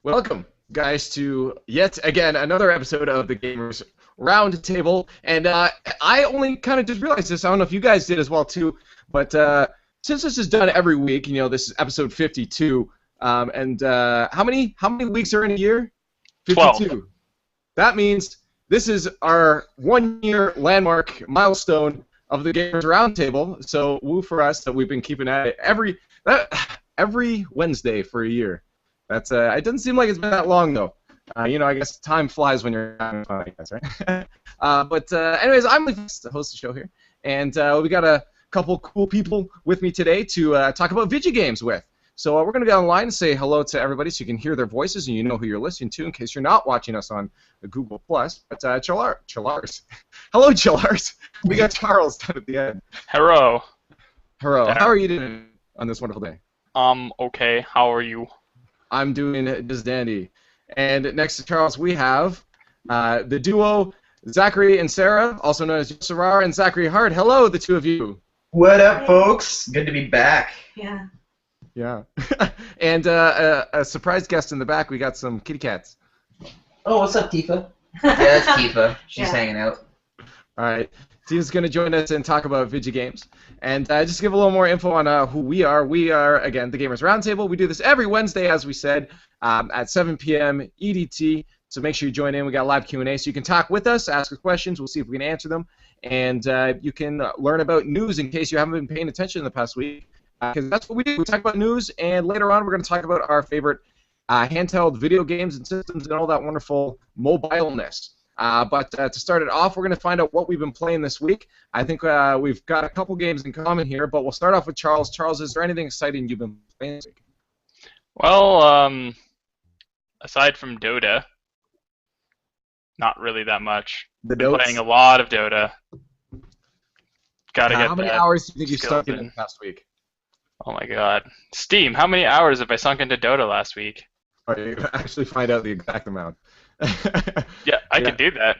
Welcome, guys, to yet again another episode of the Gamers Roundtable. And I only kind of just realized this. I don't know if you guys did as well too, but since this is done every week, this is episode 52. And how many weeks are in a year? 52. 12. That means this is our 1-year landmark milestone of the Gamers Roundtable. So woo for us that we've been keeping at it every Wednesday for a year. That's it doesn't seem like it's been that long though. I guess time flies when you're having fun, I guess, right? But anyways, I'm the host of the show here, and we got a couple cool people with me today to talk about video games with. So we're going to go online and say hello to everybody so you can hear their voices and you know who you're listening to in case you're not watching us on the Google+. But Chillars. Hello, Chillars. We got Charles down at the end. Hello. Hello. How are you doing on this wonderful day? Okay. How are you? I'm doing just dandy. And next to Charles, we have the duo Zachary and Sarah, also known as Yosarara and Zachary Hart. Hello, the two of you. What up, folks? Good to be back. Yeah. Yeah. And a surprise guest in the back, we got some kitty cats. Oh, what's up, Tifa? Yeah, that's Tifa. She's hanging out. All right. Tifa's going to join us and talk about video games. And just give a little more info on who we are. We are, again, the Gamers Roundtable. We do this every Wednesday, as we said, at 7 p.m. EDT. So make sure you join in. We got live Q&A, so you can talk with us, ask us questions. We'll see if we can answer them. And you can learn about news in case you haven't been paying attention in the past week. Because that's what we do. We talk about news, and later on we're going to talk about our favorite handheld video games and systems and all that wonderful mobileness. But to start it off, we're going to find out what we've been playing this week. I think we've got a couple games in common here, but we'll start off with Charles. Charles, is there anything exciting you've been playing this week? Well, aside from Dota, not really that much. The Been notes? playing a lot of Dota. Gotta get How many that hours do you think you skills stuck in the past week? Oh my god. Steam, how many hours have I sunk into Dota last week? Or you actually find out the exact amount. Yeah, I could do that.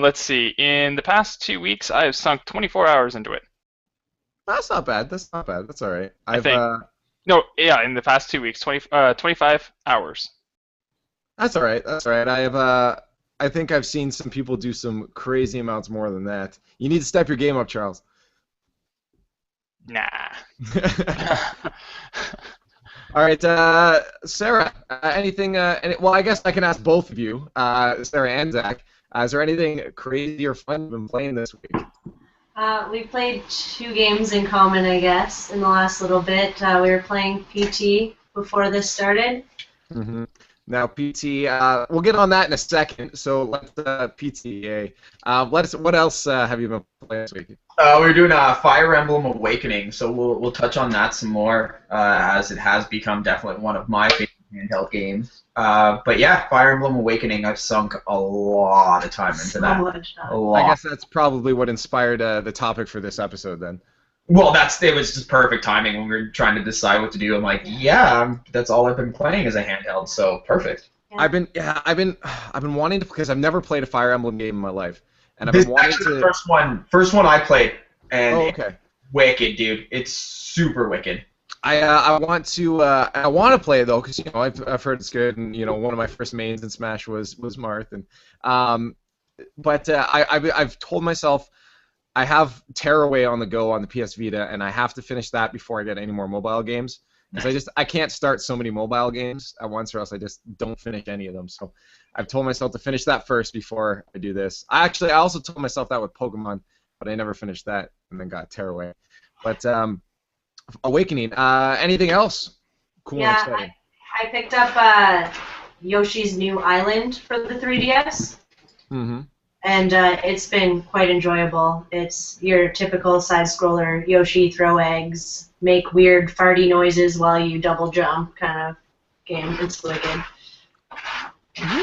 Let's see. In the past 2 weeks, I have sunk 24 hours into it. That's not bad. That's not bad. That's all right. I think. No, yeah, in the past 2 weeks, 25 hours. That's all right. That's all right. I think I've seen some people do some crazy amounts more than that. You need to step your game up, Charles. Nah. All right, Sarah. Anything? Well, I guess I can ask both of you, Sarah and Zach. Is there anything crazy or fun you've been playing this week? We played 2 games in common, I guess, in the last little bit. We were playing PT before this started. Mm-hmm. Now, PT, we'll get on that in a second. So let's PTA. What else have you been playing this week? We're doing Fire Emblem Awakening, so we'll touch on that some more, as it has become definitely one of my favorite handheld games. But yeah, Fire Emblem Awakening, I've sunk a lot of time into that. A lot. I guess that's probably what inspired the topic for this episode, then. Well, it was just perfect timing when we were trying to decide what to do. I'm like, that's all I've been playing as a handheld, so perfect. Yeah. I've been wanting to, because I've never played a Fire Emblem game in my life, and I've been wanting to. The first one I played, and okay. It's wicked, dude. It's super wicked. I want to play it though, because I've heard it's good, and one of my first mains in Smash was Marth, and but I've told myself I have Tearaway on the go on the PS Vita, and I have to finish that before I get any more mobile games. Because I can't start so many mobile games at once, or else I just don't finish any of them. So I've told myself to finish that first before I do this. I also told myself that with Pokemon, but I never finished that, and then got Tearaway. But Awakening. Anything else? Cool and exciting. I picked up Yoshi's New Island for the 3DS. Mm-hmm. And it's been quite enjoyable. It's your typical side-scroller, Yoshi throw eggs, make weird farty noises while you double jump kind of game. It's wicked.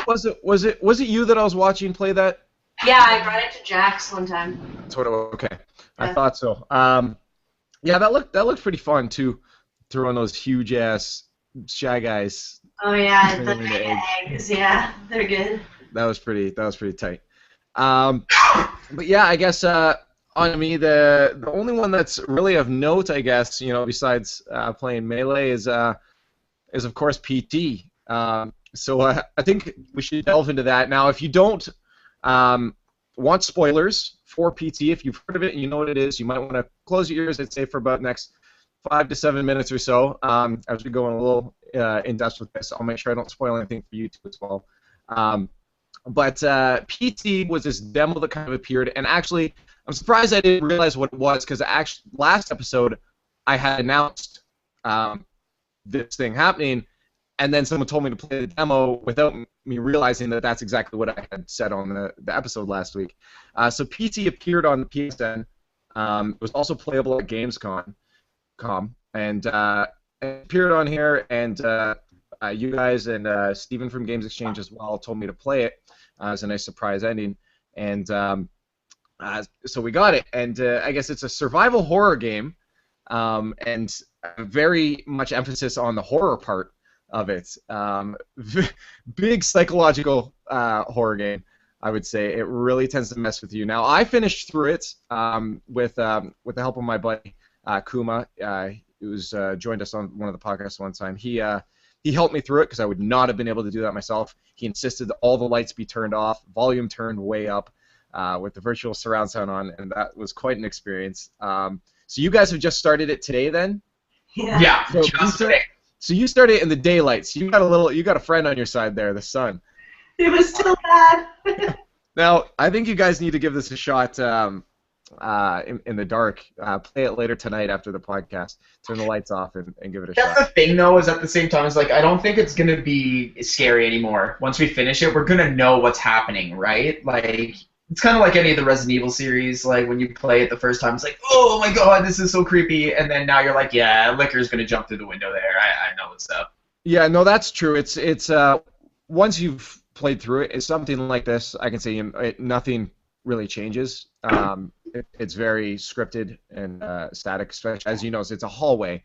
Was it you that I was watching play that? Yeah, I brought it to Jack's one time. Okay. Yeah. I thought so. Yeah, that looked pretty fun too. Throwing those huge ass Shy Guys. Oh yeah, turning the into mega eggs. Yeah, they're good. That was pretty tight. But yeah, I guess on me the only one that's really of note, I guess, besides playing Melee is of course PT. So I think we should delve into that. Now, if you don't want spoilers for PT, if you've heard of it and you know what it is, you might want to close your ears, I'd say, for about the next 5 to 7 minutes or so as we go in a little in-depth with this. I'll make sure I don't spoil anything for you too as well. But PT was this demo that kind of appeared, and actually, I'm surprised I didn't realize what it was, because actually last episode I had announced this thing happening, and then someone told me to play the demo without me realizing that that's exactly what I had said on the episode last week. So PT appeared on the PSN. It was also playable at Gamescom, and it appeared on here, and you guys and Steven from Games Exchange as well told me to play it as a nice surprise ending, and so we got it, and I guess it's a survival horror game, and very much emphasis on the horror part of it. Big psychological horror game, I would say. It really tends to mess with you. Now, I finished through it with the help of my buddy Kuma, who's joined us on one of the podcasts one time. He helped me through it because I would not have been able to do that myself. He insisted that all the lights be turned off, volume turned way up, with the virtual surround sound on, and that was quite an experience. So you guys have just started it today, then? Yeah. So just today. So you started in the daylight. So you got a friend on your side there, the sun. It was still bad. Now, I think you guys need to give this a shot in the dark. Play it later tonight after the podcast. Turn the lights off and give it a shot. That's the thing, though, is at the same time, it's like, I don't think it's going to be scary anymore. Once we finish it, we're going to know what's happening, right? Like, it's kind of like any of the Resident Evil series. Like, when you play it the first time, it's like, oh my god, this is so creepy. And then now you're like, yeah, Licker's going to jump through the window there. I know what's up. Yeah, no, that's true. It's once you've played through it, it's something like this. I can say nothing really changes. It's very scripted and static, especially as you know, it's a hallway.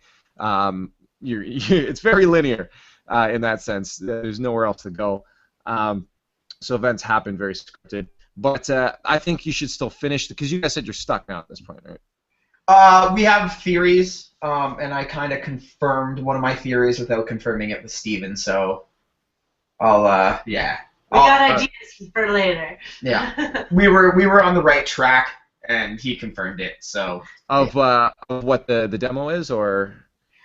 It's very linear in that sense. There's nowhere else to go. So events happen very scripted. But I think you should still finish, because you guys said you're stuck now at this point, right? We have theories, and I kind of confirmed one of my theories without confirming it with Steven, so I'll, yeah. We got ideas for later. Yeah. we were on the right track, and he confirmed it, so. Of what the demo is, or?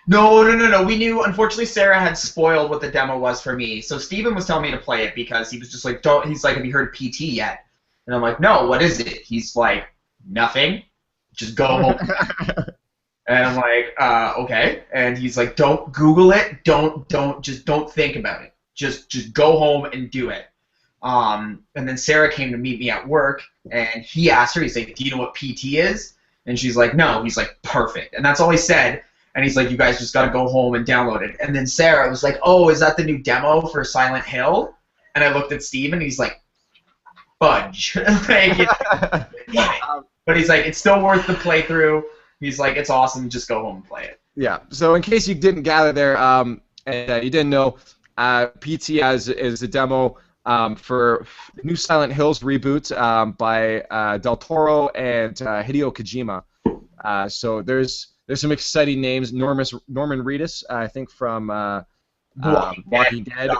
No. We knew, unfortunately, Sarah had spoiled what the demo was for me, so Steven was telling me to play it because he was just like, he's like, have you heard PT yet? And I'm like, no, what is it? He's like, nothing. Just go home. And I'm like, okay. And he's like, don't Google it. Don't think about it. Just go home and do it. And then Sarah came to meet me at work, and he asked her, he's like, do you know what PT is? And she's like, no. He's like, perfect. And that's all he said. And he's like, you guys just got to go home and download it. And then Sarah was like, oh, is that the new demo for Silent Hill? And I looked at Steve, and he's like, fudge. But he's like, it's still worth the playthrough. He's like, it's awesome. Just go home and play it. Yeah. So in case you didn't gather there, and you didn't know, PT is a demo for the new Silent Hills reboot by Del Toro and Hideo Kojima. So there's some exciting names. Norman Reedus, I think from Walking Dead,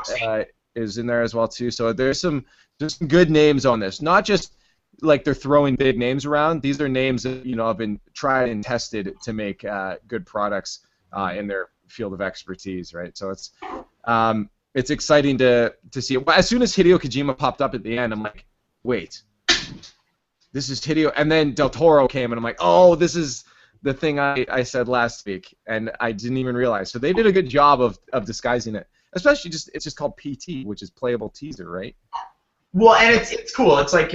is in there as well too. So there's some good names on this. Not just like they're throwing big names around. These are names that have been tried and tested to make good products in their field of expertise, right? So it's exciting to see it. As soon as Hideo Kojima popped up at the end, I'm like, wait, this is Hideo. And then Del Toro came, and I'm like, oh, this is the thing I said last week, and I didn't even realize. So they did a good job of disguising it. Especially it's just called PT, which is playable teaser, right? Well, and it's cool. It's like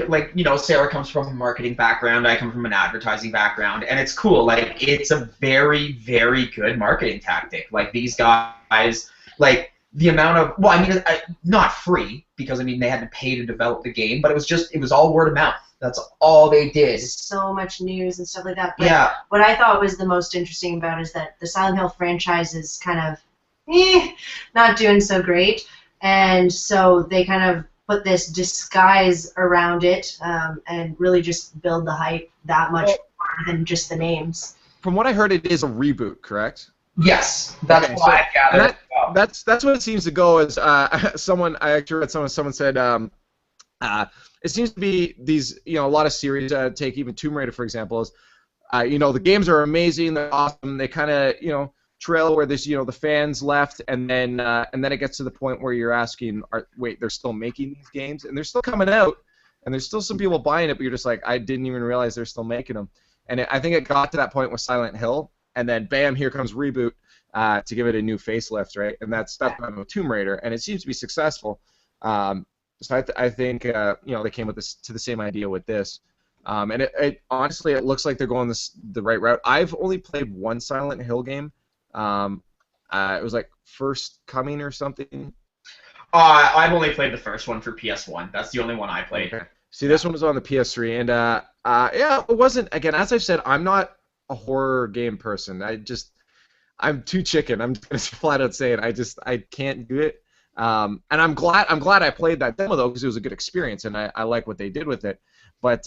Sarah comes from a marketing background, I come from an advertising background, and it's cool. Like, it's a very, very good marketing tactic. Like, these guys, like, the amount of, well, I mean, not free, because, I mean, they had to pay to develop the game, but it was all word of mouth. That's all they did. So much news and stuff like that. But yeah. What I thought was the most interesting about it is that the Silent Hill franchise is kind of not doing so great, and so they kind of put this disguise around it and really just build the hype that much more than just the names. From what I heard, it is a reboot, correct? Yes, that's okay, why I gathered. that's what it seems to go. As someone I actually read someone said it seems to be these a lot of series take even Tomb Raider for example is the games are amazing, they're awesome, they kind of trail where there's the fans left, and then it gets to the point where you're asking, wait, they're still making these games and they're still coming out and there's still some people buying it, but you're just like, I didn't even realize they're still making them. And I think it got to that point with Silent Hill, and then bam, here comes Reboot to give it a new facelift, right? And that's what happened with Tomb Raider, and it seems to be successful. So I think they came with the same idea with this, and it honestly it looks like they're going the right route. I've only played one Silent Hill game. It was like First Coming or something. I've only played the first one for PS1. That's the only one I played. Okay. See, this one was on the PS3, and yeah, it wasn't. Again, as I've said, I'm not a horror game person. I'm too chicken. I'm just gonna flat out say it. I can't do it. And I'm glad I played that demo though, because it was a good experience, and I like what they did with it. But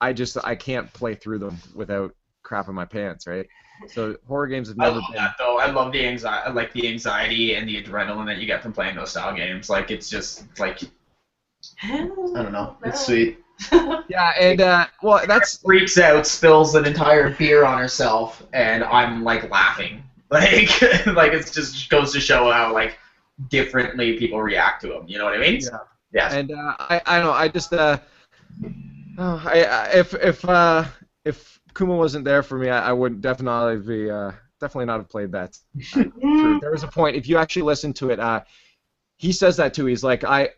I can't play through them without crapping my pants, right? So horror games have never been. That though. I love the anxiety and the adrenaline that you get from playing those style games. Like it's just like I don't know. It's sweet. Yeah, and well, that's freaks out, spills an entire beer on herself, and I'm like laughing. Like it just goes to show how like differently people react to them. You know what I mean? Yeah. Yes. And I know I just if Kuma wasn't there for me, I would definitely not have played that. There was a point, if you actually listen to it, he says that too. He's like, I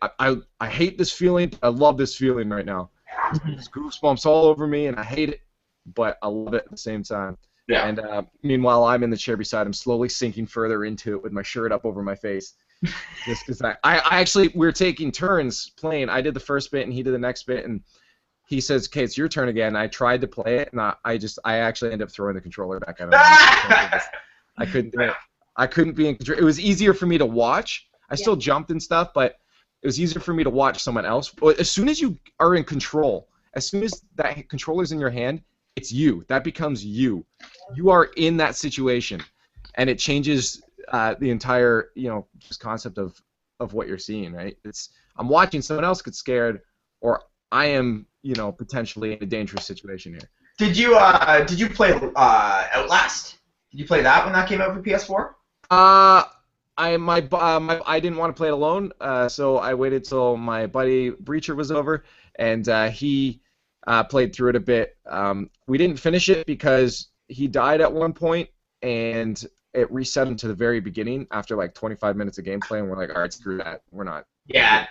hate this feeling. I love this feeling right now. There's goosebumps all over me, and I hate it, but I love it at the same time. Yeah. And meanwhile, I'm in the chair beside him, slowly sinking further into it with my shirt up over my face. Just because I actually, we were taking turns playing. I did the first bit, and he did the next bit, and he says, "Okay, it's your turn again." I tried to play it, and I actually ended up throwing the controller back at him. I couldn't do it. I couldn't be in control. It was easier for me to watch. I still jumped and stuff, but it was easier for me to watch someone else. As soon as you are in control, as soon as that controller's in your hand, it's you. That becomes you. You are in that situation, and it changes the entire just concept of what you're seeing. Right? I'm watching someone else get scared, or I am potentially in a dangerous situation here. Did you play Outlast? Did you play that when that came out for PS4? I didn't want to play it alone, so I waited till my buddy Breacher was over, and he played through it a bit. We didn't finish it because he died at one point, and it reset him to the very beginning after like 25 minutes of gameplay, and we're like, all right, screw that. We're not. Yeah.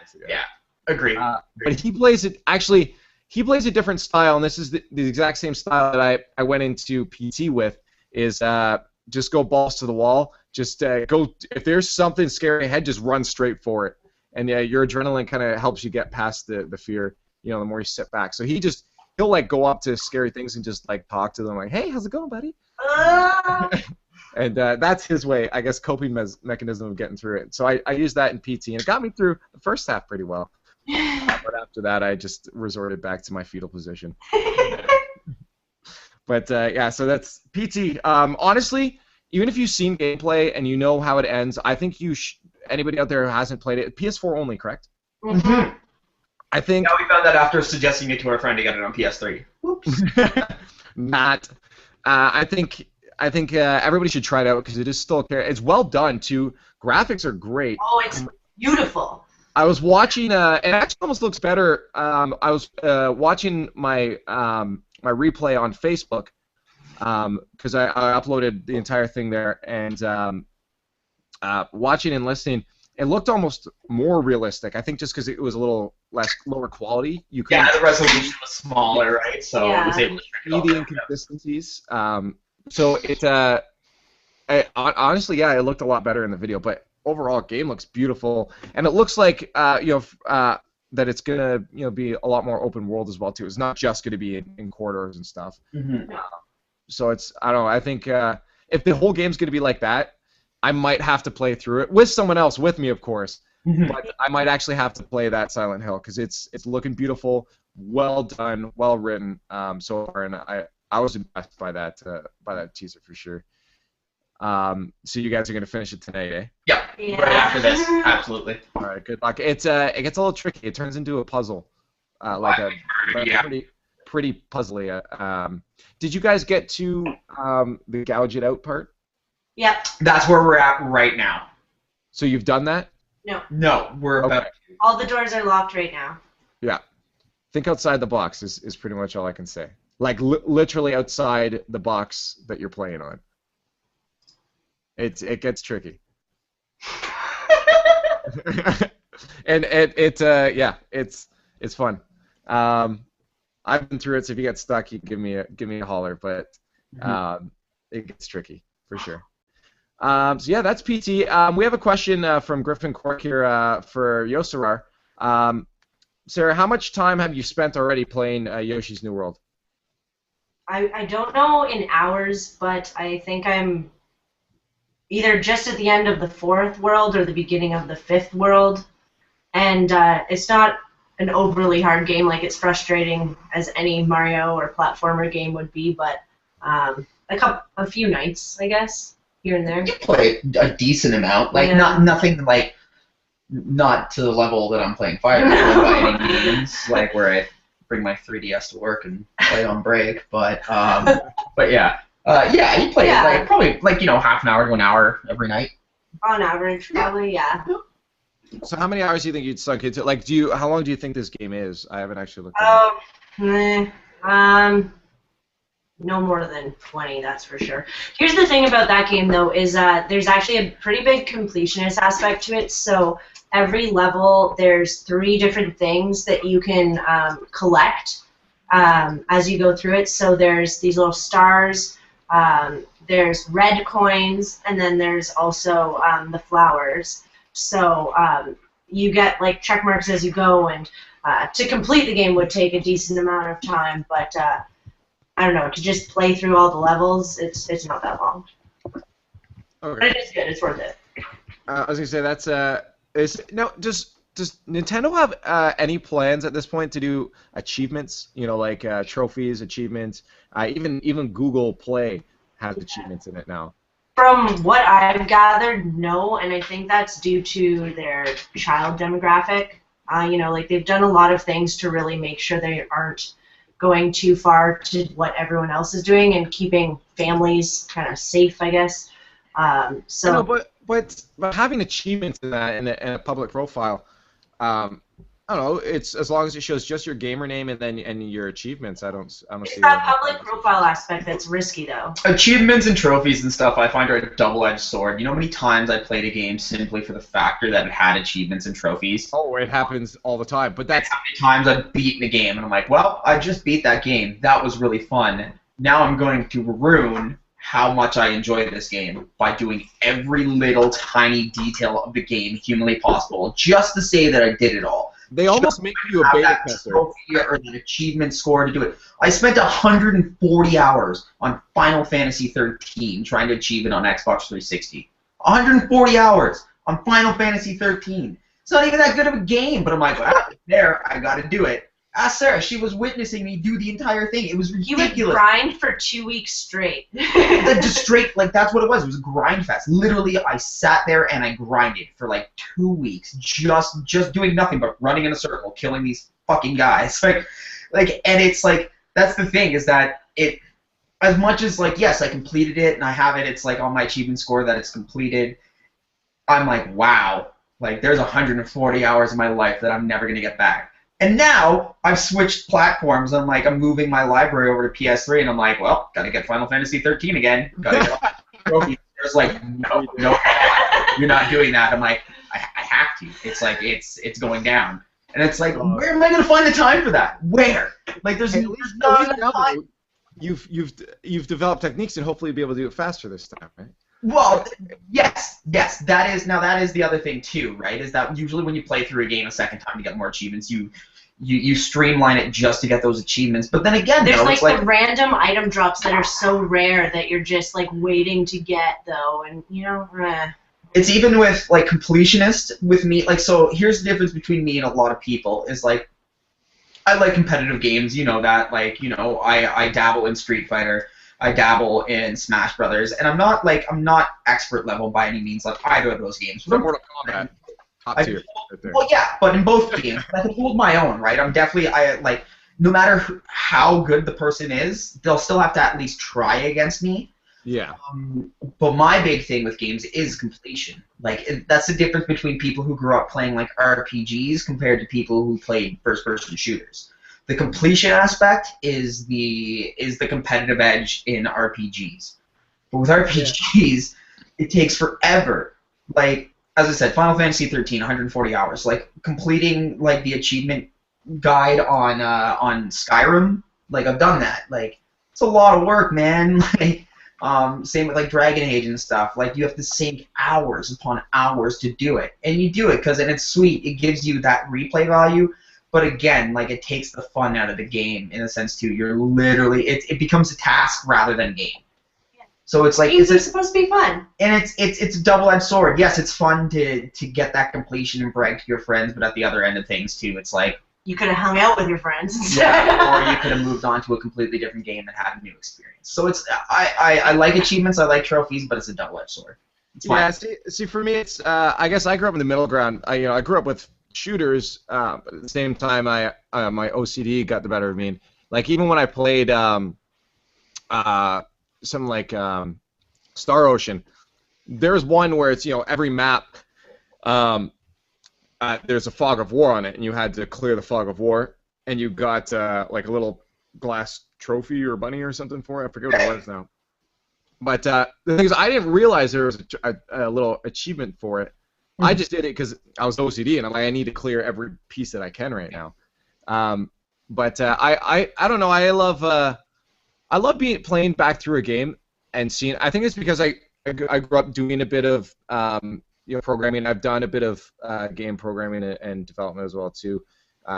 Agreed. But he plays it, actually, he plays a different style, and this is the exact same style that I went into PT with, is just go balls to the wall. Just go, if there's something scary ahead, just run straight for it. And yeah, your adrenaline kind of helps you get past the fear, the more you sit back. So he'll like go up to scary things and just like talk to them like, hey, how's it going, buddy? And that's his way, I guess, coping mechanism of getting through it. So I used that in PT, and it got me through the first half pretty well. But after that, I just resorted back to my fetal position. But yeah, so that's PT. Honestly, even if you've seen gameplay and you know how it ends, I think anybody out there who hasn't played it, PS4 only, correct? Mm-hmm. I think. Yeah, we found that after suggesting it to our friend to get it on PS3. Whoops. Matt, I think everybody should try it out because it is still. It's well done too. Graphics are great. Oh, it's beautiful. I was watching. It actually almost looks better. I was watching my my replay on Facebook because I uploaded the entire thing there, and watching and listening, it looked almost more realistic. I think just because it was a little lower quality. The resolution was smaller, right? So it was able to see the inconsistencies. So honestly, yeah, it looked a lot better in the video, but overall, game looks beautiful, and it looks like that it's gonna be a lot more open world as well too. It's not just gonna be in corridors and stuff. Mm-hmm. So I don't know. I think if the whole game's gonna be like that, I might have to play through it with someone else with me, of course. Mm-hmm. But I might actually have to play that Silent Hill because it's looking beautiful, well done, well written so far, and I was impressed by that teaser for sure. So you guys are gonna finish it tonight, eh? Yep. Yeah. Right after this, absolutely. All right, good luck. It gets a little tricky. It turns into a puzzle, like a Yeah. pretty puzzly. Did you guys get to the gouge it out part? Yep. That's where we're at right now. So you've done that? No, we're about. Okay. All the doors are locked right now. Yeah. Think outside the box is pretty much all I can say. Like literally outside the box that you're playing on. It gets tricky. And it's fun. I've been through it, so if you get stuck, you give me a holler, but it gets tricky for sure. So yeah, that's PT. We have a question from Griffin Cork here for Yosarar. Sarah, how much time have you spent already playing Yoshi's New World? I don't know in hours, but I think I'm either just at the end of the 4th world or the beginning of the 5th world. And it's not an overly hard game. Like, it's frustrating as any Mario or platformer game would be, but a few nights, I guess, here and there. You play a decent amount, like nothing like not to the level that I'm playing Fire Emblem by any means, like where I bring my 3DS to work and play on break, but yeah. You play like probably like half an hour to an hour every night. On average, probably, yeah. So how many hours do you think you'd sunk into? Like, how long do you think this game is? I haven't actually looked at it. No more than 20, that's for sure. Here's the thing about that game, though, is that there's actually a pretty big completionist aspect to it. So every level, there's 3 different things that you can collect as you go through it. So there's these little stars, there's red coins, and then there's also the flowers. So you get like check marks as you go, and to complete the game would take a decent amount of time, but I don't know, to just play through all the levels, it's not that long. Okay. But it is good. It's worth it. I was gonna say that's does Nintendo have any plans at this point to do achievements? Like trophies, achievements. Even Google Play has achievements in it now. From what I've gathered, no, and I think that's due to their child demographic. Like they've done a lot of things to really make sure they aren't going too far to what everyone else is doing and keeping families kind of safe, I guess. But having achievements in that in a public profile, I don't know. It's as long as it shows just your gamer name and your achievements. I don't see it's that public profile aspect that's risky, though. Achievements and trophies and stuff I find are a double-edged sword. You know how many times I played a game simply for the factor that it had achievements and trophies? Oh, it happens all the time. But that's how many times I've beaten a game and I'm like, well, I just beat that game. That was really fun. Now I'm going to ruin how much I enjoy this game by doing every little tiny detail of the game humanly possible just to say that I did it all. They almost make you a beta tester. Trophy or an achievement score to do it. I spent 140 hours on Final Fantasy 13 trying to achieve it on Xbox 360. 140 hours on Final Fantasy 13. It's not even that good of a game, but I'm like, there, I got to do it. Ask Sarah. She was witnessing me do the entire thing. It was ridiculous. You would grind for 2 weeks straight. Just straight, like, that's what it was. It was a grind fest. Literally, I sat there and I grinded for, like, 2 weeks, just doing nothing but running in a circle, killing these fucking guys. And it's, like, that's the thing, is that it, as much as, like, yes, I completed it and I have it, it's, like, on my achievement score that it's completed, I'm like, wow. Like, there's 140 hours of my life that I'm never going to get back. And now I've switched platforms. I'm moving my library over to PS3, and I'm like, well, gotta get Final Fantasy 13 again. Gotta get trophies. There's like, no, you're not doing that. I'm like, I have to. It's like it's going down, and it's like, where am I gonna find the time for that? Where? Like, there's not enough time. You've developed techniques, and hopefully you'll be able to do it faster this time, right? Well, yes, that is the other thing too, right? Is that usually when you play through a game a second time to get more achievements, you streamline it just to get those achievements. But then again, there's it's like the random item drops that are so rare that you're just like waiting to get though, and It's even with like completionist with me. Like, so here's the difference between me and a lot of people is like, I like competitive games, you know that. Like, I dabble in Street Fighter. I dabble in Smash Brothers, and I'm not expert level by any means on either of those games. But Mortal Kombat, top tier. Right there. Well, yeah, but in both games, I can hold my own, right? No matter how good the person is, they'll still have to at least try against me. Yeah. But my big thing with games is completion. That's the difference between people who grew up playing like RPGs compared to people who played first-person shooters. The completion aspect is the competitive edge in RPGs. But with RPGs, it takes forever. Like, as I said, Final Fantasy 13, 140 hours. Like, completing the achievement guide on Skyrim, I've done that. It's a lot of work, man. Same with Dragon Age and stuff. You have to sink hours upon hours to do it, and you do it because it's sweet. It gives you that replay value, but again, it takes the fun out of the game in a sense too. You're literally it becomes a task rather than a game. Yeah. So it's games are supposed to be fun, and it's a double-edged sword. Yes, it's fun to get that completion and brag to your friends, but at the other end of things too, it's you could have hung out with your friends. Yeah, or you could have moved on to a completely different game and had a new experience. So I like achievements, I like trophies, but it's a double-edged sword. Yeah, see, for me, it's I guess I grew up in the middle ground. I grew up with shooters, but at the same time, my OCD got the better of me. Even when I played something like Star Ocean, there's one where it's every map. There's a fog of war on it, and you had to clear the fog of war, and you got a little glass trophy or bunny or something for it. I forget what it was now. But the thing is, I didn't realize there was a little achievement for it. I just did it because I was OCD, and I'm I need to clear every piece that I can right now. But I don't know. I love playing back through a game and seeing. I think it's because I grew up doing a bit of programming. I've done a bit of game programming and development as well too,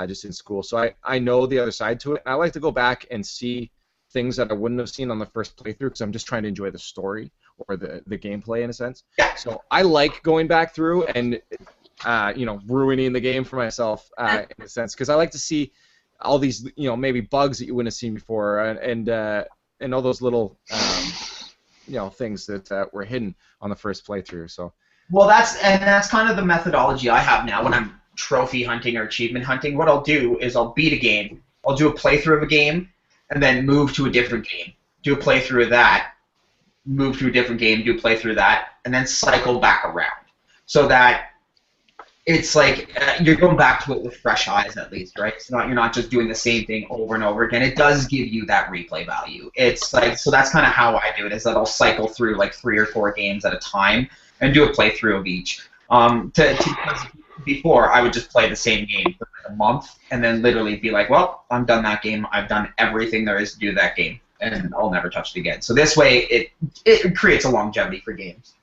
just in school. So I know the other side to it. And I like to go back and see things that I wouldn't have seen on the first playthrough because I'm just trying to enjoy the story or the gameplay in a sense. So I like going back through and ruining the game for myself in a sense because I like to see all these maybe bugs that you wouldn't have seen before and all those little things that were hidden on the first playthrough. So. Well, that's kind of the methodology I have now when I'm trophy hunting or achievement hunting. What I'll do is I'll beat a game, I'll do a playthrough of a game, and then move to a different game. Do a playthrough of that, move to a different game, do a playthrough of that, and then cycle back around. So that it's you're going back to it with fresh eyes at least, right? You're not just doing the same thing over and over again. It does give you that replay value. It's so that's kind of how I do it, is that I'll cycle through 3 or 4 games at a time and do a playthrough of each. Because before, I would just play the same game for a month and then literally be well, I'm done that game. I've done everything there is to do that game, and I'll never touch it again. So this way, it creates a longevity for games.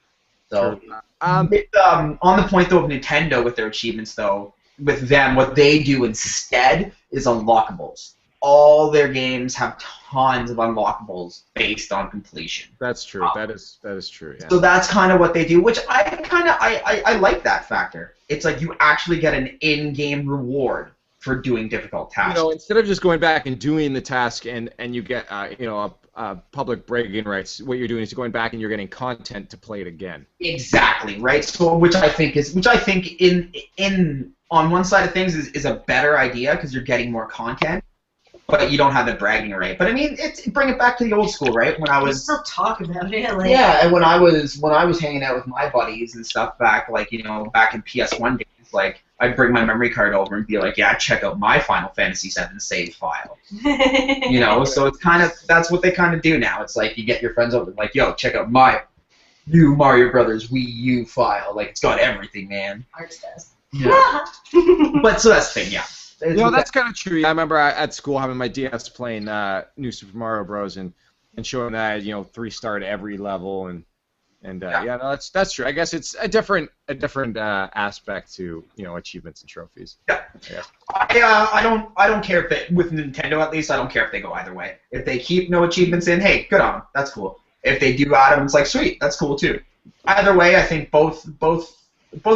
So, on the point, though, of Nintendo with their achievements, though, with them, what they do instead is unlockables. All their games have tons of unlockables based on completion. That's true. That is true. Yeah. So that's kind of what they do, which I like that factor. It's you actually get an in-game reward for doing difficult tasks. Instead of just going back and doing the task and you get a public bragging rights, what you're doing is you're going back and you're getting content to play it again. Exactly, right? So which I think in on one side of things is a better idea because you're getting more content. But you don't have the bragging right. But I mean, bring it back to the old school, right? When I was still talk about it. Yeah, and when I was hanging out with my buddies and stuff back, back in PS1 days, I'd bring my memory card over and be yeah, check out my Final Fantasy VII save file. So it's kind of that's what they kind of do now. It's you get your friends over, yo, check out my new Mario Brothers Wii U file. It's got everything, man. Ours does. Yeah. But so that's the thing, yeah. That's kind of true. I remember at school having my DS playing New Super Mario Bros. and showing that 3-starred every level and that's true. I guess it's a different aspect to achievements and trophies. Yeah. I don't care if with Nintendo at least I don't care if they go either way. If they keep no achievements in, hey, good on them. That's cool. If they do add them, it's sweet. That's cool too. Either way, I think both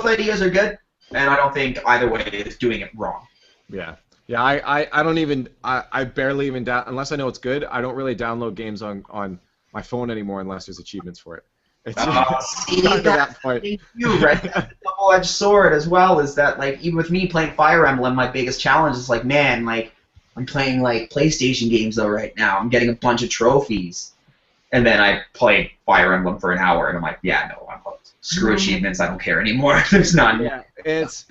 ideas are good, and I don't think either way is doing it wrong. Yeah. I don't even I barely even unless I know it's good. I don't really download games on my phone anymore unless there's achievements for it. It's See, gotten to that point. you, right? That's a double-edged sword as well. Is that like even with me playing Fire Emblem, my biggest challenge is like, man, like I'm playing like PlayStation games though right now. I'm getting a bunch of trophies, and then I play Fire Emblem for an hour, and I'm like, yeah, no, I'm hooked. Screw achievements. I don't care anymore. There's none. Yeah, it's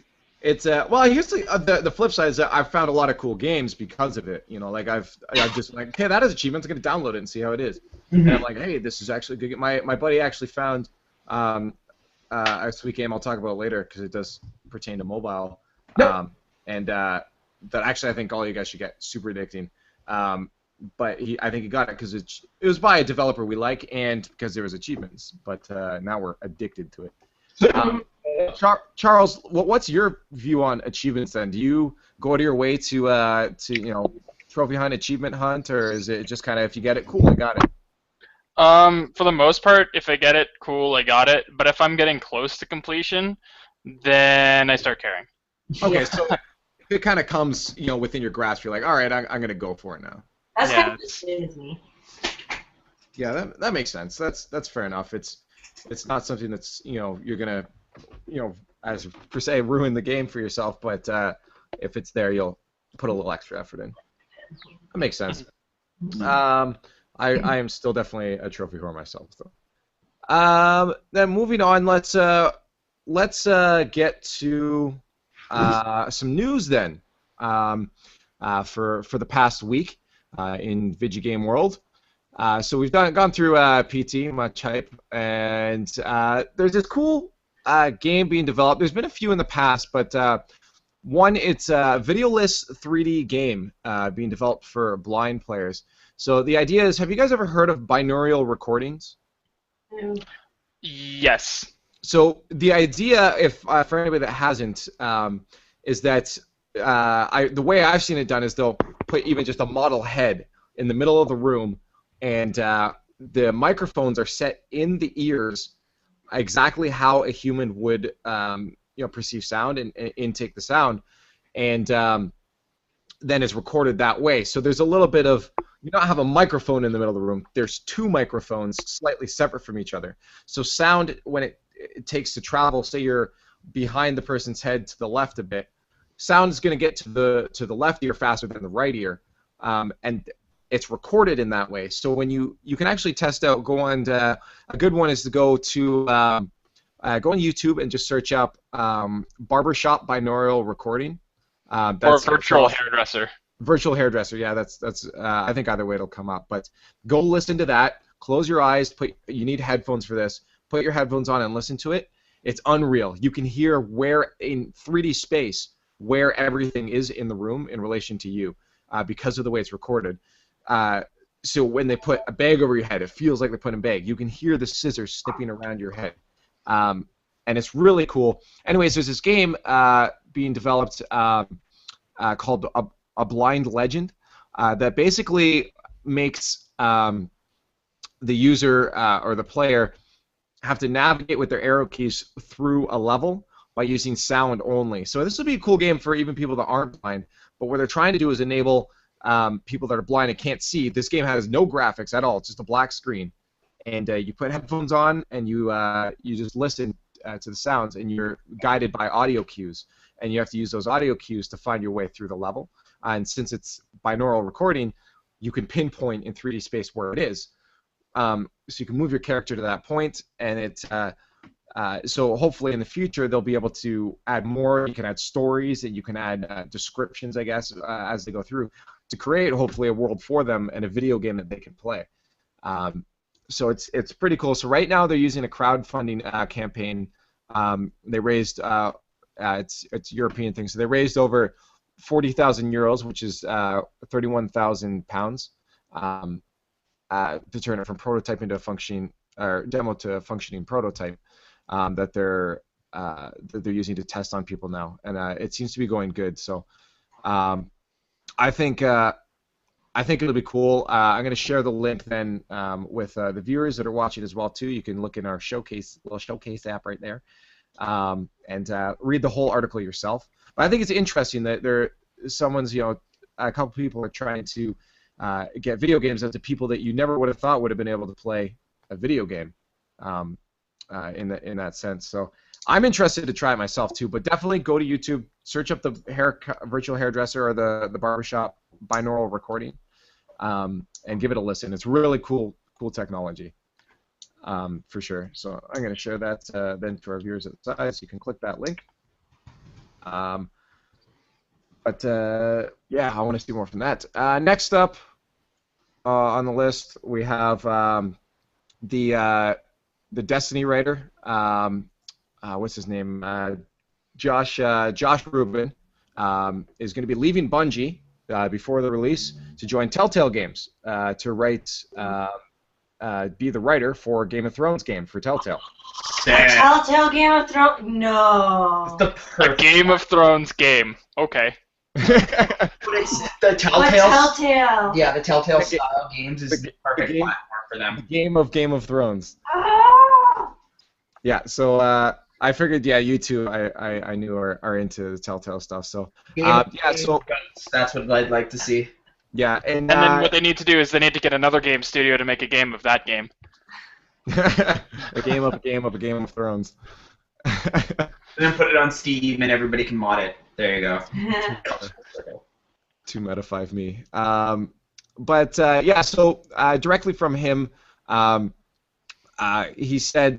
well, here's the flip side is that I've found a lot of cool games because of it. You know, like I've just like, hey, that is achievements. I'm gonna download it and see how it is. And I'm like, hey, this is actually good. My buddy actually found a sweet game I'll talk about later because it does pertain to mobile. And that actually I think all you guys should get. Super addicting. But I think he got it because it was by a developer we like and because there was achievements. But now we're addicted to it. Charles, what's your view on achievements then? Do you go out of your way to trophy hunt, achievement hunt, or is it just kind of if you get it, cool, I got it? For the most part, if I get it, cool, I got it. But if I'm getting close to completion, then I start caring. Okay, so if it kind of comes, within your grasp, you're like, all right, I'm gonna go for it now. That's kind of the same as me. Yeah, that makes sense. That's fair enough. It's not something that's you're gonna as per se ruin the game for yourself, but if it's there, you'll put a little extra effort in. That makes sense. I am still definitely a trophy whore myself, though. Then moving on, let's get to some news then for the past week in video game world. So we've gone through PT, much hype, and there's this cool game being developed. There's been a few in the past, but one, it's a videoless 3D game being developed for blind players. So the idea is, have you guys ever heard of binaural recordings? Yes. So the idea, if for anybody that hasn't, is that the way I've seen it done is they'll put even just a model head in the middle of the room, and the microphones are set in the ears exactly how a human would perceive sound and intake the sound, and then it's recorded that way. So there's a little bit of, you don't have a microphone in the middle of the room. There's two microphones slightly separate from each other. So sound, when it takes to travel, say you're behind the person's head to the left a bit, sound is going to get to the left ear faster than the right ear, and it's recorded in that way. So when you can actually test out, a good one is to go on YouTube and just search up barbershop binaural recording. Or virtual hairdresser. Virtual hairdresser, yeah, that's I think either way it'll come up. But go listen to that. Close your eyes. You need headphones for this. Put your headphones on and listen to it. It's unreal. You can hear where in 3D space where everything is in the room in relation to you because of the way it's recorded. So when they put a bag over your head, it feels like they're putting a bag. You can hear the scissors snipping around your head, and it's really cool. Anyways, there's this game being developed called A Blind Legend that basically makes the user or the player have to navigate with their arrow keys through a level by using sound only. So this would be a cool game for even people that aren't blind, but what they're trying to do is enable people that are blind and can't see. This game has no graphics at all. It's just a black screen, and you put headphones on and you just listen to the sounds, and you're guided by audio cues, and you have to use those audio cues to find your way through the level. And since it's binaural recording, you can pinpoint in 3D space where it is. So you can move your character to that point, and so hopefully in the future they'll be able to add more. You can add stories, and you can add descriptions, I guess, as they go through, to create hopefully a world for them and a video game that they can play. So it's pretty cool. So right now they're using a crowdfunding campaign. They raised it's a European thing, so they raised over 40,000 euros, which is 31,000 pounds, to turn it from prototype into a functioning, or demo to a functioning prototype that they're using to test on people now, and it seems to be going good. So I think it'll be cool. I'm going to share the link then with the viewers that are watching as well too. You can look in our little showcase app right there, and read the whole article yourself. But I think it's interesting that a couple people are trying to get video games out to people that you never would have thought would have been able to play a video game in that sense. So I'm interested to try it myself too, but definitely go to YouTube, search up the virtual hairdresser or the barbershop binaural recording, and give it a listen. It's really cool technology, for sure. So I'm going to share that then to our viewers at the side, so you can click that link. Yeah, I want to see more from that. Next up on the list, we have the Destiny writer. What's his name? Josh Rubin is going to be leaving Bungie before the release to join Telltale Games to write, be the writer for Game of Thrones game for Telltale. Telltale Game of Thrones? No. It's the perfect Game of Thrones game. Okay. But it's the Telltale. Telltale. Yeah, the Telltale style games is the perfect game, platform for them. The Game of Thrones. Ah! Yeah, so I figured, yeah, you two I knew are into the Telltale stuff. So so that's what I'd like to see. yeah, and then what they need to do is they need to get another game studio to make a game of that game. a game of Thrones. And then put it on Steam and everybody can mod it. There you go. 2 meta 5 me. Yeah, so directly from him, he said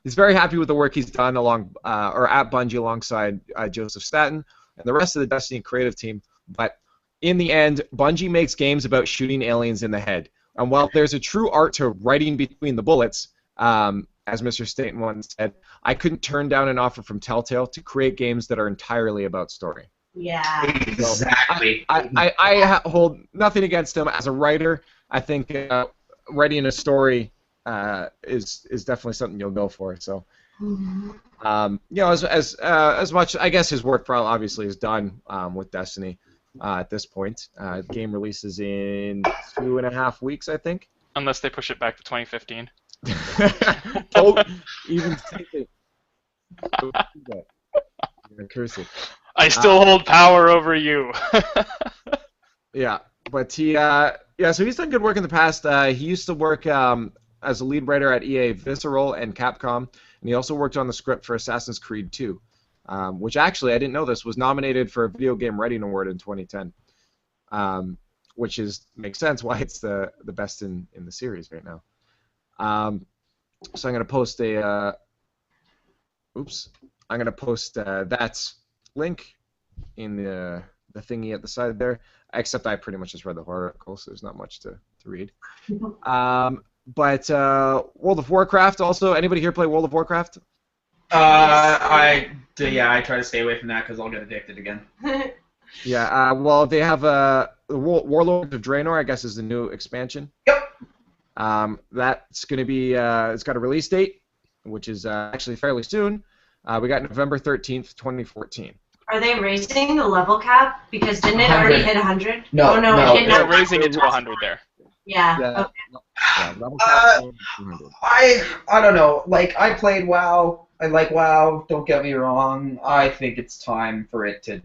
he's very happy with the work he's done at Bungie alongside Joseph Staten and the rest of the Destiny creative team. But in the end, Bungie makes games about shooting aliens in the head. And while there's a true art to writing between the bullets, as Mr. Staten once said, I couldn't turn down an offer from Telltale to create games that are entirely about story. Yeah. Exactly. I hold nothing against him as a writer. I think writing a story is definitely something you'll go for. So, as much, I guess his work probably obviously is done with Destiny at this point. The game releases in 2.5 weeks, I think. Unless they push it back to 2015. Don't even think it. Don't do that. You're gonna curse it. I still hold power over you. Yeah, but so he's done good work in the past. He used to work as a lead writer at EA, Visceral, and Capcom, and he also worked on the script for Assassin's Creed 2, which actually, I didn't know this, was nominated for a Video Game Writing Award in 2010, which makes sense why it's the best in the series right now. So I'm going to post that link in the thingy at the side there, except I pretty much just read the whole article, so there's not much to read. But World of Warcraft also. Anybody here play World of Warcraft? I try to stay away from that because I'll get addicted again. Yeah, well, they have Warlords of Draenor, I guess, is the new expansion. Yep. That's going to be, it's got a release date, which is actually fairly soon. We got November 13th, 2014. Are they raising the level cap? Because didn't it already hit 100? No, oh, no, no, it hit They're 90. raising it to 100 there. Yeah. Yeah, Okay. level cap is 100. I don't know. Like, I played WoW. I like WoW. Don't get me wrong. I think it's time for it to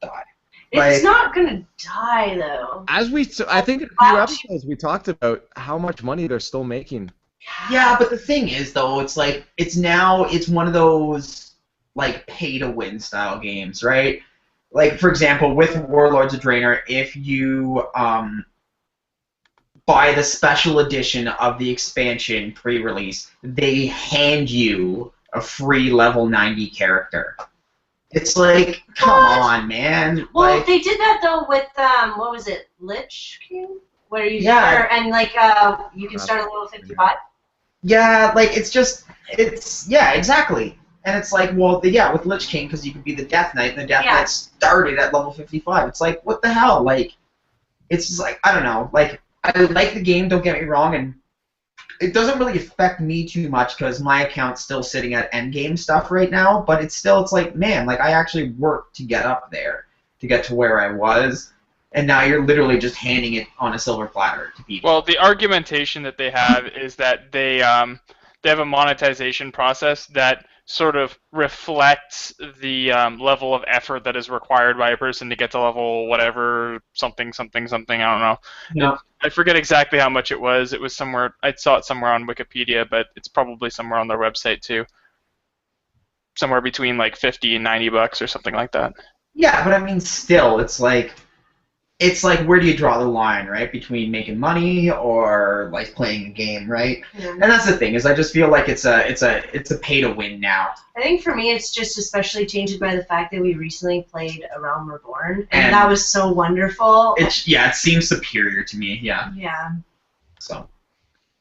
die. It's not gonna die though. I think in a few episodes we talked about how much money they're still making. Yeah, but the thing is, though, it's like it's one of those like pay-to-win style games, right? Like, for example, with Warlords of Draenor, if you buy the special edition of the expansion pre-release, they hand you a free level 90 character. It's like, come on, man. Well, like, they did that though with what was it, Lich King, where you you can start at level 55. Yeah, like yeah, exactly. And it's like, well, with Lich King, because you could be the Death Knight, and the Death Knight started at level 55. It's like, what the hell? Like, it's just like, I don't know. Like, I like the game, don't get me wrong, and it doesn't really affect me too much because my account's still sitting at endgame stuff right now, but it's like, man, like, I actually worked to get up there, to get to where I was, and now you're literally just handing it on a silver platter to people. Well, the argumentation that they have is that they have a monetization process that sort of reflects the level of effort that is required by a person to get to level whatever, something, something, something, I don't know. Yeah. I forget exactly how much it was. It was somewhere, I saw it somewhere on Wikipedia, but it's probably somewhere on their website too. Somewhere between like 50 and $90 or something like that. Yeah, but I mean, still, it's like where do you draw the line, right? Between making money or like playing a game, right? Yeah. And that's the thing, is I just feel like it's a pay to win now. I think for me, it's just especially tainted by the fact that we recently played A Realm Reborn, and And that was so wonderful. it seems superior to me, yeah. Yeah. So,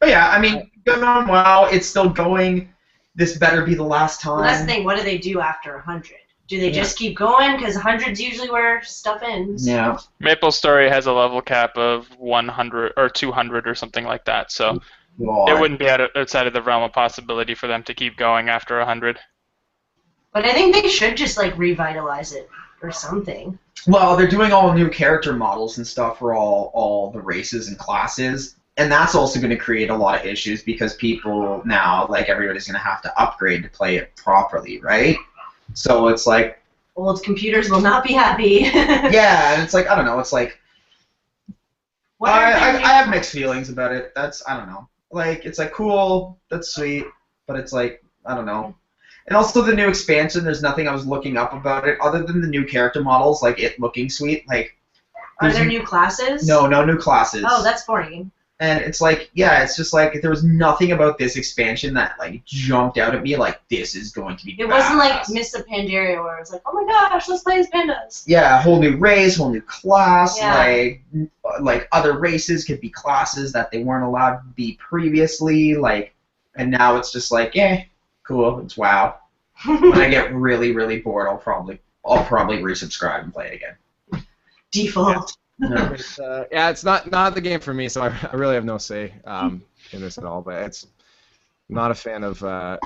but yeah, I mean, going on WoW, it's still going. This better be the last time. Well, that's the thing. What do they do after 100? Do they just keep going? Because 100's usually where stuff ends. Yeah. Maple Story has a level cap of 100 or 200 or something like that, so God. it wouldn't be outside of the realm of possibility for them to keep going after 100. But I think they should just like revitalize it or something. Well, they're doing all new character models and stuff for all the races and classes, and that's also going to create a lot of issues because people now, like, everybody's going to have to upgrade to play it properly, right? So it's like, Old computers will not be happy. yeah, and it's like, I don't know, it's like, What are I their new- have mixed feelings about it. I don't know. Like, it's like, cool, that's sweet, but it's like, I don't know. And also the new expansion, there's nothing I was looking up about it other than the new character models, like it looking sweet. Like, Are there new classes? no new classes. Oh, that's boring. And it's like, yeah, it's just like there was nothing about this expansion that like jumped out at me like this is going to be. It wasn't like badass. Miss of Pandaria where it was like, oh my gosh, let's play as pandas. Yeah, a whole new race, whole new class. Yeah. Like other races could be classes that they weren't allowed to be previously. Like, and now it's just like, yeah, cool, it's WoW. When I get really really bored, I'll probably resubscribe and play it again. Default. Yeah. It's not the game for me, so I really have no say in this at all. But it's not a fan of. I've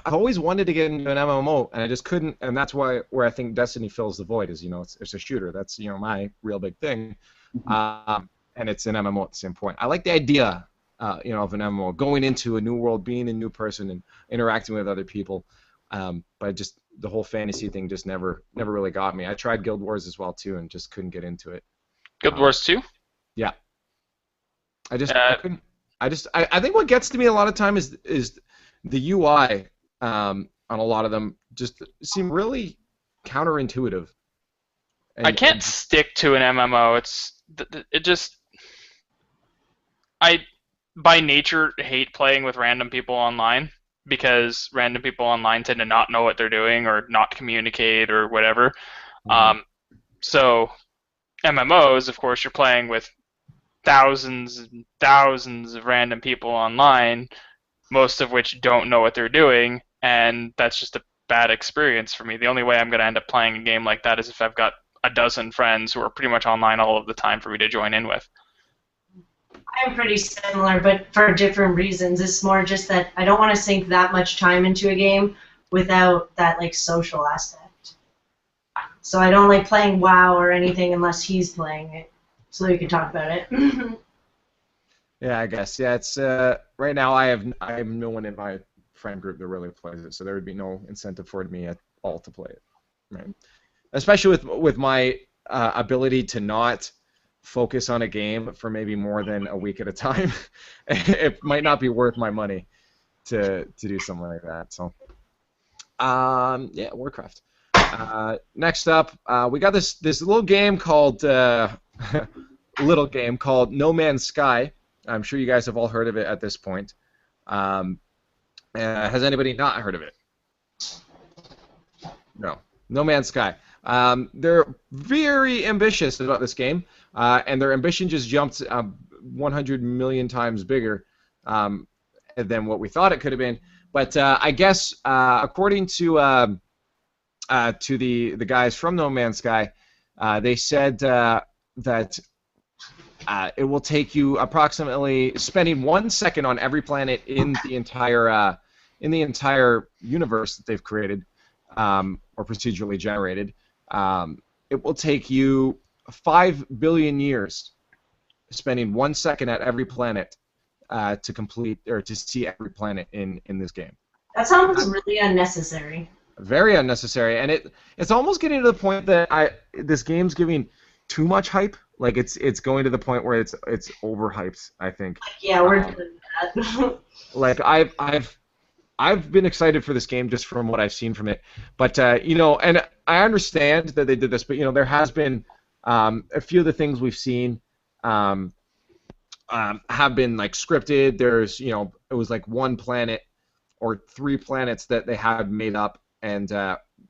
always wanted to get into an MMO, and I just couldn't. And that's where I think Destiny fills the void. Is it's a shooter. That's my real big thing, and it's an MMO at the same point. I like the idea, of an MMO, going into a new world, being a new person, and interacting with other people. But just the whole fantasy thing just never really got me. I tried Guild Wars as well too, and just couldn't get into it. Guild Wars 2? Yeah. I couldn't. I think what gets to me a lot of time is the UI on a lot of them just seem really counterintuitive. I can't stick to an MMO. I by nature hate playing with random people online because random people online tend to not know what they're doing or not communicate or whatever. So MMOs, of course, you're playing with thousands and thousands of random people online, most of which don't know what they're doing, and that's just a bad experience for me. The only way I'm going to end up playing a game like that is if I've got a dozen friends who are pretty much online all of the time for me to join in with. I'm pretty similar, but for different reasons. It's more just that I don't want to sink that much time into a game without that like social aspect. So I don't like playing WoW or anything unless he's playing it, so we can talk about it. Yeah, I guess. Yeah, it's right now I have no one in my friend group that really plays it, so there would be no incentive for me at all to play it. Right. Especially with my ability to not focus on a game for maybe more than a week at a time, it might not be worth my money to do something like that. So, yeah, Warcraft. Next up, we got this little game called No Man's Sky. I'm sure you guys have all heard of it at this point. Has anybody not heard of it? No. No Man's Sky. They're very ambitious about this game, and their ambition just jumped 100 million times bigger than what we thought it could have been. But I guess according to the guys from No Man's Sky, they said that it will take you approximately spending 1 second on every planet in the entire universe that they've created or procedurally generated. It will take you 5 billion years spending 1 second at every planet to complete or to see every planet in this game. That sounds really unnecessary. Very unnecessary, and it's almost getting to the point that this game's giving too much hype. Like it's going to the point where it's overhyped, I think. Yeah, we're doing that. Like I've been excited for this game just from what I've seen from it, but and I understand that they did this, but there has been a few of the things we've seen have been like scripted. There's it was like one planet or 3 planets that they had made up, and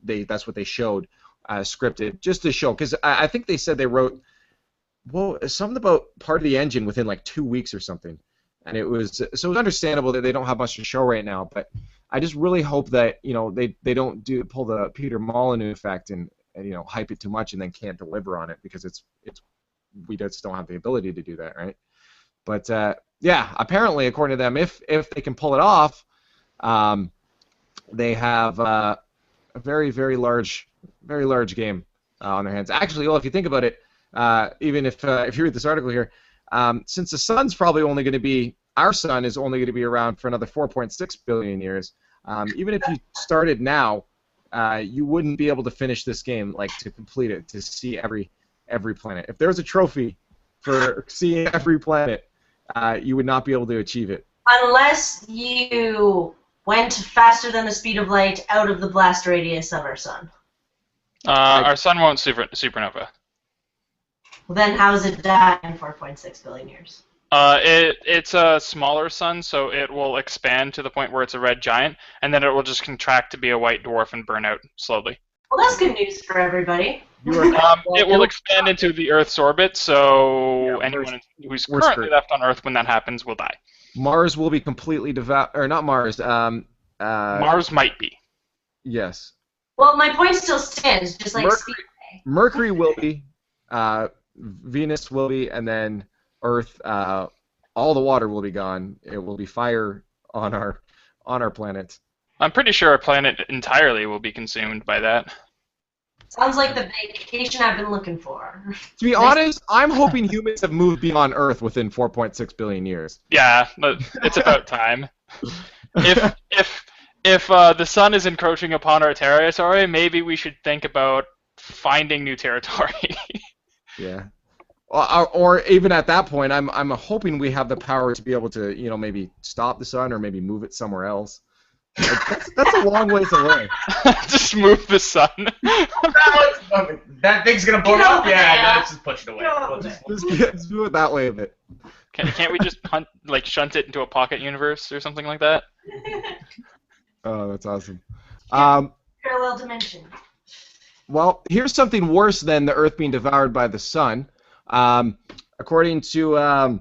that's what they showed scripted just to show, because I think they said they wrote something about part of the engine within like 2 weeks or something. And it was understandable that they don't have much to show right now, but I just really hope that they don't pull the Peter Molyneux effect and hype it too much and then can't deliver on it, because we just don't have the ability to do that, right? But yeah, apparently according to them, if they can pull it off, they have a very large game on their hands. Actually, well, if you think about it, even if you read this article here. Since the sun's probably only going to be, our sun is only going to be around for another 4.6 billion years. Even if you started now, you wouldn't be able to finish this game, like to complete it, to see every planet. If there was a trophy for seeing every planet, you would not be able to achieve it. Unless you went faster than the speed of light out of the blast radius of our sun. Our sun won't supernova. Well, then how does it die in 4.6 billion years? It's a smaller sun, so it will expand to the point where it's a red giant, and then it will just contract to be a white dwarf and burn out slowly. Well, that's good news for everybody. It will expand into the Earth's orbit, so anyone who's currently left on Earth when that happens will die. Mars will be completely or not Mars. Mars might be. Yes. Well, my point still stands, just like Mercury will be. Venus will be, and then Earth, all the water will be gone. It will be fire on our planet. I'm pretty sure our planet entirely will be consumed by that. Sounds like the vacation I've been looking for. To be honest, I'm hoping humans have moved beyond Earth within 4.6 billion years. Yeah, but it's about time. If the sun is encroaching upon our territory, maybe we should think about finding new territory. Yeah. Or even at that point, I'm hoping we have the power to be able to, maybe stop the sun or maybe move it somewhere else. Like, that's a long ways away. Just move the sun. That thing's gonna blow up. Yeah, let's just push it away. Just move it that way a bit. Can't we just shunt it into a pocket universe or something like that? Oh, that's awesome. Parallel dimension. Well, here's something worse than the Earth being devoured by the sun. According to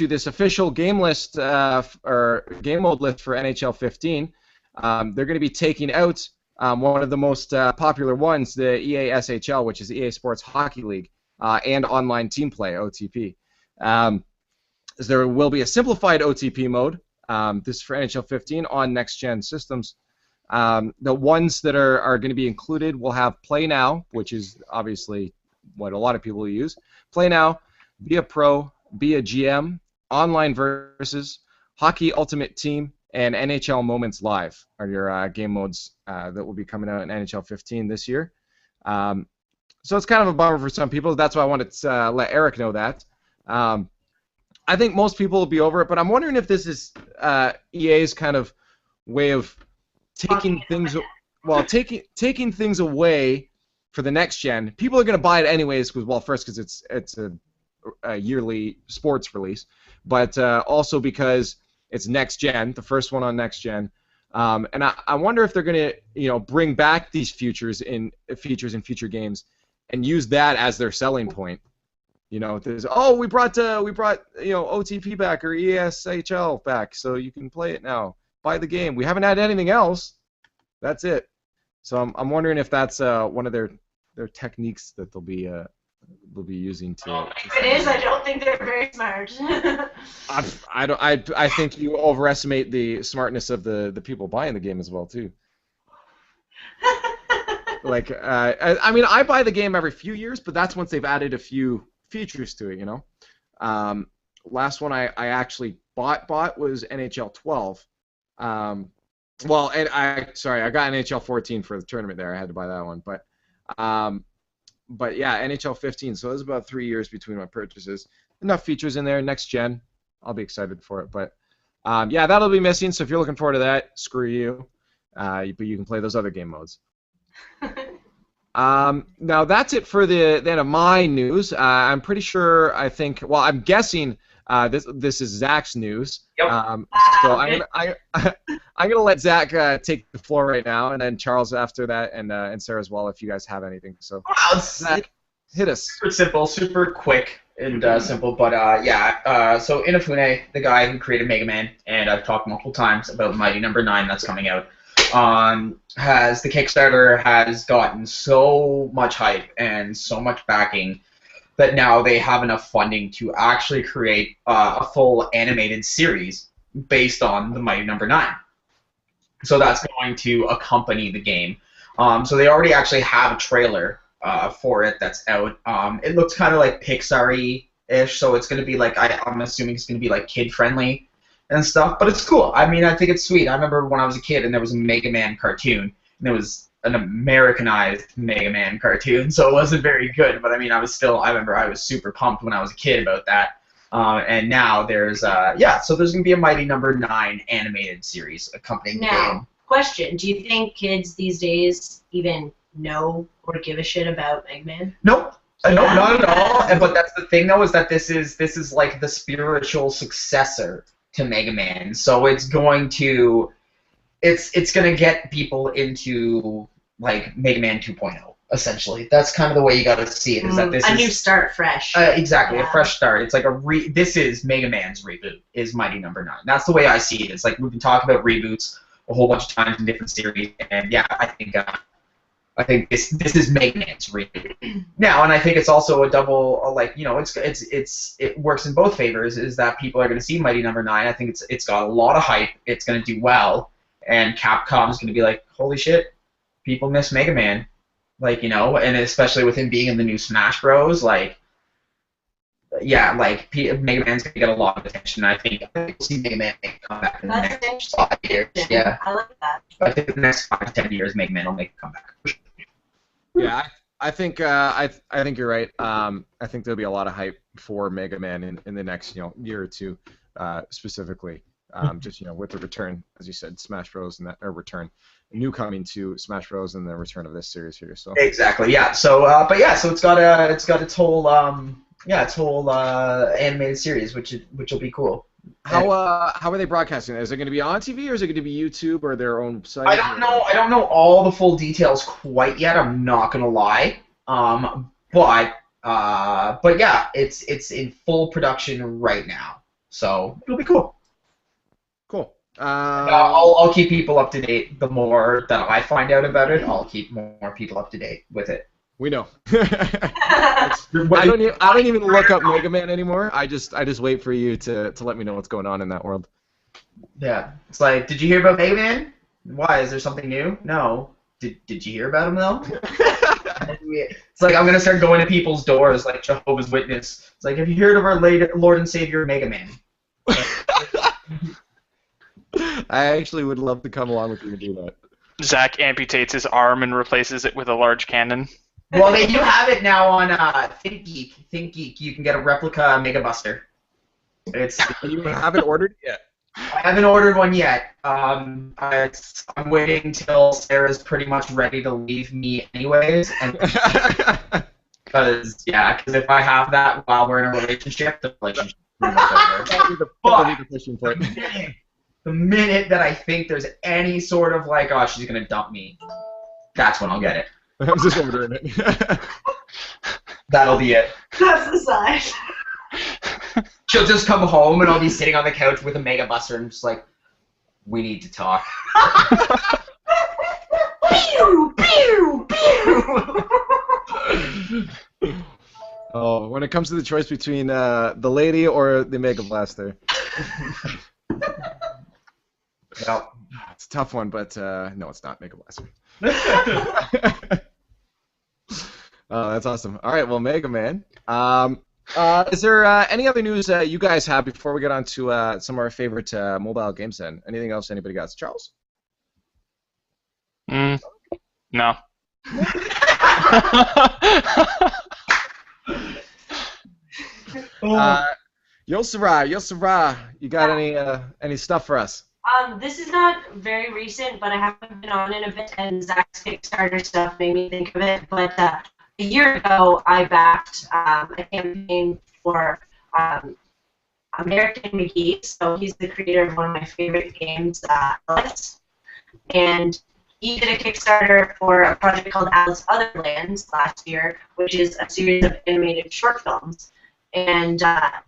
this official game list or game mode list for NHL 15, they're going to be taking out one of the most popular ones, the EA SHL, which is EA Sports Hockey League, and online team play (OTP). There will be a simplified OTP mode. This is for NHL 15 on next-gen systems. The ones that are going to be included will have Play Now, which is obviously what a lot of people use. Play Now, Be a Pro, Be a GM, Online Versus, Hockey Ultimate Team, and NHL Moments Live are your game modes that will be coming out in NHL 15 this year. So it's kind of a bummer for some people. That's why I wanted to let Eric know that. I think most people will be over it, but I'm wondering if this is EA's kind of way of taking things away for the next gen. People are going to buy it anyways because it's a yearly sports release, but also because it's next gen, the first one on next gen. And I wonder if they're going to bring back these features in future games and use that as their selling point. There's we brought OTP back or ESHL back, so you can play it now. Buy the game. We haven't had anything else. That's it. So I'm wondering if that's one of their techniques that they'll be using to. If it is, I don't think they're very smart. I think you overestimate the smartness of the people buying the game as well too. Like I buy the game every few years, but that's once they've added a few features to it. Last one I actually bought was NHL 12. Well, and I got NHL 14 for the tournament there. I had to buy that one, but yeah, NHL 15. So there's about 3 years between my purchases. Enough features in there. Next gen, I'll be excited for it. But yeah, that'll be missing. So if you're looking forward to that, screw you. But you can play those other game modes. Now that's it for the end of my news. I'm pretty sure. I'm guessing this is Zach's news. Yep. So I'm gonna let Zach take the floor right now, and then Charles after that, and Sarah as well if you guys have anything. So Zach, hit us. Super simple, super quick and simple. But so Inafune, the guy who created Mega Man, and I've talked multiple times about Mighty Number 9 that's coming out. The Kickstarter has gotten so much hype and so much backing that now they have enough funding to actually create a full animated series based on the Mighty Number 9. So that's going to accompany the game. So they already actually have a trailer for it that's out. It looks kind of like Pixar-y-ish, so it's going to be like, I'm assuming it's going to be like kid-friendly and stuff, but it's cool. I mean, I think it's sweet. I remember when I was a kid and there was a Mega Man cartoon, and it was an Americanized Mega Man cartoon, so it wasn't very good, but I mean, I remember I was super pumped when I was a kid about that. And now there's, so there's going to be a Mighty Number 9 animated series accompanying the game. Question, do you think kids these days even know or give a shit about Mega Man? Nope. No, not at all. But that's the thing, though, is that this is like the spiritual successor to Mega Man, so it's going to get people into like Mega Man 2.0. Essentially, that's kind of the way you got to see it. Is that this a is new start, fresh? Exactly, a fresh start. It's like this is Mega Man's reboot. Is Mighty Number 9. That's the way I see it. It's like we've been talking about reboots a whole bunch of times in different series, and yeah, I think this is Mega Man's reboot now, and I think it's also a double, it works in both favors. Is that people are going to see Mighty Number 9? I think it's got a lot of hype. It's going to do well, and Capcom's going to be like, holy shit, people miss Mega Man, and especially with him being in the new Smash Bros. Mega Man's going to get a lot of attention. I think we'll see Mega Man make a comeback in the next 5 years. Yeah, I like that. I think in the next 5 to 10 years, Mega Man will make a comeback. Yeah, I think you're right. I think there'll be a lot of hype for Mega Man in the next year or two, specifically. Just with the return, as you said, Smash Bros. And new coming to Smash Bros. And the return of this series here. So exactly, yeah. So so it's got its whole animated series, which will be cool. How are they broadcasting it? Is it going to be on TV, or is it going to be YouTube or their own site? I don't know all the full details quite yet. I'm not gonna lie. But yeah, it's in full production right now, so it'll be cool. Cool. I'll keep people up to date. The more that I find out about it, I'll keep more people up to date with it. We know. I don't even look up Mega Man anymore. I just wait for you to let me know what's going on in that world. Yeah, it's like, did you hear about Mega Man? Why? Is there something new? No. Did you hear about him though? It's like I'm gonna start going to people's doors like Jehovah's Witness. It's like, have you heard of our Lord and Savior Mega Man? I actually would love to come along with you and do that. Zach amputates his arm and replaces it with a large cannon. Well, they do have it now on ThinkGeek. ThinkGeek, you can get a replica Mega Buster. You haven't ordered it yet? I haven't ordered one yet. I'm waiting till Sarah's pretty much ready to leave me anyways. Because if I have that while we're in a relationship, the relationship is pretty much over. The minute that I think there's any sort of like, oh, she's going to dump me, that's when I'll get it. I'm just ordering it. That'll be it. That's the sign. She'll just come home and I'll be sitting on the couch with a Mega Buster and just like, we need to talk. Pew, pew, pew. Oh, when it comes to the choice between the lady or the Mega Blaster. Well, it's a tough one, but no, it's not Mega Blaster. Oh, that's awesome. All right, well, Mega Man. Is there any other news you guys have before we get on to some of our favorite mobile games then? Anything else anybody got? Charles? No. Yosara, you got any stuff for us? This is not very recent, but I haven't been on in a bit, and Zach's Kickstarter stuff made me think of it. But a year ago, I backed a campaign for American McGee. So he's the creator of one of my favorite games, Alice. And he did a Kickstarter for a project called Alice Otherlands last year, which is a series of animated short films. And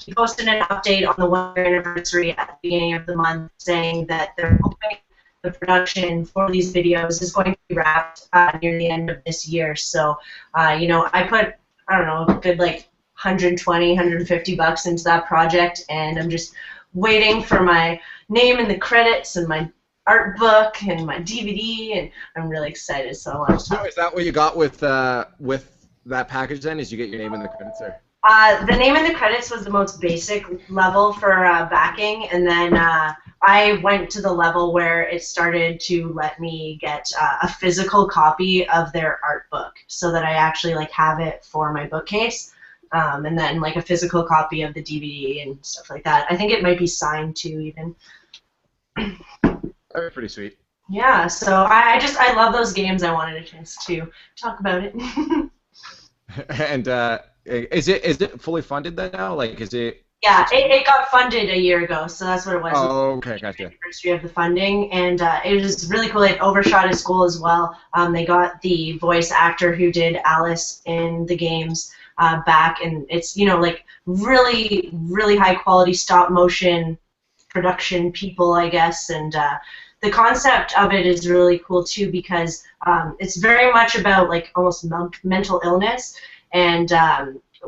he posted an update on the 1-year anniversary at the beginning of the month saying that they're hoping the production for these videos is going to be wrapped near the end of this year. So, I put, I don't know, a good like $120, $150 into that project, and I'm just waiting for my name in the credits and my art book and my DVD, and I'm really excited. So I want to talk. Is that what you got with that package then? Is you get your name in the credits there? The name in the credits was the most basic level for backing, and then I went to the level where it started to let me get a physical copy of their art book, so that I actually like have it for my bookcase, and then like a physical copy of the DVD and stuff like that. I think it might be signed too, even. That'd be pretty sweet. Yeah, so I love those games. I wanted a chance to talk about it. And is it fully funded then now? Like, is it? Yeah, it got funded a year ago, so that's what it was. Oh, okay, gotcha. The anniversary of the funding, and it was really cool. It overshot its goal as well. They got the voice actor who did Alice in the games back, and it's like really, really high quality stop motion production people, I guess, and the concept of it is really cool too, because it's very much about like almost mental illness. And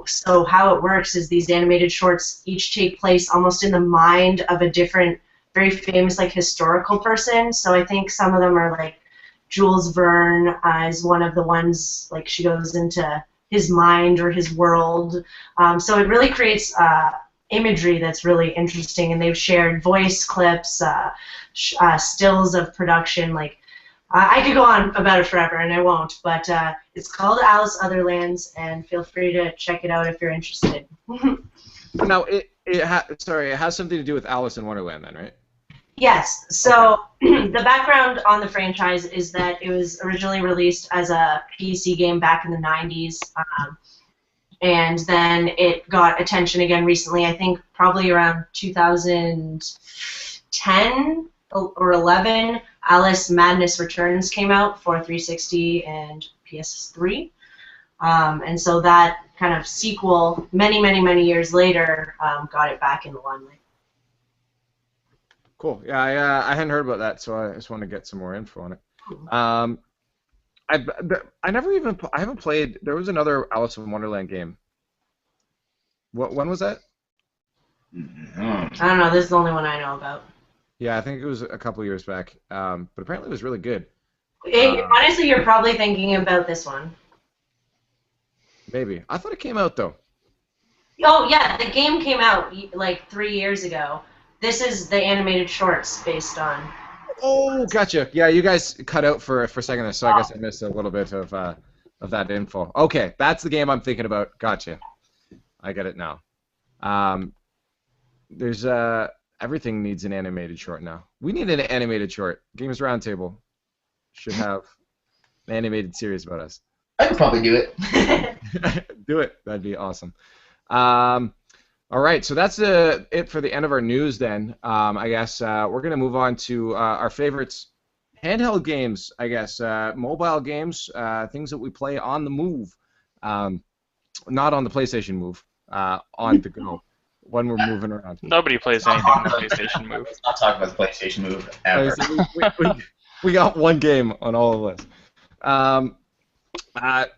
so how it works is these animated shorts each take place almost in the mind of a different, very famous like historical person. So I think some of them are like Jules Verne is one of the ones, like she goes into his mind or his world. So it really creates imagery that's really interesting, and they've shared voice clips, stills of production. Like I could go on about it forever, and I won't, but it's called Alice Otherlands, and feel free to check it out if you're interested. Now, it has something to do with Alice in Wonderland then, right? Yes. So the background on the franchise is that it was originally released as a PC game back in the 90s, and then it got attention again recently, I think probably around 2010 or 11. Alice Madness Returns came out for 360 and PS3, and so that kind of sequel, many, many, many years later, got it back in the limelight. Cool. Yeah, I hadn't heard about that, so I just want to get some more info on it. I haven't played. There was another Alice in Wonderland game. When was that? I don't know. This is the only one I know about. Yeah, I think it was a couple of years back, but apparently it was really good. Honestly, you're probably thinking about this one. Maybe. I thought it came out, though. Oh, yeah, the game came out like 3 years ago. This is the animated shorts based on. Oh, gotcha. Yeah, you guys cut out for a second there, so I guess I missed a little bit of that info. Okay, that's the game I'm thinking about. Gotcha. I get it now. There's everything needs an animated short now. We need an animated short. Gamers Roundtable should have an animated series about us. I could probably do it. Do it. That'd be awesome. All right, so that's it for the end of our news then. I guess we're going to move on to our favorites, handheld games, I guess, mobile games, things that we play on the move, not on the PlayStation Move, on the go. When we're moving around. Nobody plays anything on the PlayStation Move. Let's not talk about the PlayStation Move ever. We got one game on all of us.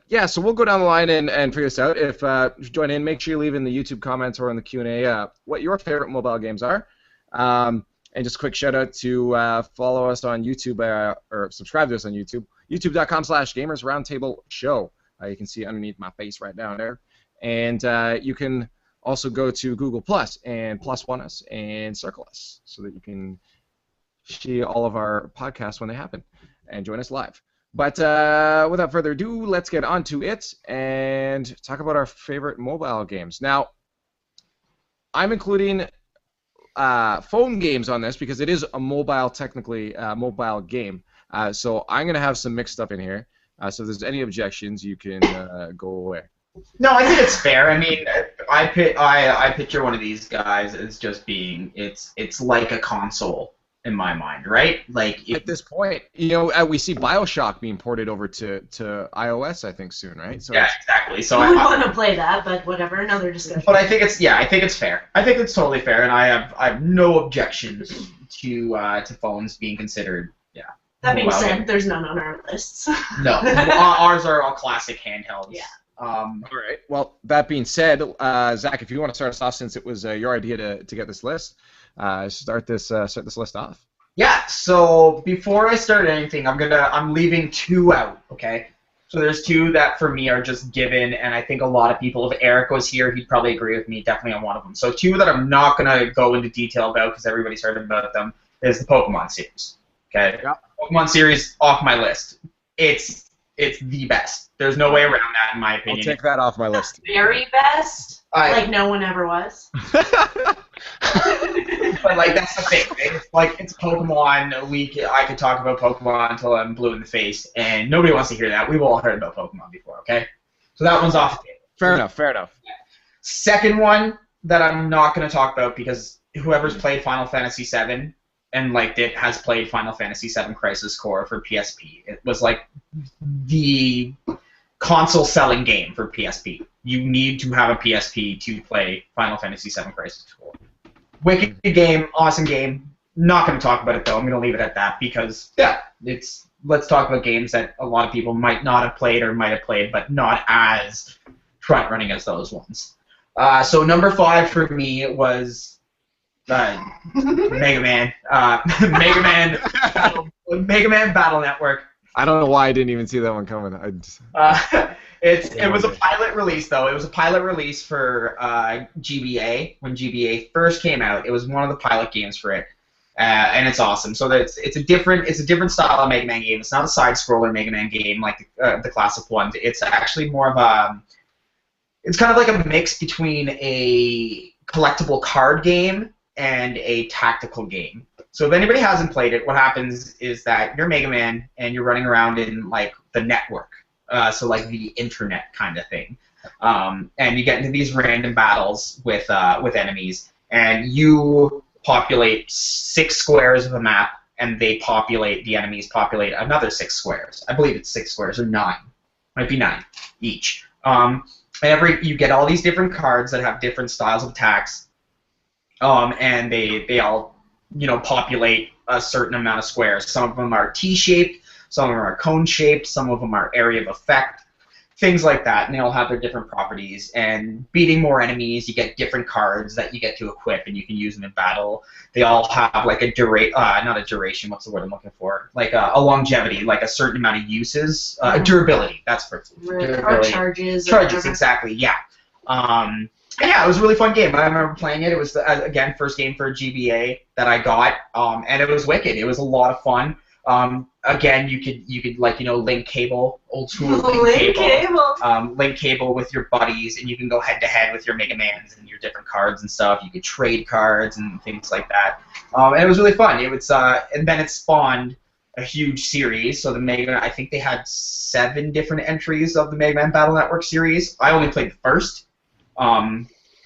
Yeah, so we'll go down the line and figure this out. If you join in, make sure you leave in the YouTube comments or in the Q&A what your favorite mobile games are. And just a quick shout out to follow us on YouTube or subscribe to us on YouTube. YouTube.com/GamersRoundtableShow. You can see underneath my face right down there. And you can also go to Google Plus and plus one us and circle us so that you can see all of our podcasts when they happen and join us live. But without further ado, let's get on to it and talk about our favorite mobile games. Now, I'm including phone games on this because it is a mobile, technically, mobile game. So I'm going to have some mixed stuff in here. So if there's any objections, you can go away. No, I think it's fair. I mean, I picture one of these guys as just being it's like a console in my mind, right? Like at this point, you know, we see BioShock being ported over to iOS, I think, soon, right? So yeah, exactly. So I want to play that, but whatever, another discussion. But I think it's fair. I think it's totally fair, and I have no objections to phones being considered. Yeah. That being said, there's none on our lists. No, ours are all classic handhelds. Yeah. All right. Well, that being said, Zach, if you want to start us off, since it was your idea to get this list, start this list off. Yeah. So before I start anything, I'm leaving two out. Okay. So there's two that for me are just given, and I think a lot of people, if Eric was here, he'd probably agree with me definitely on one of them. So two that I'm not gonna go into detail about because everybody's heard about them is the Pokemon series. Okay. Yeah. Pokemon series off my list. It's the best. There's no way around that, in my opinion. I'll take that off my list. Very best? Like no one ever was? But like that's the thing. It's like it's Pokemon. I could talk about Pokemon until I'm blue in the face, and nobody wants to hear that. We've all heard about Pokemon before, okay? So that one's off the table. Fair enough. Second one that I'm not going to talk about because whoever's played Final Fantasy VII and liked it has played Final Fantasy VII Crisis Core for PSP. It was like the console selling game for PSP. You need to have a PSP to play Final Fantasy VII Crisis Core. Wicked game, awesome game. Not going to talk about it though. I'm going to leave it at that because let's talk about games that a lot of people might not have played or might have played, but not as front running as those ones. So number 5 for me was Mega Man. Mega Man Battle Network. I don't know why I didn't even see that one coming. It was a pilot release though. It was a pilot release for GBA when GBA first came out. It was one of the pilot games for it, and it's awesome. So it's a different style of Mega Man game. It's not a side scroller Mega Man game like the classic ones. It's actually more of it's kind of like a mix between a collectible card game and a tactical game. So if anybody hasn't played it, what happens is that you're Mega Man and you're running around in like the network, so like the internet kind of thing, and you get into these random battles with enemies, and you populate 6 squares of a map, and the enemies populate another 6 squares. I believe it's 6 squares or 9, might be 9 each. You get all these different cards that have different styles of attacks, and they all populate a certain amount of squares. Some of them are T-shaped, some of them are cone-shaped, some of them are area of effect, things like that, and they all have their different properties. And beating more enemies, you get different cards that you get to equip, and you can use them in battle. They all have like not a duration, what's the word I'm looking for? Like a longevity, like a certain amount of uses. Durability, that's for durability. Or charges. Charges, exactly, yeah. Yeah, it was a really fun game. I remember playing it. It was, again, first game for GBA that I got, and it was wicked. It was a lot of fun. Again, you could link cable, old school link cable with your buddies, and you can go head to head with your Mega Mans and your different cards and stuff. You could trade cards and things like that. And it was really fun. It was, and then it spawned a huge series. So I think they had 7 different entries of the Mega Man Battle Network series. I only played the first.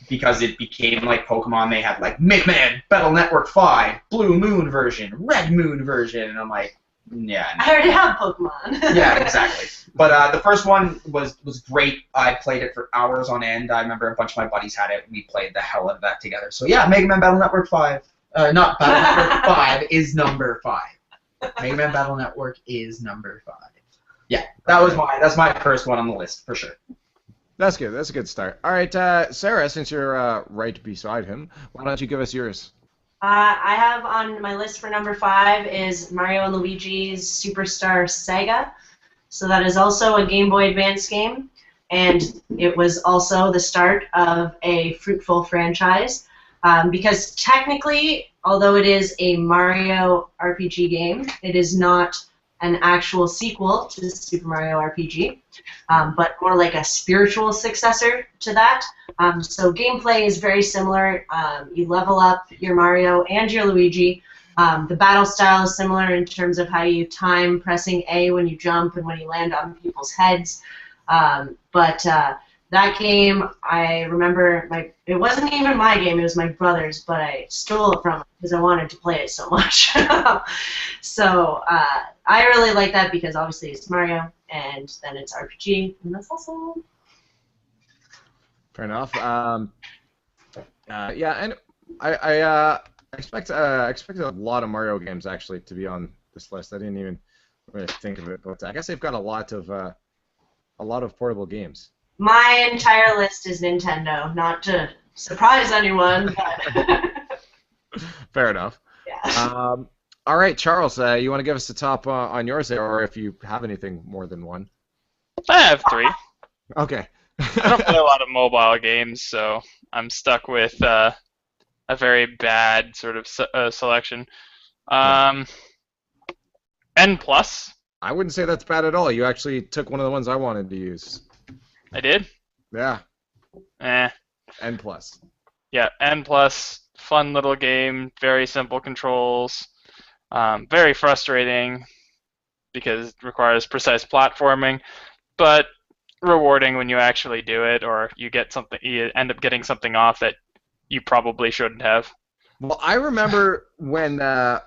Because it became like Pokemon. They had like Mega Man Battle Network 5, Blue Moon version, Red Moon version, and I'm like, yeah. I already have Pokemon. Yeah, exactly. But the first one was great. I played it for hours on end. I remember a bunch of my buddies had it. We played the hell out of that together. So yeah, Mega Man Battle Network 5, not Battle Network 5 is number 5. Mega Man Battle Network is number 5. Yeah, that's my first one on the list for sure. That's good. That's a good start. All right, Sarah, since you're right beside him, why don't you give us yours? I have on my list for number 5 is Mario and Luigi's Superstar Saga. So that is also a Game Boy Advance game. and it was also the start of a fruitful franchise. Because technically, although it is a Mario RPG game, it is not an actual sequel to Super Mario RPG, but more like a spiritual successor to that. So gameplay is very similar. You level up your Mario and your Luigi. The battle style is similar in terms of how you time pressing A when you jump and when you land on people's heads. But that game, I remember, it wasn't even my game, it was my brother's, but I stole it from him because I wanted to play it so much. So I really like that because obviously it's Mario, and then it's RPG, and that's awesome. Fair enough. Yeah, and I expected a lot of Mario games actually to be on this list. I didn't even really think of it, but I guess they've got a lot of portable games. My entire list is Nintendo, not to surprise anyone, but Fair enough. yeah. All right, Charles, you want to give us the top on yours there, or if you have anything more than one? I have 3. Okay. I don't play a lot of mobile games, so I'm stuck with a very bad sort of selection. N+. I wouldn't say that's bad at all. You actually took one of the ones I wanted to use. I did? Yeah. Eh. N+. Yeah, N+. Fun little game, very simple controls, very frustrating because it requires precise platforming, but rewarding when you actually do it, or you end up getting something off that you probably shouldn't have. Well, I remember when.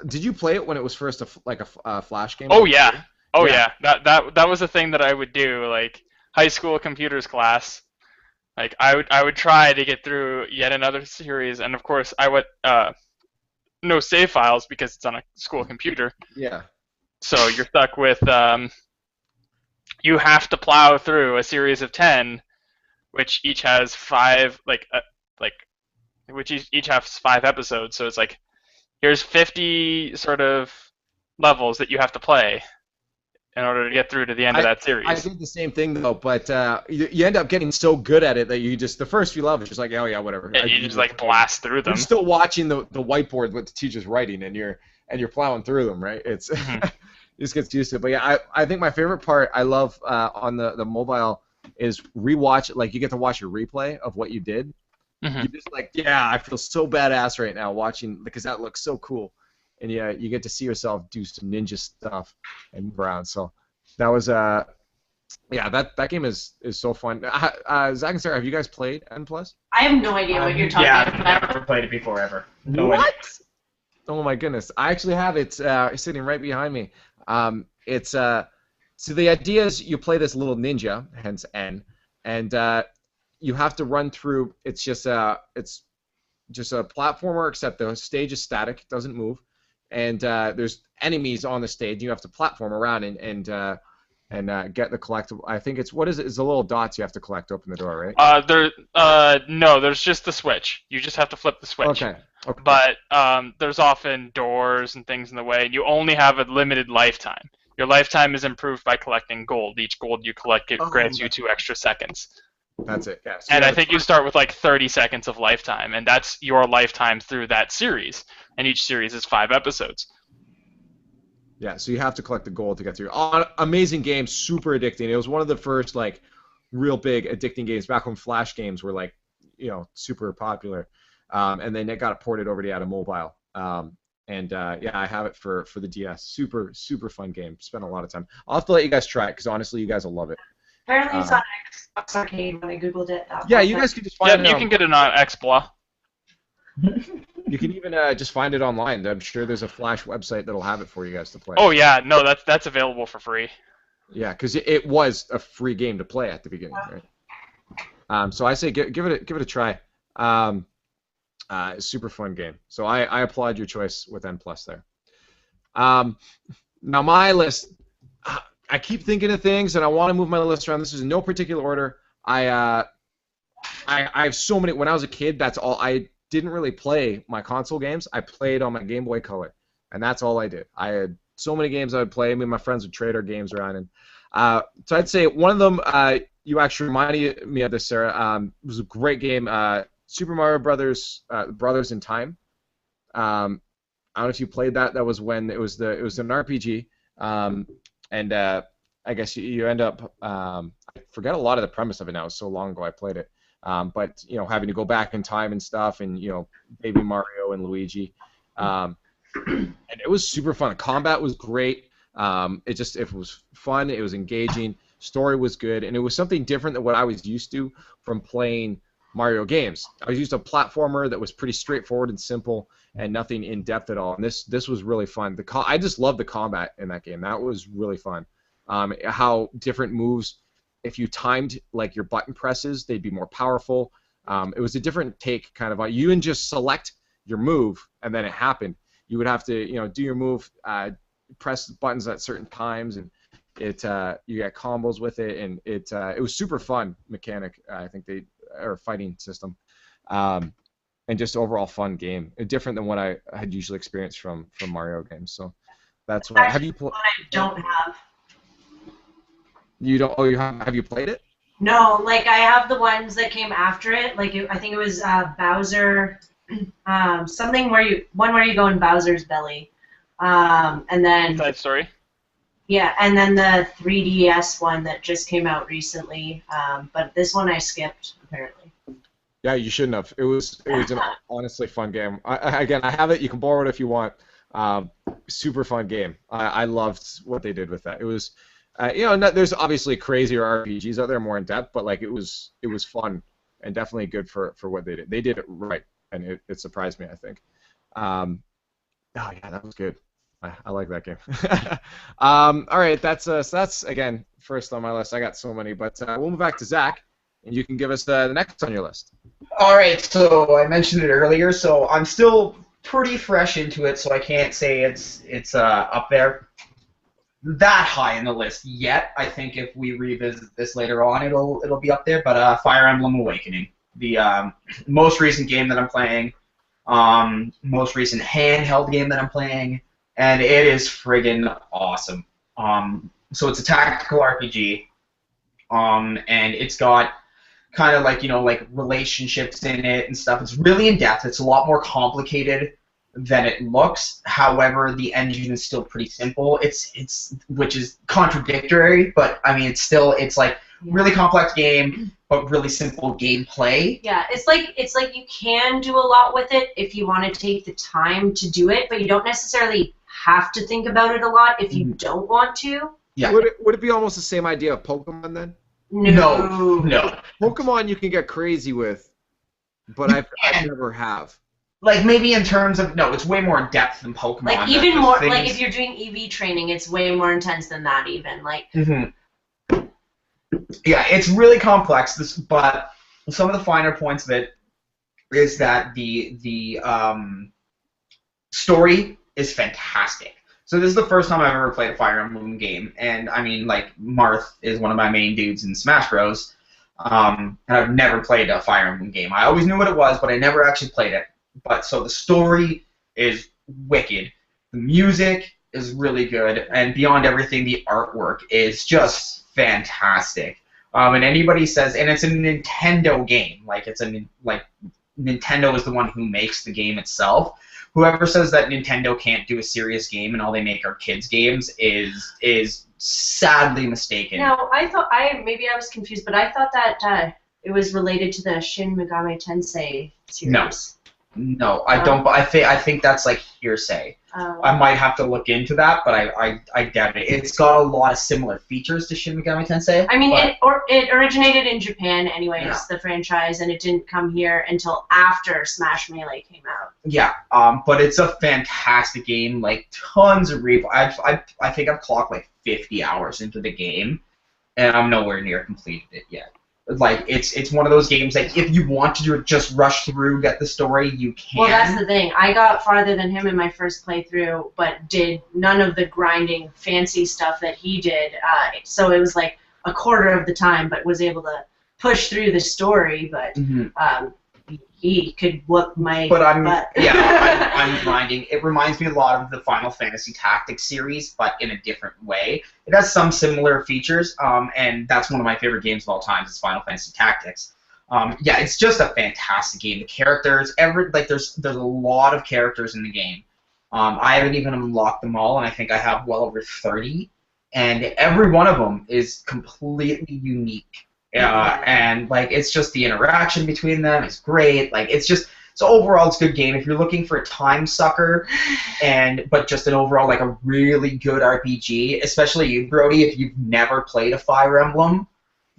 Did you play it when it was first a Flash game? Oh yeah, oh Yeah. yeah. That was a thing that I would do, like high school computers class. Like I would try to get through yet another series, and of course I would no save files because it's on a school computer. Yeah. So you're stuck with you have to plow through a series of 10, which each has 5 which each has 5 episodes. So it's like here's 50 sort of levels that you have to play in order to get through to the end of that series. I did the same thing though, but you end up getting so good at it that you just the first few levels, just like, oh yeah, whatever. Yeah, you just like blast through them. You're still watching the whiteboard what the teacher's writing, and you're plowing through them, right? It's you just gets used to it. But yeah, I think my favorite part I love on the mobile is rewatch. Like you get to watch your replay of what you did. Mm-hmm. You're just like, yeah, I feel so badass right now watching because that looks so cool. And yeah, you get to see yourself do some ninja stuff and move around. So that was yeah, that game is so fun. Zach and Sarah, have you guys played N+? I have no idea what you're talking Yeah, about. I've never played it before ever. No What? idea. Oh my goodness, I actually have it sitting right behind me. It's so the idea is you play this little ninja, hence N, and you have to run through. It's just a platformer, except the stage is static, it doesn't move. And there's enemies on the stage. You have to platform around and get the collectible. I think it's what is it? It's the little dots you have to collect open the door, right? No, there's just the switch. You just have to flip the switch. Okay. But there's often doors and things in the way, and you only have a limited lifetime. Your lifetime is improved by collecting gold. Each gold you collect grants you 2 extra seconds. That's it. Yeah. So And I think you start with like 30 seconds of lifetime, and that's your lifetime through that series. And each series is 5 episodes. Yeah, so you have to collect the gold to get through. Amazing game, super addicting. It was one of the first like real big addicting games back when Flash games were like, super popular. And then it got ported over to mobile. Yeah, I have it for the DS. Super fun game. Spent a lot of time. I'll have to let you guys try it because honestly, you guys will love it. Apparently it's on Xbox Arcade when I googled it. Yeah, you guys can just find it. Yeah, you can get it on XBLA. You can even just find it online. I'm sure there's a Flash website that'll have it for you guys to play. Oh yeah, no, that's available for free. Yeah, because it was a free game to play at the beginning, right? So I say give it a try. Super fun game. So I applaud your choice with N+ there. Now my list, I keep thinking of things and I want to move my list around. This is in no particular order. I have so many. When I was a kid, that's all I didn't really play my console games. I played on my Game Boy Color, and that's all I did. I had so many games I would play. Me and my friends would trade our games around, and so I'd say one of them you actually reminded me of this, Sarah. It was a great game. Super Mario Brothers, Brothers in Time. I don't know if you played that. That was when it was an RPG, and I guess you end up I forget a lot of the premise of it now. It was so long ago I played it. But having to go back in time and stuff, and Baby Mario and Luigi, and it was super fun. Combat was great. It was fun. It was engaging. Story was good, and it was something different than what I was used to from playing Mario games. I was used to a platformer that was pretty straightforward and simple, and nothing in depth at all. And this was really fun. I just loved the combat in that game. That was really fun. How different moves, if you timed like your button presses, they'd be more powerful. It was a different take, kind of. You didn't just select your move and then it happened. You would have to, do your move, press buttons at certain times, and you got combos with it, and it was super fun mechanic. I think or fighting system, and just overall fun game. Different than what I had usually experienced from Mario games. So that's why. Have you played? I don't have. You don't? Oh, have you played it? No, like I have the ones that came after it. Like I think it was Bowser, something where you go in Bowser's belly, and then. Side story. Yeah, and then the 3DS one that just came out recently, but this one I skipped apparently. Yeah, you shouldn't have. It was an honestly fun game. Again, I have it. You can borrow it if you want. Super fun game. I loved what they did with that. It was, there's obviously crazier RPGs out there, more in depth, but like it was fun and definitely good for what they did. They did it right, and it surprised me, I think. Oh yeah, that was good. I like that game. All right, that's again first on my list. I got so many, but we'll move back to Zach, and you can give us the next on your list. All right, so I mentioned it earlier, so I'm still pretty fresh into it, so I can't say it's up there that high in the list yet. I think if we revisit this later on, it'll be up there. But Fire Emblem Awakening, the most recent game that I'm playing, most recent handheld game that I'm playing. And it is friggin' awesome. So it's a tactical RPG, and it's got kind of like relationships in it and stuff. It's really in depth. It's a lot more complicated than it looks. However, the engine is still pretty simple. It's which is contradictory, but I mean it's like really complex game, but really simple gameplay. Yeah, it's like you can do a lot with it if you want to take the time to do it, but you don't necessarily have to think about it a lot if you don't want to. Yeah. Would it be almost the same idea of Pokemon then? No. Pokemon you can get crazy with, but I never have. Like maybe in terms of it's way more in depth than Pokemon. Like even more like if you're doing EV training, it's way more intense than that even. Like. Mm-hmm. Yeah, it's really complex. But some of the finer points of it is that the story is fantastic. So this is the first time I've ever played a Fire Emblem game, and I mean, like, Marth is one of my main dudes in Smash Bros. And I've never played a Fire Emblem game. I always knew what it was, but I never actually played it. But so the story is wicked. The music is really good, and beyond everything, the artwork is just fantastic. And anybody says, and it's a Nintendo game, Nintendo is the one who makes the game itself. Whoever says that Nintendo can't do a serious game and all they make are kids games is sadly mistaken. No, maybe I was confused, but I thought that it was related to the Shin Megami Tensei series. No, I don't. But I think that's like hearsay. I might have to look into that, but I doubt it. It's got a lot of similar features to Shin Megami Tensei. I mean, it originated in Japan, anyways, the franchise, and it didn't come here until after Smash Melee came out. Yeah, but it's a fantastic game. Like tons of I think I've clocked like 50 hours into the game, and I'm nowhere near completed it yet. Like it's one of those games that if you want to just rush through, get the story, you can. Well, that's the thing. I got farther than him in my first playthrough, but did none of the grinding, fancy stuff that he did. So it was like a quarter of the time, but was able to push through the story. But he could whoop my But butt. I'm grinding. It reminds me a lot of the Final Fantasy Tactics series, but in a different way. It has some similar features, and that's one of my favorite games of all time. Is Final Fantasy Tactics. Yeah, it's just a fantastic game. The characters, there's a lot of characters in the game. I haven't even unlocked them all, and I think I have well over 30. And every one of them is completely unique. And like it's just the interaction between them is great. Like it's just so overall it's a good game if you're looking for a time sucker, but just an overall like a really good RPG. Especially you, Brody, if you've never played a Fire Emblem,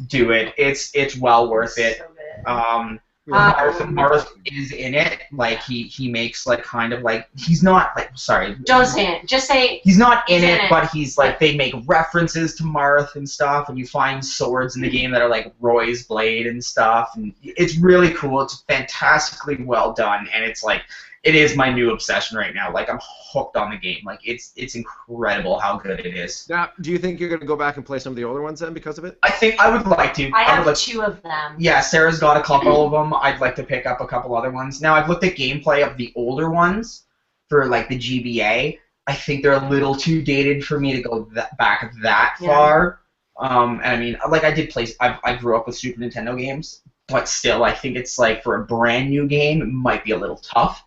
do it. It's well worth it. So good. Marth is in it. Like he makes like kind of like he's not like sorry. Don't say it. Just say He's not in He's it, in it. but he's like they make references to Marth and stuff, and you find swords in the game that are like Roy's blade and stuff, and it's really cool. It's fantastically well done, and it's like it is my new obsession right now. Like I'm hooked on the game. Like it's incredible how good it is. Now, do you think you're going to go back and play some of the older ones then because of it? I think I would like to. I would have like 2 of them. Yeah, Sarah's got a couple of them. I'd like to pick up a couple other ones. Now, I've looked at gameplay of the older ones for, like, the GBA. I think they're a little too dated for me to go back that far. And I mean, like, I grew up with Super Nintendo games, but still, I think it's, like, for a brand new game, it might be a little tough.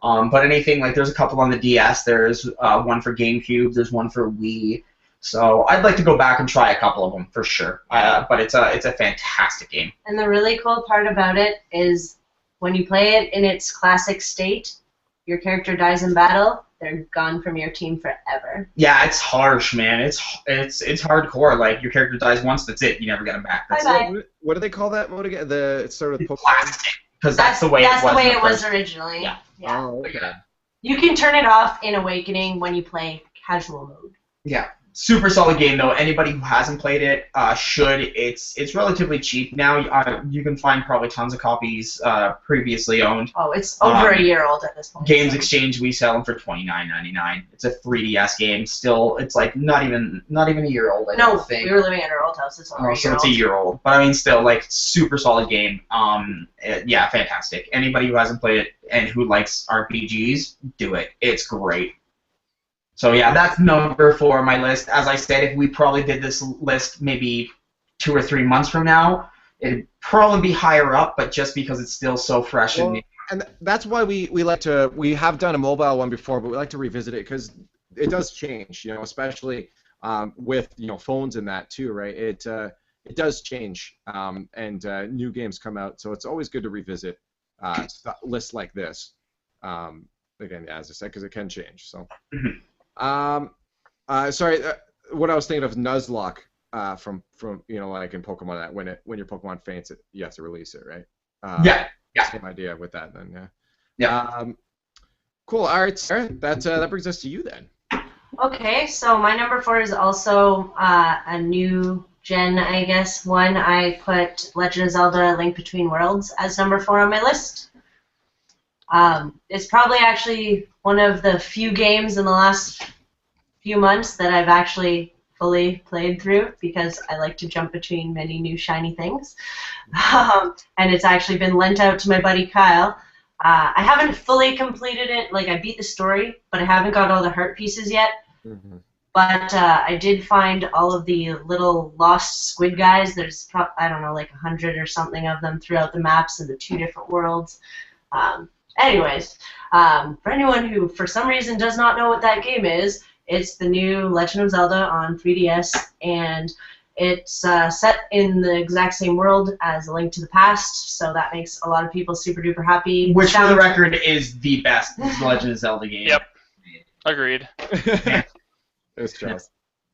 But anything, like, there's a couple on the DS. There's one for GameCube. There's one for Wii. So I'd like to go back and try a couple of them for sure. But it's a fantastic game. And the really cool part about it is when you play it in its classic state, your character dies in battle, they're gone from your team forever. Yeah, it's harsh, man. It's hardcore. Like your character dies once, that's it. You never get him back. That's Bye-bye. it. What do they call that mode again? It's sort of Pokemon. Classic, because that's the way it was. That's the way in it was first- originally. Yeah. Oh, okay. You can turn it off in Awakening when you play casual mode. Yeah. Super solid game though. Anybody who hasn't played it should. It's relatively cheap now. You can find probably tons of copies previously owned. Oh, it's over a year old at this point. Games so. Exchange, we sell them for $29.99. It's a 3DS game. Still, it's like not even a year old. I No, don't think. we were living at our old house. It's over a year So it's a old. year old. But I mean, still, like super solid game. Yeah, fantastic. Anybody who hasn't played it and who likes RPGs, do it. It's great. So yeah, that's number 4 on my list. As I said, if we probably did this list maybe 2 or 3 months from now, it'd probably be higher up, but just because it's still so fresh and new. And that's why we have done a mobile one before, but we like to revisit it because it does change, especially with phones and that too, right? It does change, and new games come out, so it's always good to revisit lists like this. Again, as I said, because it can change. So. Sorry, what I was thinking of Nuzlocke from like in Pokemon that when your Pokemon faints, you have to release it, right? Yeah. Same idea with that then, Yeah. Cool. All right, Sarah. That brings us to you then. Okay, so my number 4 is also a new gen, I guess, one. I put Legend of Zelda: Link Between Worlds as number 4 on my list. It's probably actually one of the few games in the last few months that I've actually fully played through because I like to jump between many new shiny things. And it's actually been lent out to my buddy Kyle. I haven't fully completed it. Like, I beat the story, but I haven't got all the heart pieces yet. Mm-hmm. But I did find all of the little lost squid guys. There's, I don't know, like 100 or something of them throughout the maps in the 2 different worlds. Anyways, for anyone who, for some reason, does not know what that game is, it's the new Legend of Zelda on 3DS, and it's set in the exact same world as A Link to the Past, so that makes a lot of people super duper happy. Which, for the record, is the best Legend of Zelda game. Yep. Agreed. It's just.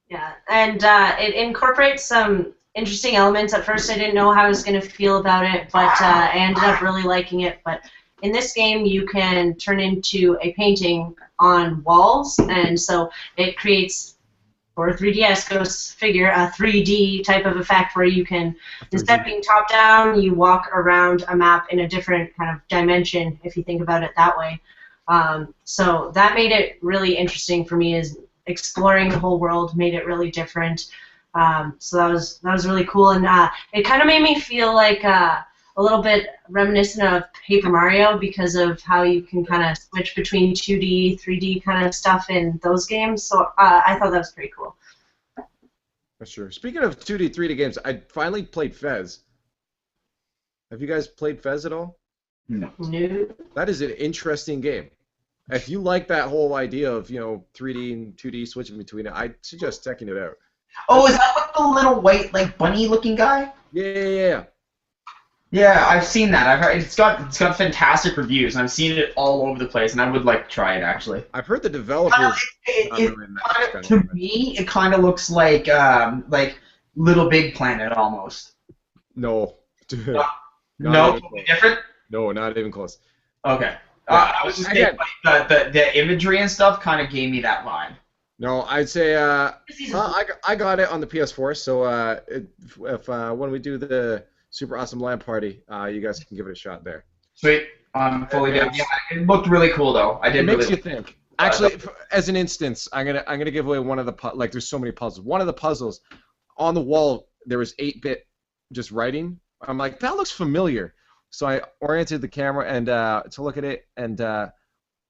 Yeah, and it incorporates some interesting elements. At first, I didn't know how I was going to feel about it, but I ended up really liking it. But in this game, you can turn into a painting on walls, and so it creates, for 3DS, go figure, a 3D type of effect where you can, instead of being top down, you walk around a map in a different kind of dimension, if you think about it that way. So that made it really interesting for me, is exploring the whole world made it really different. So that was really cool, and it kind of made me feel like a little bit reminiscent of Paper Mario because of how you can kind of switch between 2D, 3D kind of stuff in those games. So I thought that was pretty cool. That's true. Speaking of 2D, 3D games, I finally played Fez. Have you guys played Fez at all? No. No. That is an interesting game. If you like that whole idea of 3D and 2D switching between it, I'd suggest checking it out. Oh, is that with the little white bunny-looking guy? Yeah. Yeah, I've seen that. I've heard it's got fantastic reviews, and I've seen it all over the place, and I would like to try it actually. I've heard the developers. To me, it kind of looks like Little Big Planet almost. No. Dude, No, different. No, not even close. Okay. I was just thinking, the imagery and stuff kind of gave me that vibe. No, I'd say I got it on the PS4. So if when we do the Super Awesome LAN party, you guys can give it a shot there. Sweet. I'm fully down. Yeah, it looked really cool though. It makes you think. Actually, as an instance, I'm gonna give away one of the there's so many puzzles. One of the puzzles on the wall there was 8-bit just writing. I'm like, that looks familiar. So I oriented the camera and to look at it, and I'm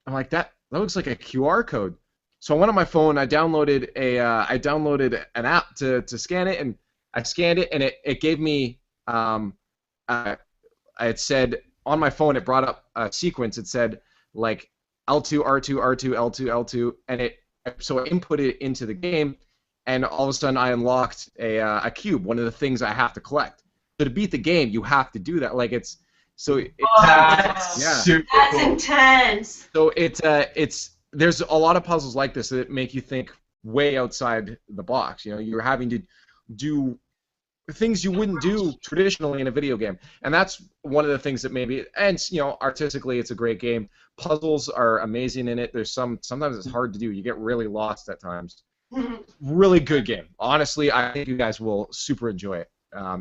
like, that looks like a QR code. So I went on my phone. I downloaded an app to scan it, and I scanned it, and it gave me I had said on my phone, it brought up a sequence. It said like L2, R2, R2, L2, L2, and so I inputted it into the game, and all of a sudden I unlocked a cube, one of the things I have to collect. So to beat the game, you have to do that. Like it's that's super cool. Intense. So there's a lot of puzzles like this that make you think way outside the box. You're having to do things you wouldn't do traditionally in a video game, and that's one of the things that maybe. And artistically, it's a great game. Puzzles are amazing in it. Sometimes it's hard to do. You get really lost at times. Really good game. Honestly, I think you guys will super enjoy it.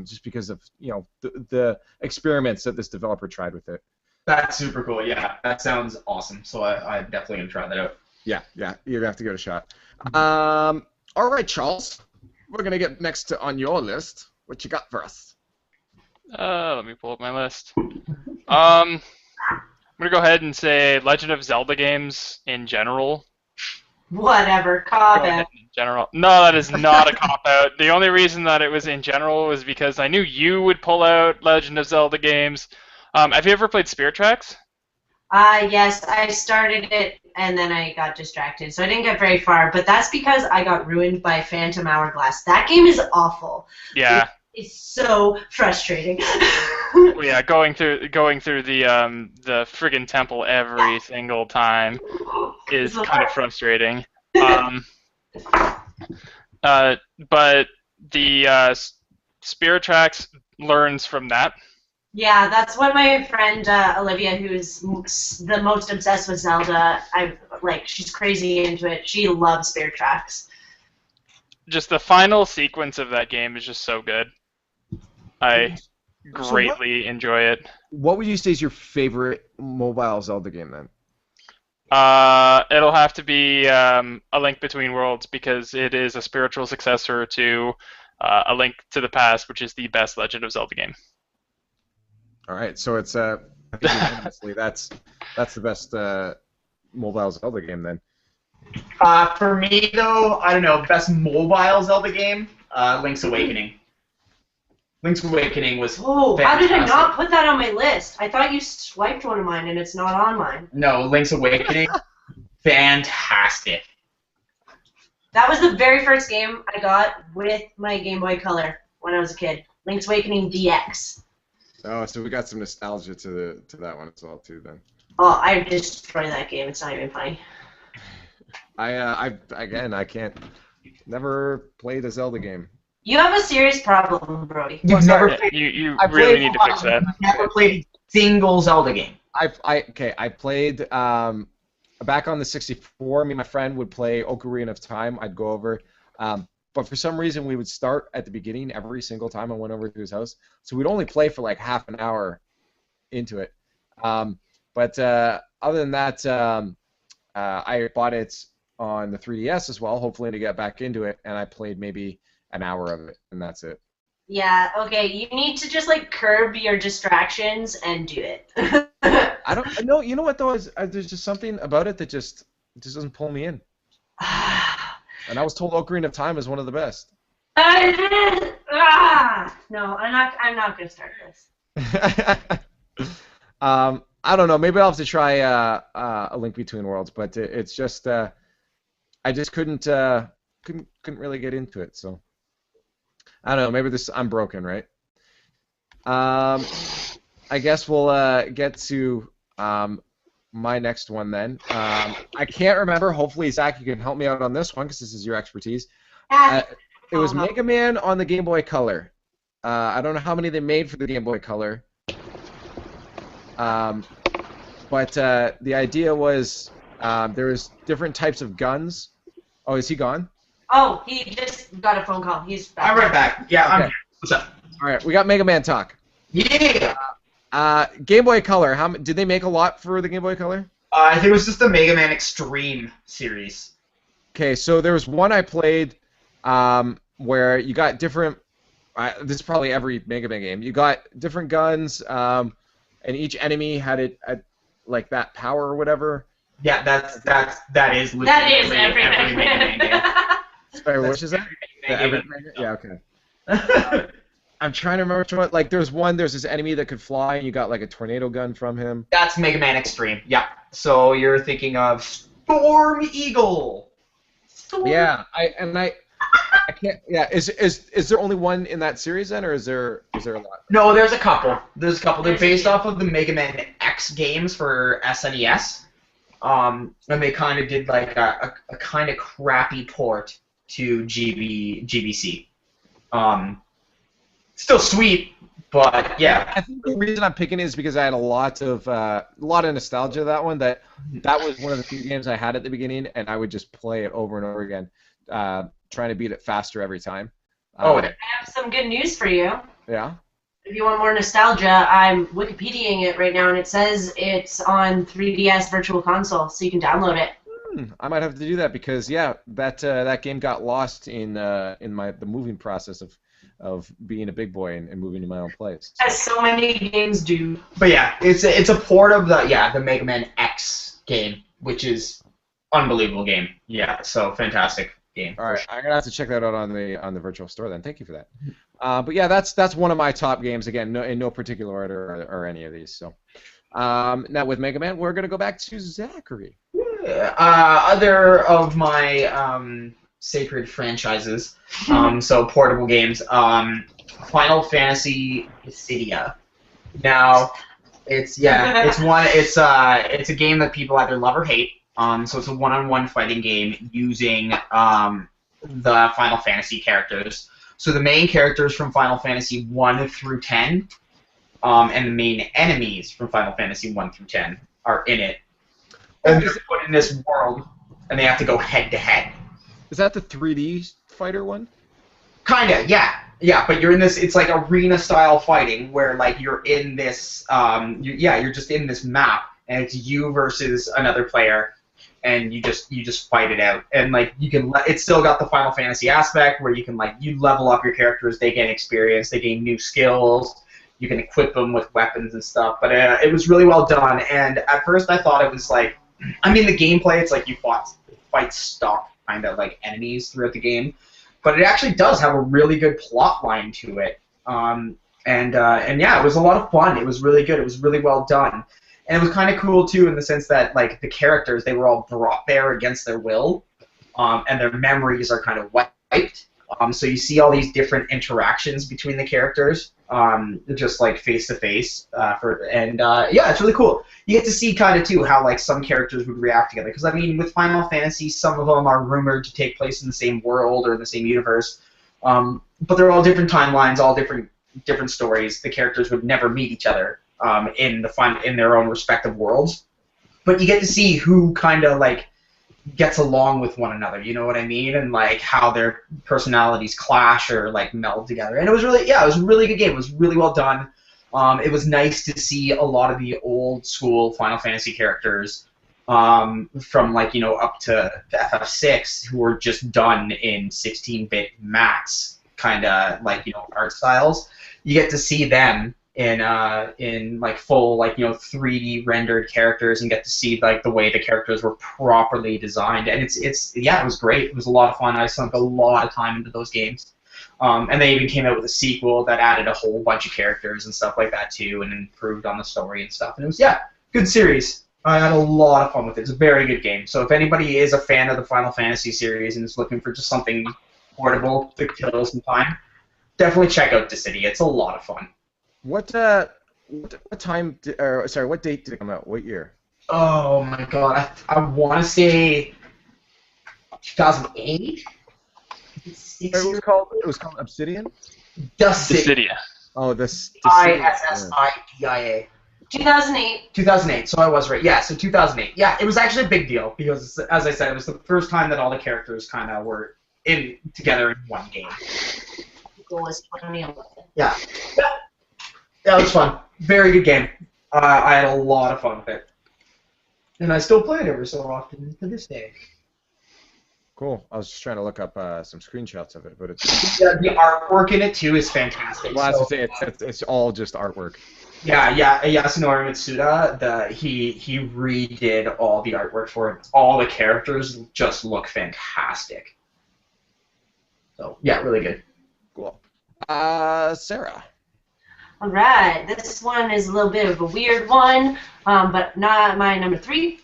Just because of the experiments that this developer tried with it. That's super cool. Yeah, that sounds awesome. So I'm definitely gonna try that out. Yeah, you're gonna have to give it a shot. All right, Charles, we're gonna get next on your list. What you got for us? Let me pull up my list. I'm gonna go ahead and say Legend of Zelda games in general. Whatever, cop out. In general. No, that is not a cop out. The only reason that it was in general was because I knew you would pull out Legend of Zelda games. Have you ever played Spirit Tracks? Yes, I started it and then I got distracted, so I didn't get very far. But that's because I got ruined by Phantom Hourglass. That game is awful. Yeah. It's so frustrating. Well, yeah, going through the friggin' temple every single time is kind of frustrating. But the Spirit Tracks learns from that. Yeah, that's what my friend Olivia, who's the most obsessed with Zelda, she's crazy into it. She loves Spirit Tracks. Just the final sequence of that game is just so good. I greatly enjoy it. What would you say is your favorite mobile Zelda game then? It'll have to be A Link Between Worlds because it is a spiritual successor to A Link to the Past, which is the best Legend of Zelda game. All right, so it's I think unanimously that's the best mobile Zelda game then. For me though, I don't know, best mobile Zelda game, Link's Awakening. Link's Awakening was Oh, fantastic. how did I not put that on my list? I thought you swiped one of mine and it's not on mine. No, Link's Awakening, fantastic. That was the very first game I got with my Game Boy Color when I was a kid. Link's Awakening DX. Oh, so we got some nostalgia to that one as well too then. Oh, I destroyed that game. It's not even funny. I can't. Never played a Zelda game. You have a serious problem, Brody. You've never played, you really need to fix that. You've never played a single Zelda game. I played back on the 64. Me and my friend would play Ocarina of Time. I'd go over, but for some reason we would start at the beginning every single time I went over to his house. So we'd only play for like half an hour into it. But other than that, I bought it on the 3DS as well, hopefully to get back into it, and I played maybe an hour of it, and that's it. Yeah, okay, you need to just, like, curb your distractions and do it. I don't know. You know what though? There's just something about it that just doesn't pull me in. And I was told Ocarina of Time is one of the best. No, I'm not gonna start this. I don't know. Maybe I'll have to try A Link Between Worlds, but it's just I just couldn't really get into it. So I don't know. Maybe I'm broken, right? I guess we'll get to my next one then. I can't remember. Hopefully, Zach, you can help me out on this one because this is your expertise. It was Mega Man on the Game Boy Color. I don't know how many they made for the Game Boy Color. But the idea was there was different types of guns. Oh, is he gone? Oh, he just got a phone call. He's back. I'm right back. Yeah, Okay. what's up? All right, we got Mega Man talk. Yeah! Game Boy Color. Did they make a lot for the Game Boy Color? I think it was just the Mega Man Extreme series. Okay, so there was one I played where you got different. This is probably every Mega Man game. You got different guns, and each enemy had it like that power or whatever. Yeah, that is That is legitimately every Mega Man game. Sorry, which is that? Yeah, okay. I'm trying to remember which one. Like, there's this enemy that could fly, and you got like a tornado gun from him. That's Mega Man Extreme. Yeah. So you're thinking of Storm Eagle. Yeah, I can't. Yeah, is there only one in that series then, or is there a lot? No, there's a couple. They're based off of the Mega Man X games for SNES. And they kind of did like a kind of crappy port to GBC. Still sweet, but yeah. I think the reason I'm picking it is because I had a lot of nostalgia of that one. That was one of the few games I had at the beginning, and I would just play it over and over again, trying to beat it faster every time. Oh, I have some good news for you. Yeah. If you want more nostalgia, I'm Wikipediaing it right now, and it says it's on 3DS Virtual Console, so you can download it. I might have to do that because that game got lost in the moving process of being a big boy and moving to my own place. As so many games do. But yeah, it's a port of the Mega Man X game, which is unbelievable game. Yeah, so fantastic game. All right, I'm gonna have to check that out on the virtual store then. Thank you for that. But yeah, that's one of my top games. Again, in no particular order or any of these. So now with Mega Man, we're gonna go back to Zachary. Other of my sacred franchises, so portable games. Final Fantasy Dissidia. Now, it's a game that people either love or hate. So it's a one-on-one fighting game using the Final Fantasy characters. So the main characters from Final Fantasy 1 through 10, and the main enemies from Final Fantasy 1 through 10 are in it. And they're put in this world, and they have to go head-to-head. Is that the 3D fighter one? Kinda, yeah. Yeah, but you're in this, it's like arena-style fighting, where, like, you're in this, you're just in this map, and it's you versus another player, and you just fight it out. And, like, it's still got the Final Fantasy aspect, where you can, like, you level up your characters, they gain experience, they gain new skills, you can equip them with weapons and stuff, but it was really well done, and at first I thought it was, like, I mean, the gameplay, it's like you fight stock kind of like enemies throughout the game, but it actually does have a really good plot line to it. And yeah, it was a lot of fun. It was really good. It was really well done, and it was kind of cool too in the sense that like the characters, they were all brought there against their will, and their memories are kind of wiped. So you see all these different interactions between the characters, just like face to face, yeah, it's really cool. You get to see kind of too how like some characters would react together, because I mean with Final Fantasy, some of them are rumored to take place in the same world or in the same universe, but they're all different timelines, all different stories. The characters would never meet each other in their own respective worlds, but you get to see who kind of like gets along with one another, you know what I mean, and like how their personalities clash or like meld together. And it was a really good game. It was really well done. It was nice to see a lot of the old school Final Fantasy characters from like, you know, up to FF6 who were just done in 16-bit max. kind of like art styles. You get to see them in like full 3D rendered characters and get to see like the way the characters were properly designed, and it was great. It was a lot of fun. I sunk a lot of time into those games. And they even came out with a sequel that added a whole bunch of characters and stuff like that too, and improved on the story and stuff. And it was good series. I had a lot of fun with it. It's a very good game. So if anybody is a fan of the Final Fantasy series and is looking for just something portable to kill some time, definitely check out Dissidia. It's a lot of fun. What time? What date did it come out? What year? Oh my god, I want to say 2008. It was called Obsidian. Dissidia. Oh, this. ISSIDIA. 2008. 2008. So I was right. Yeah. So 2008. Yeah, it was actually a big deal because, as I said, it was the first time that all the characters kind of were together in one game. The goal was 2011. Yeah. That was fun. Very good game. I had a lot of fun with it. And I still play it every so often to this day. Cool. I was just trying to look up some screenshots of it, but it's... Yeah, the artwork in it, too, is fantastic. Well, as I say, it's all just artwork. Yeah, Yasunori Mitsuda, he redid all the artwork for it. All the characters just look fantastic. So, yeah, really good. Cool. Sarah. All right, this one is a little bit of a weird one, but not my number 3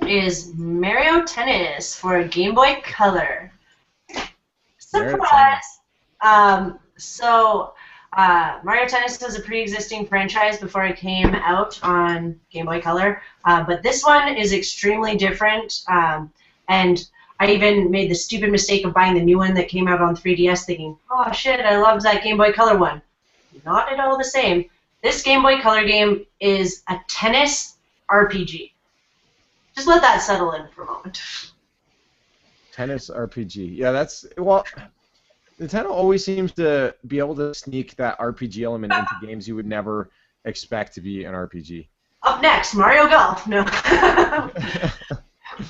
is Mario Tennis for Game Boy Color. Surprise! Mario Tennis was a pre-existing franchise before it came out on Game Boy Color, but this one is extremely different, and I even made the stupid mistake of buying the new one that came out on 3DS thinking, oh shit, I loved that Game Boy Color one. Not at all the same. This Game Boy Color game is a tennis RPG. Just let that settle in for a moment. Tennis RPG. Yeah, Nintendo always seems to be able to sneak that RPG element into games you would never expect to be an RPG. Up next, Mario Golf. No.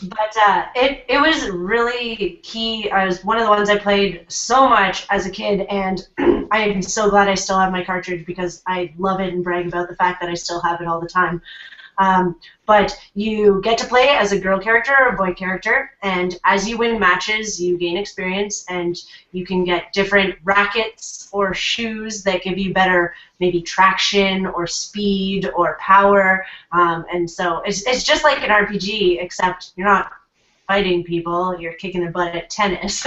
But it was really key. It was one of the ones I played so much as a kid, and I am so glad I still have my cartridge because I love it and brag about the fact that I still have it all the time. But you get to play as a girl character or a boy character, and as you win matches, you gain experience, and you can get different rackets or shoes that give you better maybe traction or speed or power, and so it's just like an RPG, except you're not fighting people, you're kicking their butt at tennis.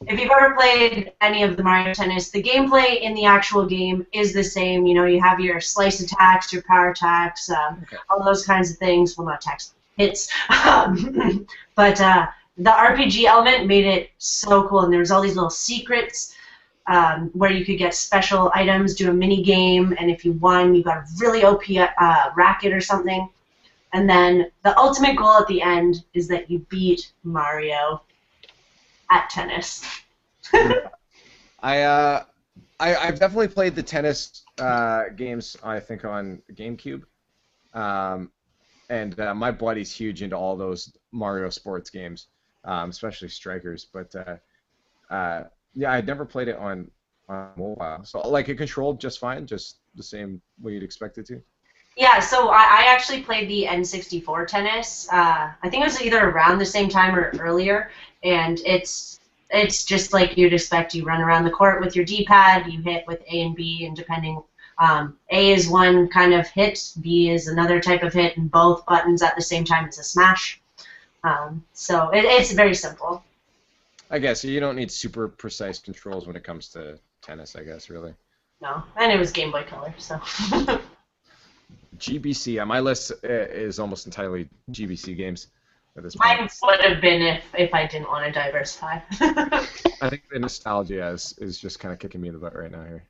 If you've ever played any of the Mario Tennis, the gameplay in the actual game is the same. You know, you have your slice attacks, your power attacks, all those kinds of things. Well, not attacks, hits. But the RPG element made it so cool, and there was all these little secrets where you could get special items, do a mini game, and if you won, you got a really OP racket or something. And then the ultimate goal at the end is that you beat Mario at tennis. I've definitely played the tennis games, I think, on GameCube. And my buddy's huge into all those Mario sports games, especially Strikers. But yeah, I'd never played it on mobile. So like it controlled just fine, just the same way you'd expect it to. Yeah, so I actually played the N64 tennis. I think it was either around the same time or earlier, and it's just like you'd expect. You run around the court with your D-pad, you hit with A and B, and depending, A is one kind of hit, B is another type of hit, and both buttons at the same time is a smash. So it's very simple. I guess you don't need super precise controls when it comes to tennis, I guess, really. No, and it was Game Boy Color, so... GBC. My list is almost entirely GBC games at this point. Mine would have been if I didn't want to diversify. I think the nostalgia is just kind of kicking me in the butt right now here.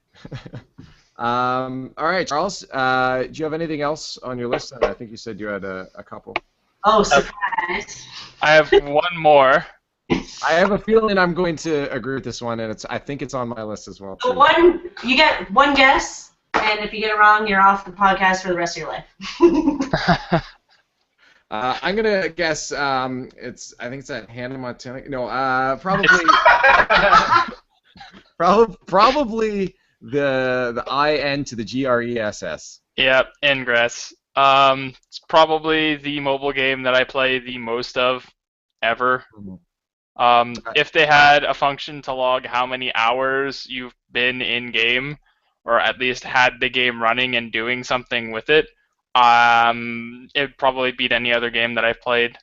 All right, Charles. Do you have anything else on your list? I think you said you had a couple. Oh, surprise! I have one more. I have a feeling I'm going to agree with this one, and I think it's on my list as well. So you get one guess. And if you get it wrong, you're off the podcast for the rest of your life. I'm gonna guess. I think it's at Hannah Montana. No, probably. Probably the IN to the GRESS. Yep, Ingress. It's probably the mobile game that I play the most of ever. If they had a function to log how many hours you've been in game, or at least had the game running and doing something with it, it'd probably beat any other game that I've played.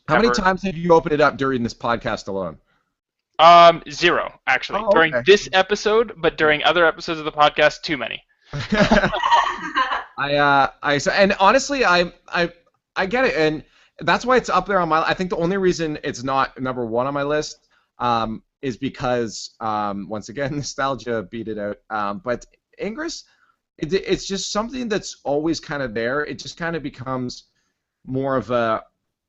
How many times have you opened it up during this podcast alone? 0, actually. Oh, during okay. this episode, but during other episodes of the podcast, too many. And honestly, I get it, and that's why it's up there on my. I think the only reason it's not number 1 on my list is because once again nostalgia beat it out. But Ingress, it's just something that's always kind of there. It just kind of becomes more of a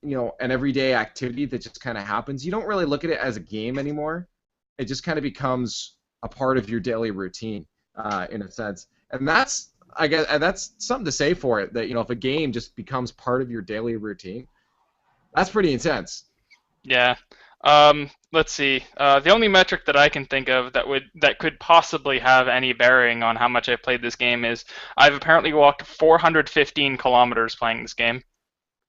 an everyday activity that just kind of happens. You don't really look at it as a game anymore. It just kind of becomes a part of your daily routine in a sense, and that's. I guess and that's something to say for it. That if a game just becomes part of your daily routine, that's pretty intense. Yeah. Let's see. The only metric that I can think of that could possibly have any bearing on how much I've played this game is I've apparently walked 415 kilometers playing this game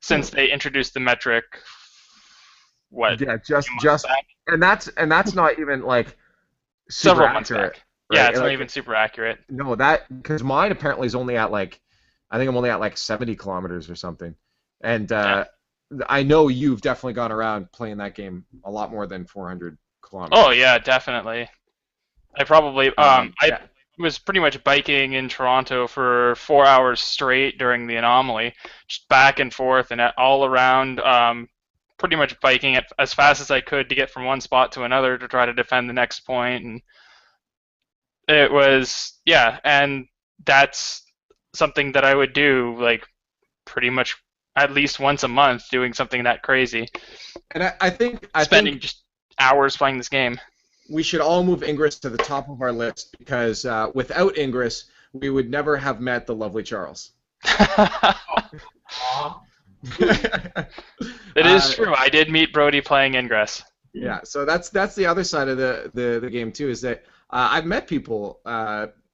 since they introduced the metric. What? Yeah, just back? and that's not even like super several months accurate. back. Right? Yeah, it's not even super accurate. No, because mine apparently is only at I think I'm only at 70 kilometers or something. And I know you've definitely gone around playing that game a lot more than 400 kilometers. Oh yeah, definitely. I probably I was pretty much biking in Toronto for 4 hours straight during the anomaly, just back and forth and all around. Pretty much biking it as fast as I could to get from one spot to another to try to defend the next point. And it was, and that's something that I would do pretty much at least once a month, doing something that crazy. And I think spending just hours playing this game. We should all move Ingress to the top of our list because without Ingress, we would never have met the lovely Charles. It is true. I did meet Brody playing Ingress. Yeah, so that's the other side of the game too. Is that I've met people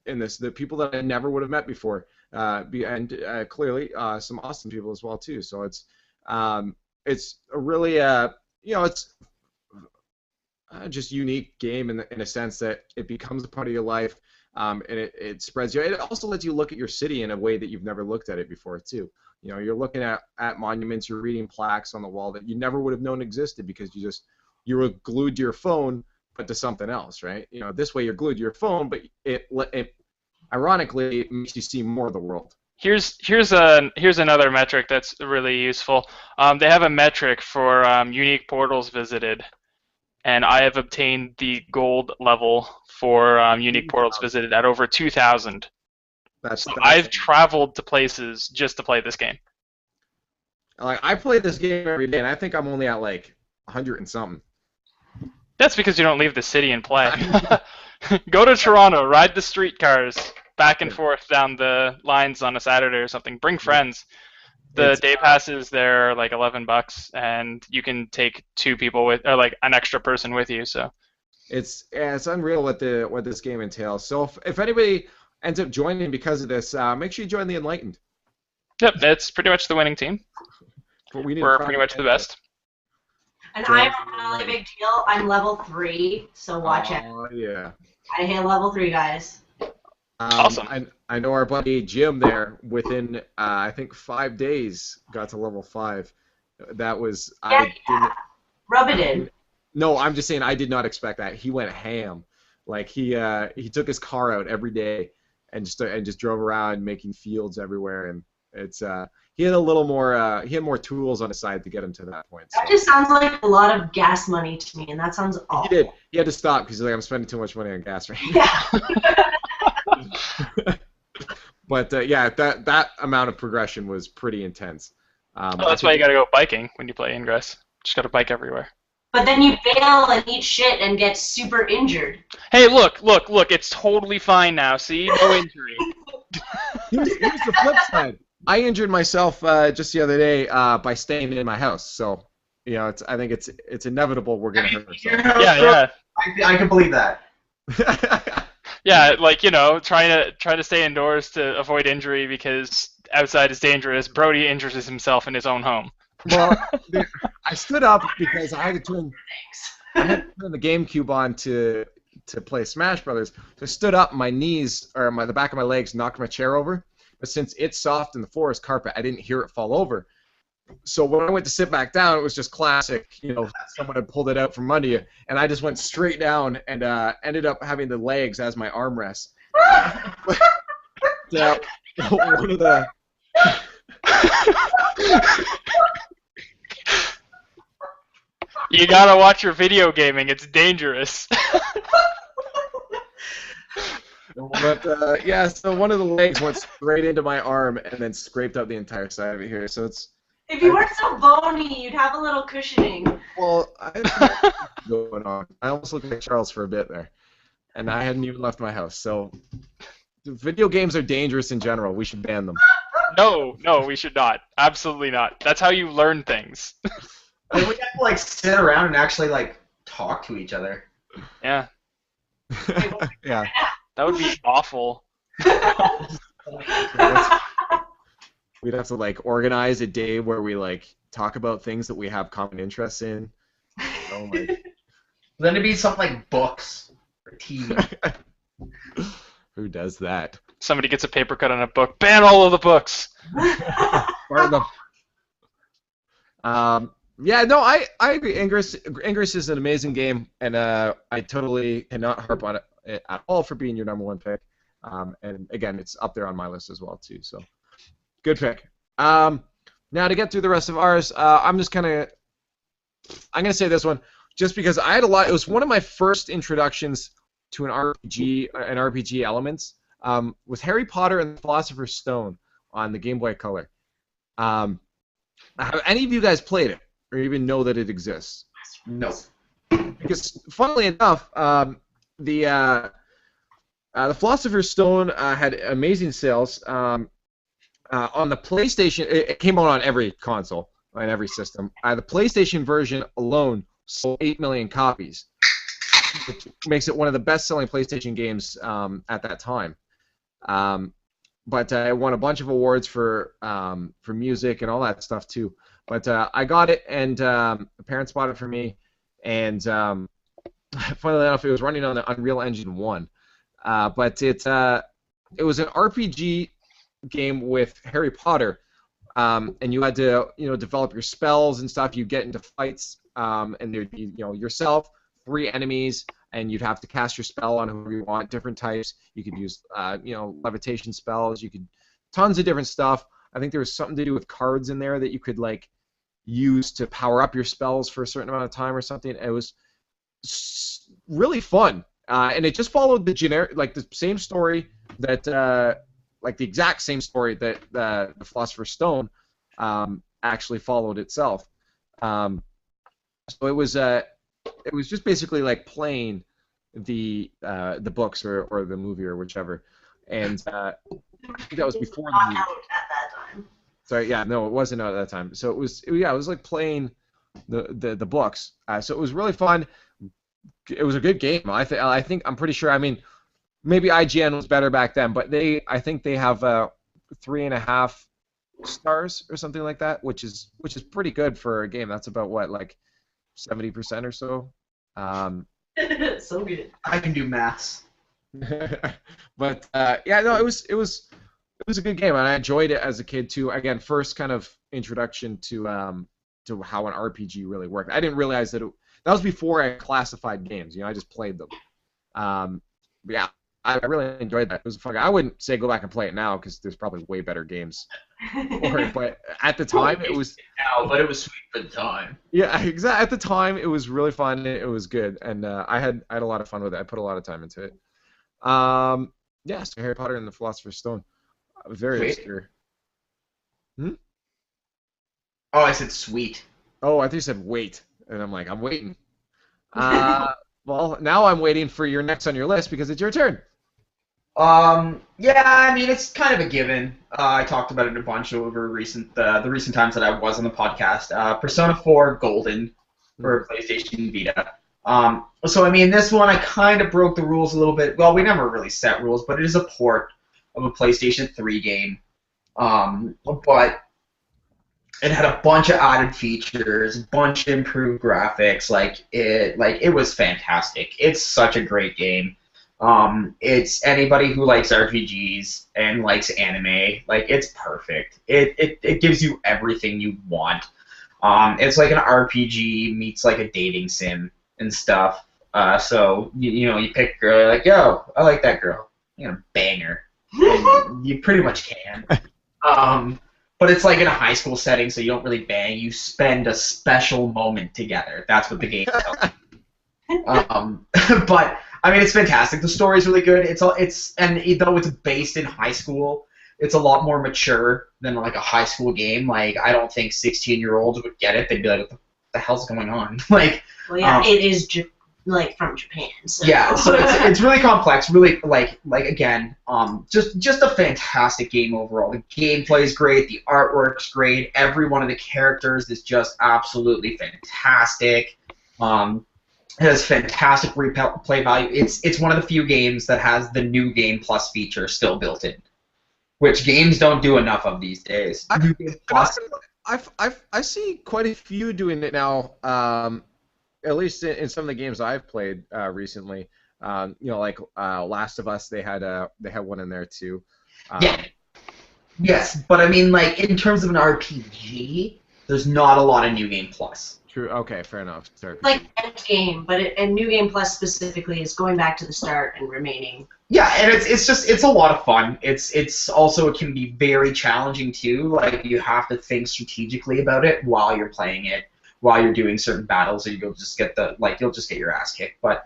in this, the people that I never would have met before, and clearly some awesome people as well too. So it's a really it's just unique game in a sense that it becomes a part of your life, and it spreads you. It also lets you look at your city in a way that you've never looked at it before too. You're looking at monuments, you're reading plaques on the wall that you never would have known existed because you were glued to your phone, but to something else, right? This way you're glued to your phone, but it ironically it makes you see more of the world. Here's another metric that's really useful. They have a metric for unique portals visited, and I have obtained the gold level for unique portals visited at over 2,000. So I've traveled to places just to play this game. I play this game every day, and I think I'm only at 100 and something. That's because you don't leave the city and play. Go to Toronto, ride the streetcars back and forth down the lines on a Saturday or something. Bring friends. The day passes there are $11, and you can take 2 people with, or an extra person with you. So it's unreal what this game entails. So if anybody ends up joining because of this, make sure you join the Enlightened. Yep, that's pretty much the winning team. We're pretty much the best. And I'm a really big deal. I'm level 3, so watch it. Oh, yeah. I hit level 3, guys. Awesome. I know our buddy Jim there, within, I think, 5 days, got to level 5. That was... Rub it in. No, I'm just saying I did not expect that. He went ham. He took his car out every day and just drove around making fields everywhere, and it's he had a little more he had more tools on his side to get him to that point. So. That just sounds like a lot of gas money to me, and that sounds awful. He did. He had to stop because he's I'm spending too much money on gas right now. Yeah. But that amount of progression was pretty intense. That's why you gotta go biking when you play Ingress. Just gotta bike everywhere. But then you fail and eat shit and get super injured. Hey, look! It's totally fine now. See, no injury. Here's the flip side. I injured myself just the other day by staying in my house. So, I think it's inevitable we're gonna hurt ourselves. Yeah. I can believe that. Yeah, like, you know, trying to stay indoors to avoid injury because outside is dangerous. Brody injures himself in his own home. Well, I stood up because I had to turn the GameCube on to play Smash Brothers. So I stood up, my knees or the back of my legs knocked my chair over. But since it's soft and the floor is carpet, I didn't hear it fall over. So when I went to sit back down, it was just classic. You know, someone had pulled it out from under you, and I just went straight down and ended up having the legs as my armrest. One of the. You gotta watch your video gaming. It's dangerous. But yeah, so one of the legs went straight into my arm and then scraped up the entire side of it here. So it's. If you weren't so bony, you'd have a little cushioning. Well, I going on. I almost looked like Charles for a bit there, and I hadn't even left my house. So, video games are dangerous in general. We should ban them. No, we should not. Absolutely not. That's how you learn things. I mean, we have to like sit around and actually like talk to each other. Yeah. Yeah. That would be awful. We'd have to like organize a day where we like talk about things that we have common interests in. Oh my. Then it'd be something like books or TV. Who does that? Somebody gets a paper cut on a book. Ban all of the books. Burn them. Yeah, no, I agree. Ingress is an amazing game, and I totally cannot harp on it at all for being your #1 pick. And again, it's up there on my list as well too. So, good pick. Now to get through the rest of ours, I'm gonna say this one just because I had a lot. It was one of my first introductions to an RPG elements. Was Harry Potter and the Philosopher's Stone on the Game Boy Color. Have any of you guys played it, or even know that it exists? No. Because, funnily enough, the Philosopher's Stone had amazing sales. On the PlayStation, it came out on every console, on every system. The PlayStation version alone sold 8 million copies, which makes it one of the best-selling PlayStation games at that time. But I won a bunch of awards for music and all that stuff too. But I got it, and the parents bought it for me. And funnily enough, it was running on the Unreal Engine 1. But it was an RPG game with Harry Potter, and you had to develop your spells and stuff. You get into fights, and there'd be yourself, 3 enemies, and you'd have to cast your spell on whoever you want, different types. You could use, levitation spells. You could, tons of different stuff. I think there was something to do with cards in there that you could, like, use to power up your spells for a certain amount of time or something. It was really fun. And it just followed the the same story that, like the exact same story that the Philosopher's Stone actually followed itself. So it was just basically like playing the books or the movie or whichever, and I think that was before the movie. Out at that time. Sorry, yeah, no, it wasn't out at that time. So it was like playing the books. So it was really fun. It was a good game. I think I'm pretty sure. I mean, maybe IGN was better back then, but I think they have 3.5 stars or something like that, which is pretty good for a game. That's about what, like 70% or so. So good. I can do maths. But yeah, no, it was a good game, and I enjoyed it as a kid too. Again, first kind of introduction to how an RPG really worked. I didn't realize that that was before I classified games. I just played them. But yeah, I really enjoyed that. It was fun. I wouldn't say go back and play it now because there's probably way better games for it. But at the time, it was. Now, but it was sweet for the time. Yeah, exactly. At the time, it was really fun. It was good, and I had a lot of fun with it. I put a lot of time into it. Yeah, so Harry Potter and the Philosopher's Stone. Very obscure. Oh, I said sweet. Oh, I think you said wait, and I'm like, I'm waiting. Well, now I'm waiting for your next on your list because it's your turn. Yeah, I mean, it's kind of a given. I talked about it a bunch over the recent times that I was on the podcast. Persona 4 Golden for PlayStation Vita. So I mean, this one I kind of broke the rules a little bit. Well, we never really set rules, but it is a port of a PlayStation 3 game. But it had a bunch of added features, a bunch of improved graphics. It was fantastic. It's such a great game. It's anybody who likes RPGs and likes anime. Like, it's perfect. It gives you everything you want. It's like an RPG meets like a dating sim and stuff. So you pick a girl, you're like, yo, I like that girl. You're gonna bang her. And you pretty much can. But it's like in a high school setting, so you don't really bang. You spend a special moment together. That's what the game tells you. But I mean, it's fantastic. The story's really good. And though it's based in high school, it's a lot more mature than like a high school game. Like, I don't think 16-year-olds would get it. They'd be like, what the hell's going on? Like, well, yeah, it is like from Japan. So. Yeah, so it's really complex. Really, like again, just a fantastic game overall. The gameplay is great. The artwork's great. Every one of the characters is just absolutely fantastic. It has fantastic replay value. It's one of the few games that has the new game plus feature still built in, which games don't do enough of these days. New game plus. I see quite a few doing it now. At least in some of the games I've played recently. Like Last of Us, they had one in there too. Yeah. Yes, but I mean, like, in terms of an RPG, there's not a lot of New Game Plus. True. Okay, fair enough. Sorry. Like End Game, but and New Game Plus specifically is going back to the start and remaining. Yeah, and it's a lot of fun. It's also, it can be very challenging too. Like, you have to think strategically about it while you're playing it, while you're doing certain battles, or you'll just get your ass kicked. But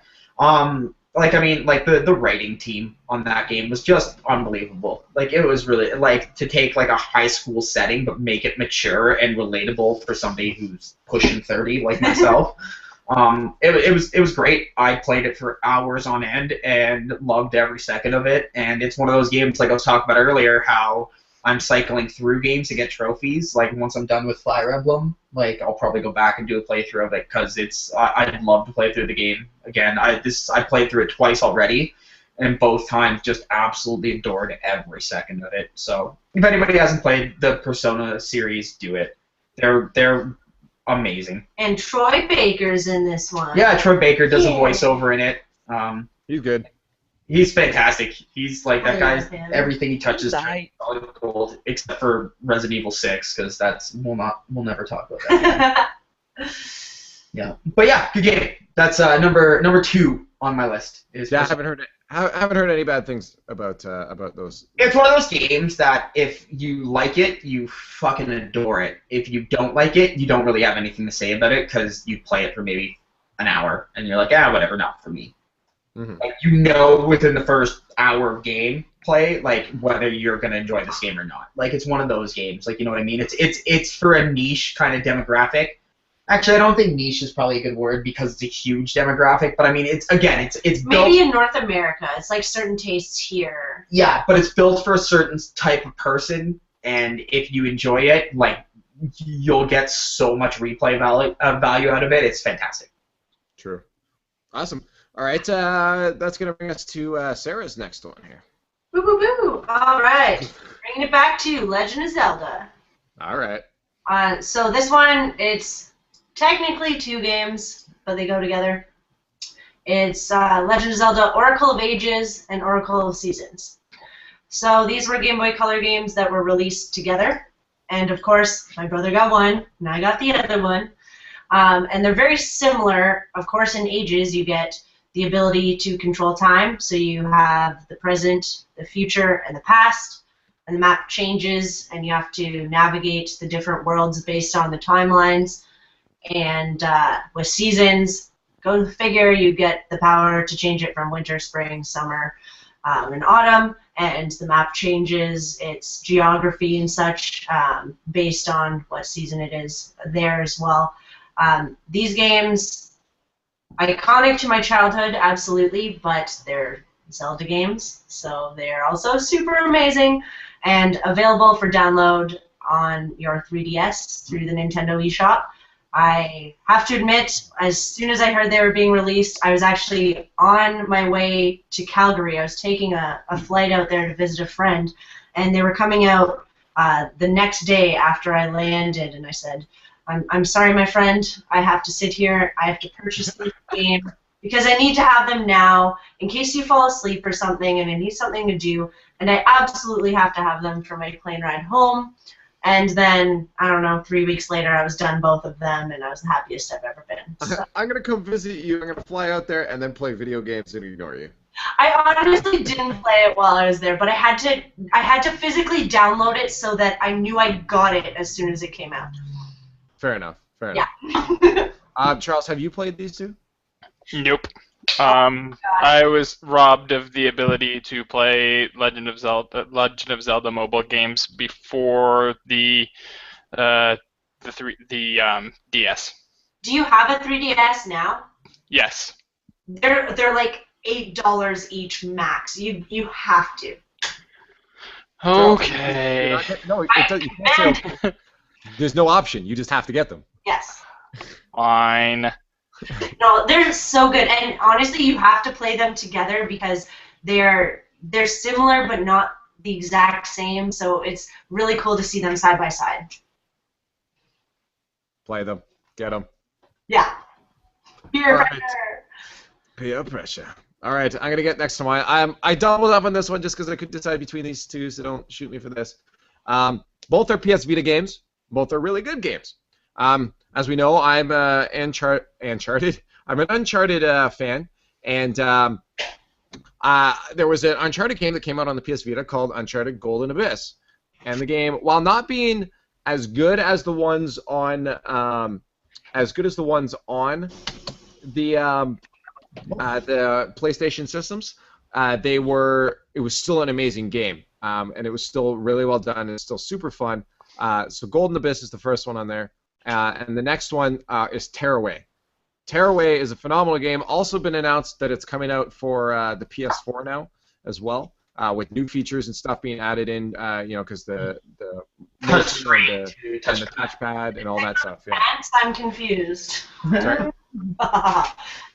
the writing team on that game was just unbelievable. Like, it was really, like, to take like a high school setting but make it mature and relatable for somebody who's pushing 30 like myself. It was great. I played it for hours on end and loved every second of it. And it's one of those games, like I was talking about earlier, how I'm cycling through games to get trophies. Like, once I'm done with Fire Emblem, like, I'll probably go back and do a playthrough of it, because I'd love to play through the game again. I played through it twice already, and both times just absolutely adored every second of it. So if anybody hasn't played the Persona series, do it. They're amazing. And Troy Baker's in this one. Yeah, Troy Baker does a voiceover in it. He's good. He's fantastic. He's like, that guy's, him. everything he touches turns solid gold, except for Resident Evil 6, because we'll never talk about that. Yeah, but yeah, good game. That's number 2 on my list. I haven't heard any bad things about those. It's one of those games that if you like it, you fucking adore it. If you don't like it, you don't really have anything to say about it, because you play it for maybe an hour and you're like, whatever, not for me. Mm-hmm. Like, within the first hour of gameplay, like, whether you're gonna enjoy this game or not. Like, it's one of those games. Like, you know what I mean? It's for a niche kind of demographic. Actually, I don't think niche is probably a good word, because it's a huge demographic. But I mean, it's built. Maybe in North America, it's like certain tastes here. Yeah, but it's built for a certain type of person, and if you enjoy it, like, you'll get so much replay value out of it. It's fantastic. True. Awesome. All right, that's going to bring us to Sarah's next one here. Boo, boo, boo. All right. Bringing it back to Legend of Zelda. All right. So this one, it's technically 2 games, but they go together. It's Legend of Zelda Oracle of Ages and Oracle of Seasons. So these were Game Boy Color games that were released together. And, of course, my brother got one, and I got the other one. And they're very similar. Of course, in Ages, you get the ability to control time, so you have the present, the future, and the past, and the map changes, and you have to navigate the different worlds based on the timelines. And with Seasons, go figure, you get the power to change it from winter, spring, summer, and autumn, and the map changes its geography and such based on what season it is there as well. These games, iconic to my childhood, absolutely, but they're Zelda games, so they're also super amazing and available for download on your 3DS through the Nintendo eShop. I have to admit, as soon as I heard they were being released, I was actually on my way to Calgary. I was taking a flight out there to visit a friend, and they were coming out the next day after I landed, and I said, I'm sorry, my friend, I have to sit here. I have to purchase this game because I need to have them now in case you fall asleep or something and I need something to do, and I absolutely have to have them for my plane ride home. And then, I don't know, 3 weeks later, I was done both of them, and I was the happiest I've ever been. So. I'm going to come visit you. I'm going to fly out there and then play video games and ignore you. I honestly didn't play it while I was there, but I had to physically download it so that I knew I got it as soon as it came out. Fair enough. Fair Yeah. enough. Charles, have you played these two? Nope. I was robbed of the ability to play Legend of Zelda mobile games before the DS. Do you have a 3DS now? Yes. They're like $8 each max. You have to. Okay. No, you can't say there's no option. You just have to get them. Yes. Fine. No, they're so good, and honestly, you have to play them together because they're similar but not the exact same. So it's really cool to see them side by side. Play them. Get them. Yeah. Peer All right. pressure. Peer pressure. All right, I'm gonna get next to mine. I doubled up on this one just because I couldn't decide between these two, so don't shoot me for this. Both are PS Vita games. Both are really good games. As we know, I'm Uncharted. I'm an Uncharted fan, and there was an Uncharted game that came out on the PS Vita called Uncharted Golden Abyss, and the game, while not being as good as the ones on the PlayStation systems, it was still an amazing game, and it was still really well done, and it's still super fun. So Golden Abyss is the first one on there. And the next one is Tearaway. Tearaway is a phenomenal game. Also been announced that it's coming out for the PS4 now as well, with new features and stuff being added in, because the motion and the touchpad and all that stuff. Yeah. Pants? I'm confused. Sorry?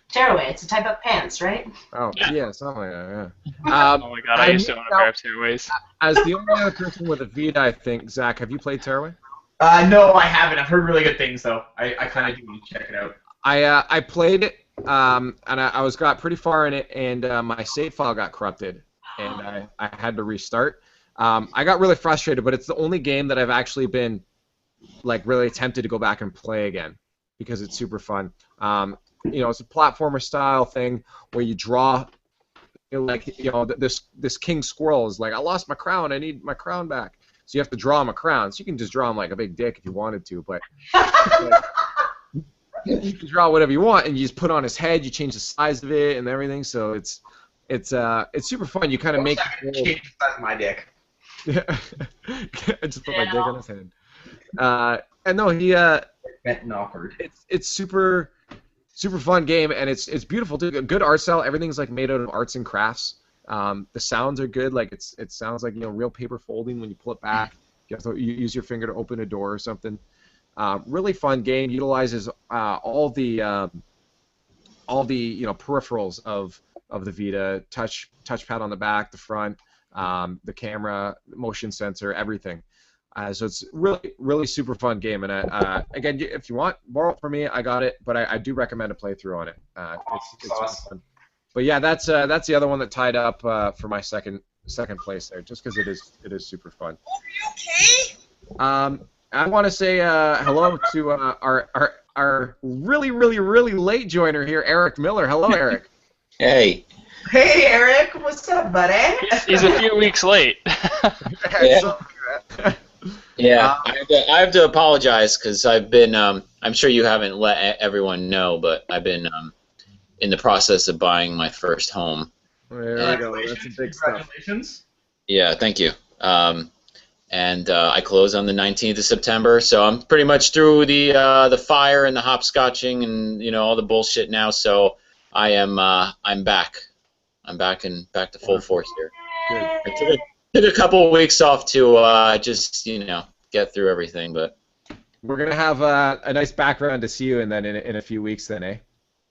Tearaway, it's a type of pants, right? Oh, yeah, something like that, yeah. Oh my god, I used to own a pair of Tearaways. As the only other person with a Vita, I think, Zach, have you played Tearaway? No, I haven't. I've heard really good things, though. I kind of do want to check it out. I played it, and I got pretty far in it, and my save file got corrupted, and I had to restart. I got really frustrated, but it's the only game that I've actually been really tempted to go back and play again because it's super fun. It's a platformer style thing where you draw, this king squirrel is like, I lost my crown, I need my crown back. So you have to draw him a crown. So you can just draw him like a big dick if you wanted to, but you can draw whatever you want, and you just put on his head. You change the size of it and everything. So it's super fun. You kind of make change the size of my dick. I just put my dick on his head. And no, Bent and awkward. It's super fun game, and it's beautiful too. Good art style. Everything's made out of arts and crafts. The sounds are good. It sounds like real paper folding when you pull it back. You have to use your finger to open a door or something. Really fun game. Utilizes all the peripherals of the Vita. Touchpad on the back, the front, the camera, motion sensor, everything. So it's really super fun game. And again, if you want, borrow it from me. I got it, but I do recommend a playthrough on it. It's super fun. But yeah, that's the other one that tied up for my second place there, just because it is super fun. Are you okay? I want to say hello to our really late joiner here, Eric Miller. Hello, Eric. Hey. Hey, Eric. What's up, buddy? He's a few weeks late. Yeah, I have to apologize because I've been. I'm sure you haven't let everyone know, but I've been in the process of buying my first home. There we go. That's a big stuff. Congratulations. Yeah, thank you. And I close on the 19th of September, so I'm pretty much through the fire and the hopscotching and all the bullshit now. So I'm back. I'm back to full force here. Good. I took a couple of weeks off to just get through everything, but We're gonna have a nice background to see you, and then in a few weeks, then, eh?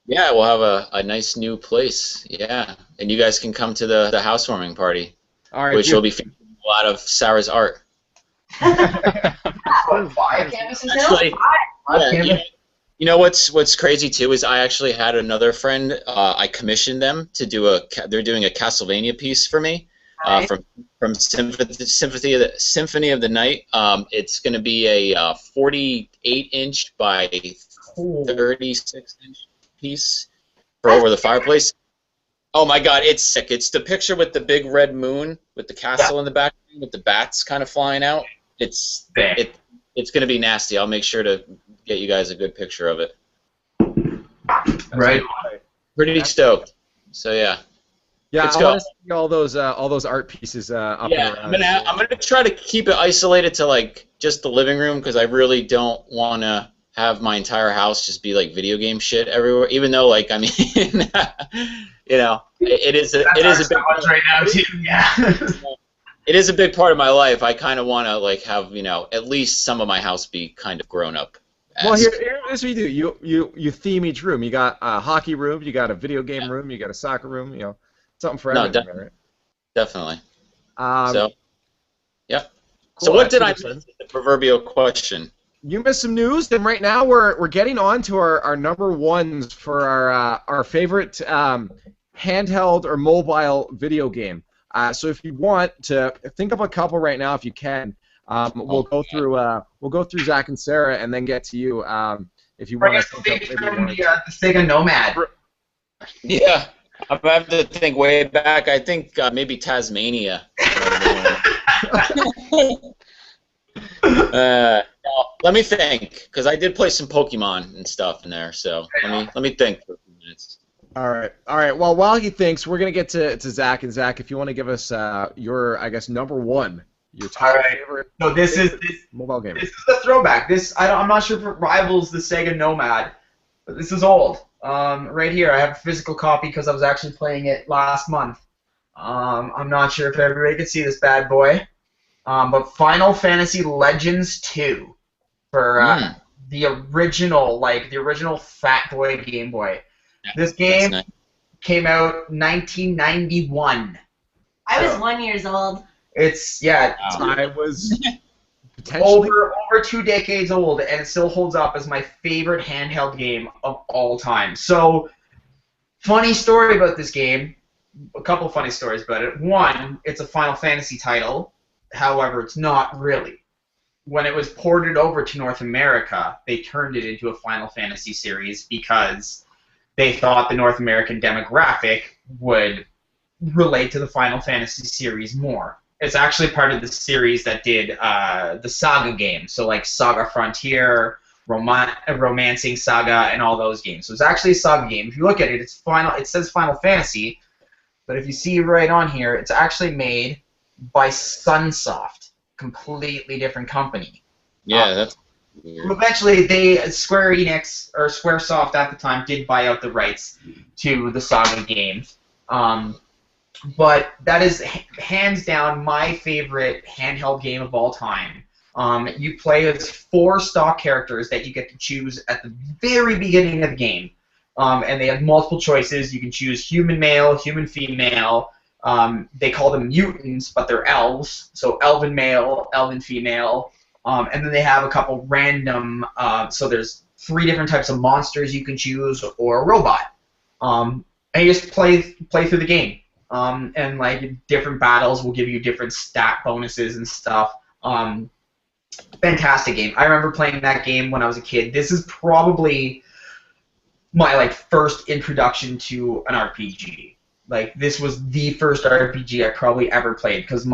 Yeah, we'll have a nice new place. Yeah, and you guys can come to the housewarming party, All right. which will be featuring a lot of Sarah's art. Five canvases now? Actually, yeah, you know what's crazy too is I actually had another friend. I commissioned them to do they're doing a Castlevania piece for me from Symphony of the Night. It's going to be a 48-inch by 36-inch piece for over the fireplace. Oh my God, it's sick! It's the picture with the big red moon with the castle in the background with the bats kind of flying out. It's going to be nasty. I'll make sure to get you guys a good picture of it. Right. Pretty stoked. So yeah. Yeah, Let's I go. want to see all those art pieces up Yeah, and around. I'm gonna try to keep it isolated to like just the living room because I really don't want to have my entire house just be like video game shit everywhere. Even though like I mean, you know, it is a big part right now too. Yeah. It is a big part of my life. I kind of want to like have at least some of my house be kind of grown up. Well, here's what you do. You theme each room. You got a hockey room. You got a video game room. You got a soccer room. Something for everyone. Right? Definitely. So, yep. Cool. So what did I miss with the proverbial question? You missed some news, and right now we're getting on to our number ones for our favorite handheld or mobile video game. So if you want to think of a couple right now, if you can, we'll go through Zach and Sarah, and then get to you if you want to think of the Sega Nomad. Yeah. I'm gonna have to think way back. I think maybe Tasmania. Let me think, because I did play some Pokemon and stuff in there. So let me think for a few minutes. All right. Well, while he thinks, we're gonna get to Zach. And Zach, if you want to give us your, I guess, number one, your top favorite. So this mobile game. This is a throwback. I'm not sure if it rivals the Sega Nomad, but this is old. Right here, I have a physical copy because I was actually playing it last month. I'm not sure if everybody can see this bad boy, but Final Fantasy Legends 2 for the original Fat Boy Game Boy. Yeah, this game came out 1991. I was 1 year old. I was potentially over 2 decades old, and it still holds up as my favorite handheld game of all time. So, funny story about this game. A couple funny stories about it. One, it's a Final Fantasy title. However, it's not really. When it was ported over to North America, they turned it into a Final Fantasy series because they thought the North American demographic would relate to the Final Fantasy series more. It's actually part of the series that did the Saga games, so like Saga Frontier, Romancing Saga, and all those games. So it's actually a Saga game. If you look at it, it says Final Fantasy, but if you see right on here, it's actually made by Sunsoft, completely different company. Yeah, that's weird. Eventually, Square Enix, or Squaresoft at the time, did buy out the rights to the Saga games. But that is hands down my favorite handheld game of all time. You play as 4 stock characters that you get to choose at the very beginning of the game. And they have multiple choices. You can choose human male, human female. They call them mutants, but they're elves. So elven male, elven female. And then they have a couple random, so there's 3 different types of monsters you can choose, or a robot. And you just play through the game. And like different battles will give you different stat bonuses and stuff. Fantastic game. I remember playing that game when I was a kid. This is probably my first introduction to an RPG. This was the first RPG I probably ever played because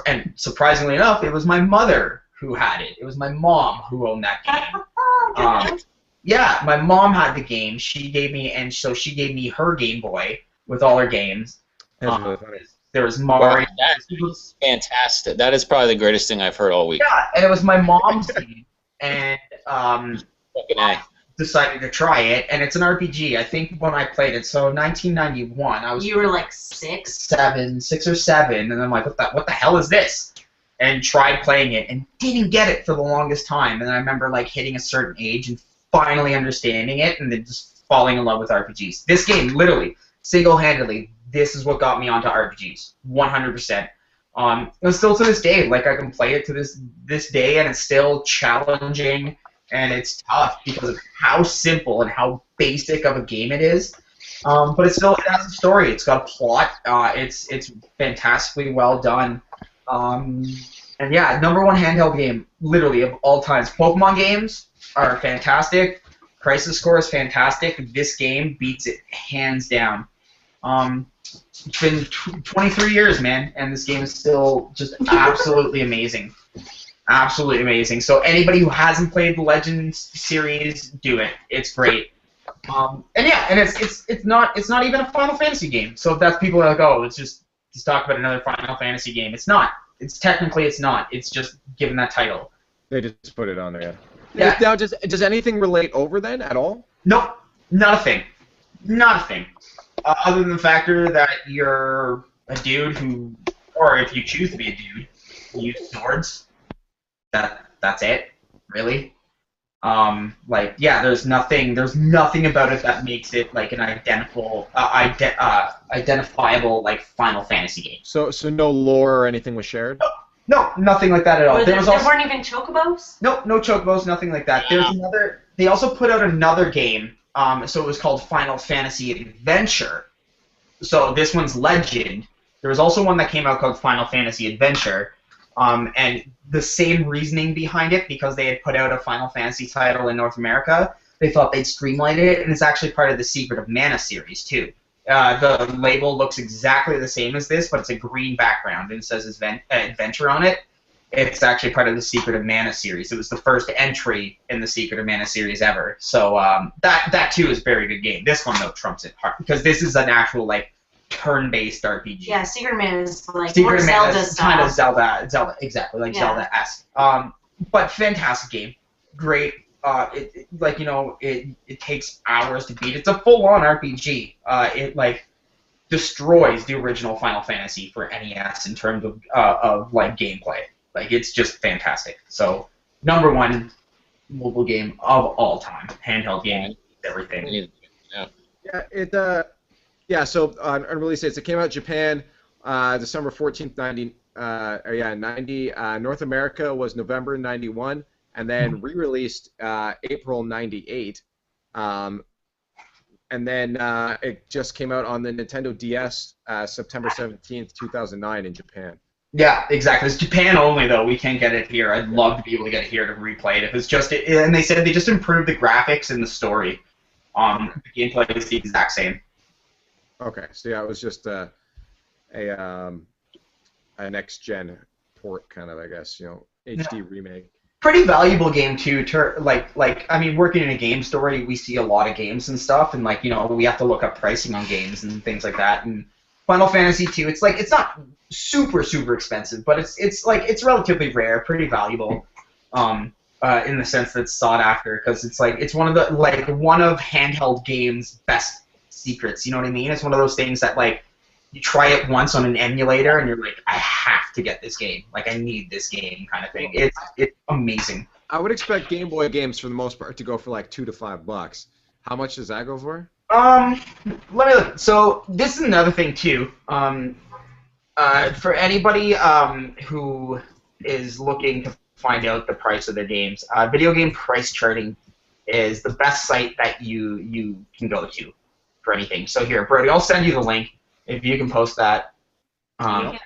and surprisingly enough, it was my mother who had it. It was my mom who owned that game. Yeah, my mom had the game. She gave me her Game Boy with all her games. That's really funny. There was Mario. That is fantastic. That is probably the greatest thing I've heard all week. Yeah, and it was my mom's game, and Fucking A. decided to try it, and it's an RPG. I think when I played it, so 1991, I was You were 6? 6 or 7, and I'm like, what the hell is this? and tried playing it and didn't get it for the longest time. And I remember like hitting a certain age and finally understanding it and then just falling in love with RPGs. This game, literally, single-handedly, this is what got me onto RPGs, 100%. And still to this day, like I can play it to this day, and it's still challenging and it's tough because of how simple and how basic of a game it is. But it has a story. It's got a plot. It's fantastically well done. And yeah, #1 handheld game, literally, of all times. Pokemon games are fantastic. Crisis Core is fantastic. This game beats it hands down. It's been 23 years, man, and this game is still just absolutely amazing. Absolutely amazing. So anybody who hasn't played the Legends series, do it. It's great. And yeah, and it's not even a Final Fantasy game. So if that's people are like, oh, let's just talk about another Final Fantasy game. It's not. It's not. It's just given that title. They just put it on there. Yeah. Now, does anything relate over then at all? Nope. Not a thing. Not a thing. Other than the factor that you're a dude who, or if you choose to be a dude, you use swords. That's it, really. Like, yeah, there's nothing about it that makes it like an identifiable like Final Fantasy game. So no lore or anything was shared? No, nothing like that at all. There weren't even chocobos? No chocobos, nothing like that. There's another. They also put out another game. So it was called Final Fantasy Adventure. So this one's Legend. There was also one that came out called Final Fantasy Adventure. And the same reasoning behind it, because they had put out a Final Fantasy title in North America, they thought they'd streamline it, and it's actually part of the Secret of Mana series, too. The label looks exactly the same as this, but it's a green background, and it says Adventure on it. It's actually part of the Secret of Mana series. It was the first entry in the Secret of Mana series ever. So that too is a very good game. This one, though, trumps it hard, because this is an actual, like, turn-based RPG. Yeah, Secret of Mana is like Secret more of Mana Zelda is style. kind of Zelda, exactly, like Zelda-esque. But fantastic game. Great. It takes hours to beat. It's a full-on RPG. It, like, destroys the original Final Fantasy for NES in terms of like, gameplay. Like, it's just fantastic. So, #1 mobile game of all time. Handheld game, everything. Yeah, so on release dates, it came out in Japan December 14th, 90. North America was November 91, and then re-released April 98. And then it just came out on the Nintendo DS September 17th, 2009 in Japan. Yeah, exactly. It's Japan only, though. We can't get it here. I'd love to be able to get it here to replay it. If it's just, and they said they just improved the graphics and the story. The gameplay is the exact same. Okay, so yeah, it was just a next-gen port, kind of, I guess, HD remake. Pretty valuable game too. I mean, working in a game store, we see a lot of games and stuff, and we have to look up pricing on games and things like that. And Final Fantasy 2, it's not super expensive, but it's relatively rare, pretty valuable, in the sense that it's sought after, because it's one of handheld games' best secrets. You know what I mean? It's one of those things that you try it once on an emulator and you're like, I have to get this game. Like, I need this game, kind of thing. It's amazing. I would expect Game Boy games for the most part to go for like $2 to $5. How much does that go for? Let me look. So this is another thing too. For anybody who is looking to find out the price of their games, video game price charting is the best site that you can go to for anything. So here, Brody, I'll send you the link if you can post that. I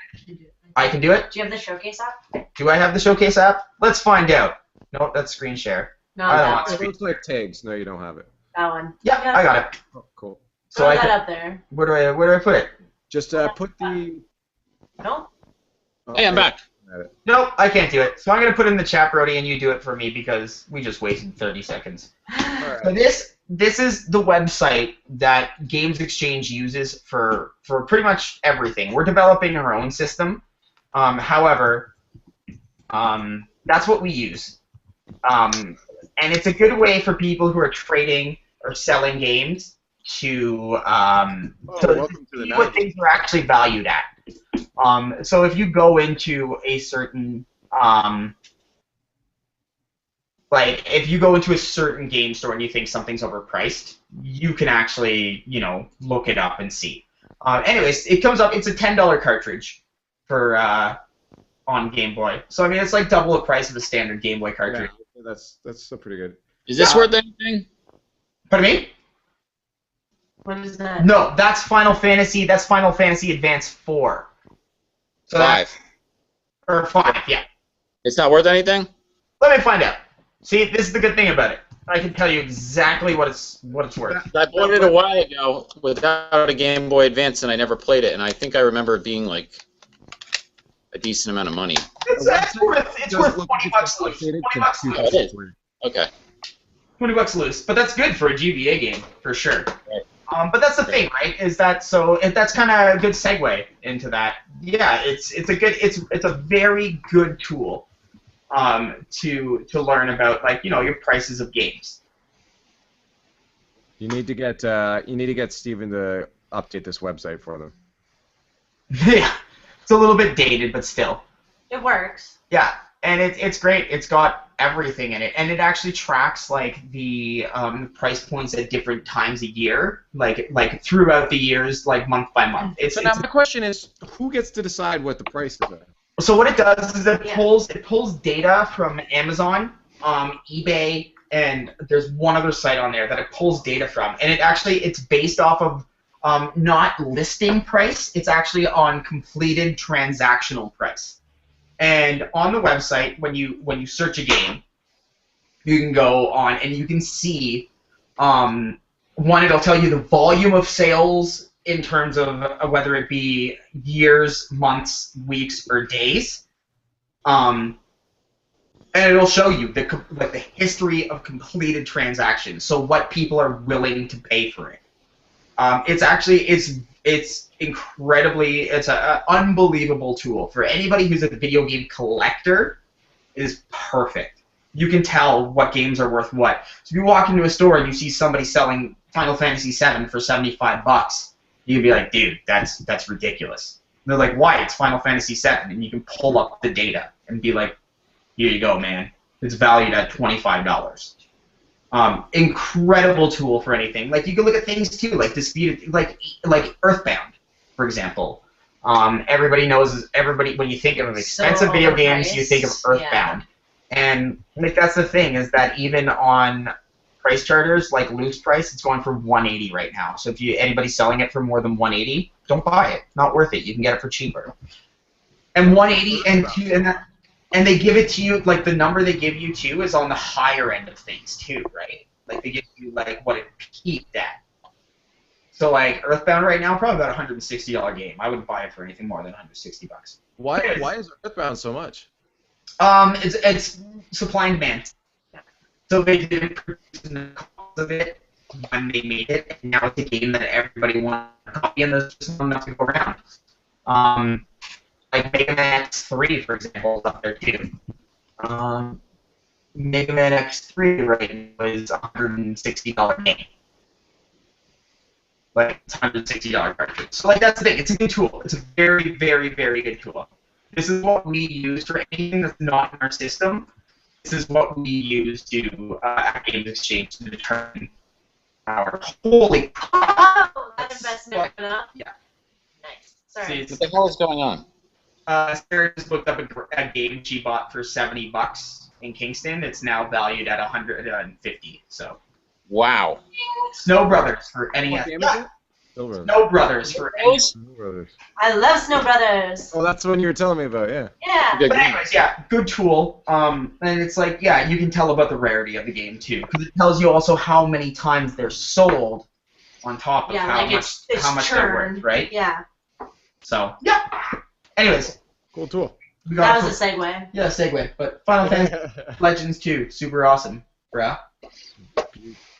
can do it. Do you have the Showcase app? Do I have the Showcase app? Let's find out. Nope, that's screen share. No, I don't that want one. screen. It looks like tags. No, you don't have it. That one. Yeah, I got it. Oh, cool. So Throw I that can, up there. where do I put it? Just put the... No? Hey, I'm back. Nope, I can't do it. So I'm going to put it in the chat, Brody, and you do it for me because we just wasted 30 seconds. All So right. this is the website that Games Exchange uses for pretty much everything. We're developing our own system. However, that's what we use. And it's a good way for people who are trading or selling games to welcome to the see what 90s. things are actually valued at. So if you go into a certain like if you go into a certain game store and you think something's overpriced, you can actually, look it up and see. Anyways, it comes up. It's a $10 cartridge for on Game Boy. So I mean, it's like double the price of a standard Game Boy cartridge. Yeah, that's still pretty good. Is this worth anything? Pardon me? What is that? No, that's Final Fantasy. That's Final Fantasy Advance 4. So 5. Or 5, yeah. It's not worth anything? Let me find out. See, this is the good thing about it. I can tell you exactly what it's worth. I bought it a while ago without a Game Boy Advance, and I never played it, and I think I remember it being like a decent amount of money. It's worth $20 loose. $20 Oh, loose. it is. Okay. $20 loose, but that's good for a GBA game for sure. But that's the thing, right? Is that so? That's kind of a good segue into that. Yeah, it's a very good tool to learn about, like, your prices of games. You need to get Steven to update this website for them. Yeah, it's a little bit dated, but still. It works. Yeah, and it's great. It's got everything in it, and it actually tracks like the price points at different times a year, like throughout the years, like month by month. So now my question is, who gets to decide what the prices are? So what it does is it pulls data from Amazon, eBay, and there's one other site on there that it pulls data from, and it's based off of not listing price. It's actually on completed transactional price. And on the website, when you search a game, you can go on and you can see one. It'll tell you the volume of sales in terms of whether it be years, months, weeks, or days, and it'll show you the history of completed transactions. So what people are willing to pay for it. It's incredibly, it's an unbelievable tool for anybody who's a video game collector. It is perfect. You can tell what games are worth what. So if you walk into a store and you see somebody selling Final Fantasy VII for $75, you can be like, dude, that's ridiculous. And they're like, why? It's Final Fantasy VII, and you can pull up the data and be like, here you go, man. It's valued at $25. Incredible tool for anything. Like, you can look at things too, like disputed, like Earthbound, for example. Everybody knows. When you think of expensive video games, you think of Earthbound, and like that's the thing, is that even on price charters like loose price, it's going for $180 right now. So if anybody selling it for more than $180, don't buy it. Not worth it. You can get it for cheaper. And $180 and they give it to you, like the number they give you too is on the higher end of things too, right? Like they give you like what it peaked at. So like Earthbound right now, probably about $160 game. I wouldn't buy it for anything more than $160. Why is Earthbound so much? It's supply and demand. So they didn't produce the cost of it when they made it, and now it's a game that everybody wants to copy, and there's just not enough to go around. Like Mega Man X3, for example, is up there too. Mega Man X3 right was $160 game. Like, it's $160 cartridge. So like that's the thing. It's a good tool. It's a very, very, very good tool. This is what we use for anything that's not in our system. This is what we use to at Games Exchange to determine our holy. Oh, that investment went up. Yeah. Nice. Sorry. What the hell is going on? Sarah just looked up a game she bought for $70 in Kingston. It's now valued at $150. So. Wow. Snow Brothers for NES. Snow Brothers for NES. Snow Brothers. I love Snow Brothers. Oh, that's the one you were telling me about, yeah. Yeah. Good But game. anyways, yeah, good tool. And it's like, yeah, you can tell about the rarity of the game too, because it tells you also how many times they're sold on top of how much they're worth, right? Yeah. So yeah. Anyways, Cool tool. we got That was a segue. yeah, segue. But Final Fantasy Legends 2, super awesome, bruh.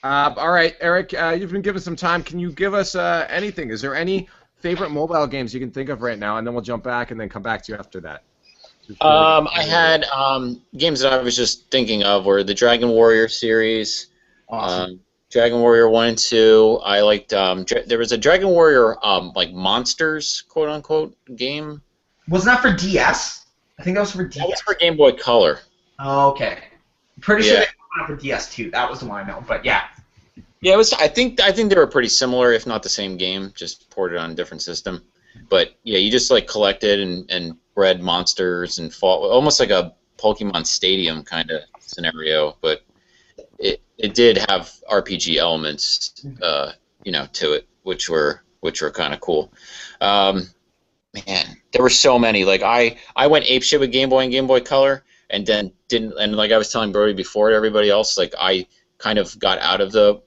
All right, Eric, you've been given some time. Can you give us anything? Is there any favorite mobile games you can think of right now? And then we'll jump back and then come back to you after that. I had games that I was just thinking of were the Dragon Warrior series. Awesome. Dragon Warrior 1 and 2. I liked. There was a Dragon Warrior like monsters quote unquote game. Wasn't that for DS? I think that was for DS. That was for Game Boy Color. Oh, okay. Pretty sure Yeah. they went out for DS too. That was the one I know. But yeah. Yeah, it was. I think they were pretty similar, if not the same game, just ported on a different system. But yeah, you just like collected and bred monsters and fought, almost like a Pokemon Stadium kind of scenario. But it did have RPG elements, to it, which were kind of cool. Man, there were so many. Like I went apeshit with Game Boy and Game Boy Color, and then didn't. And like I was telling Brody before to everybody else, like I kind of got out of the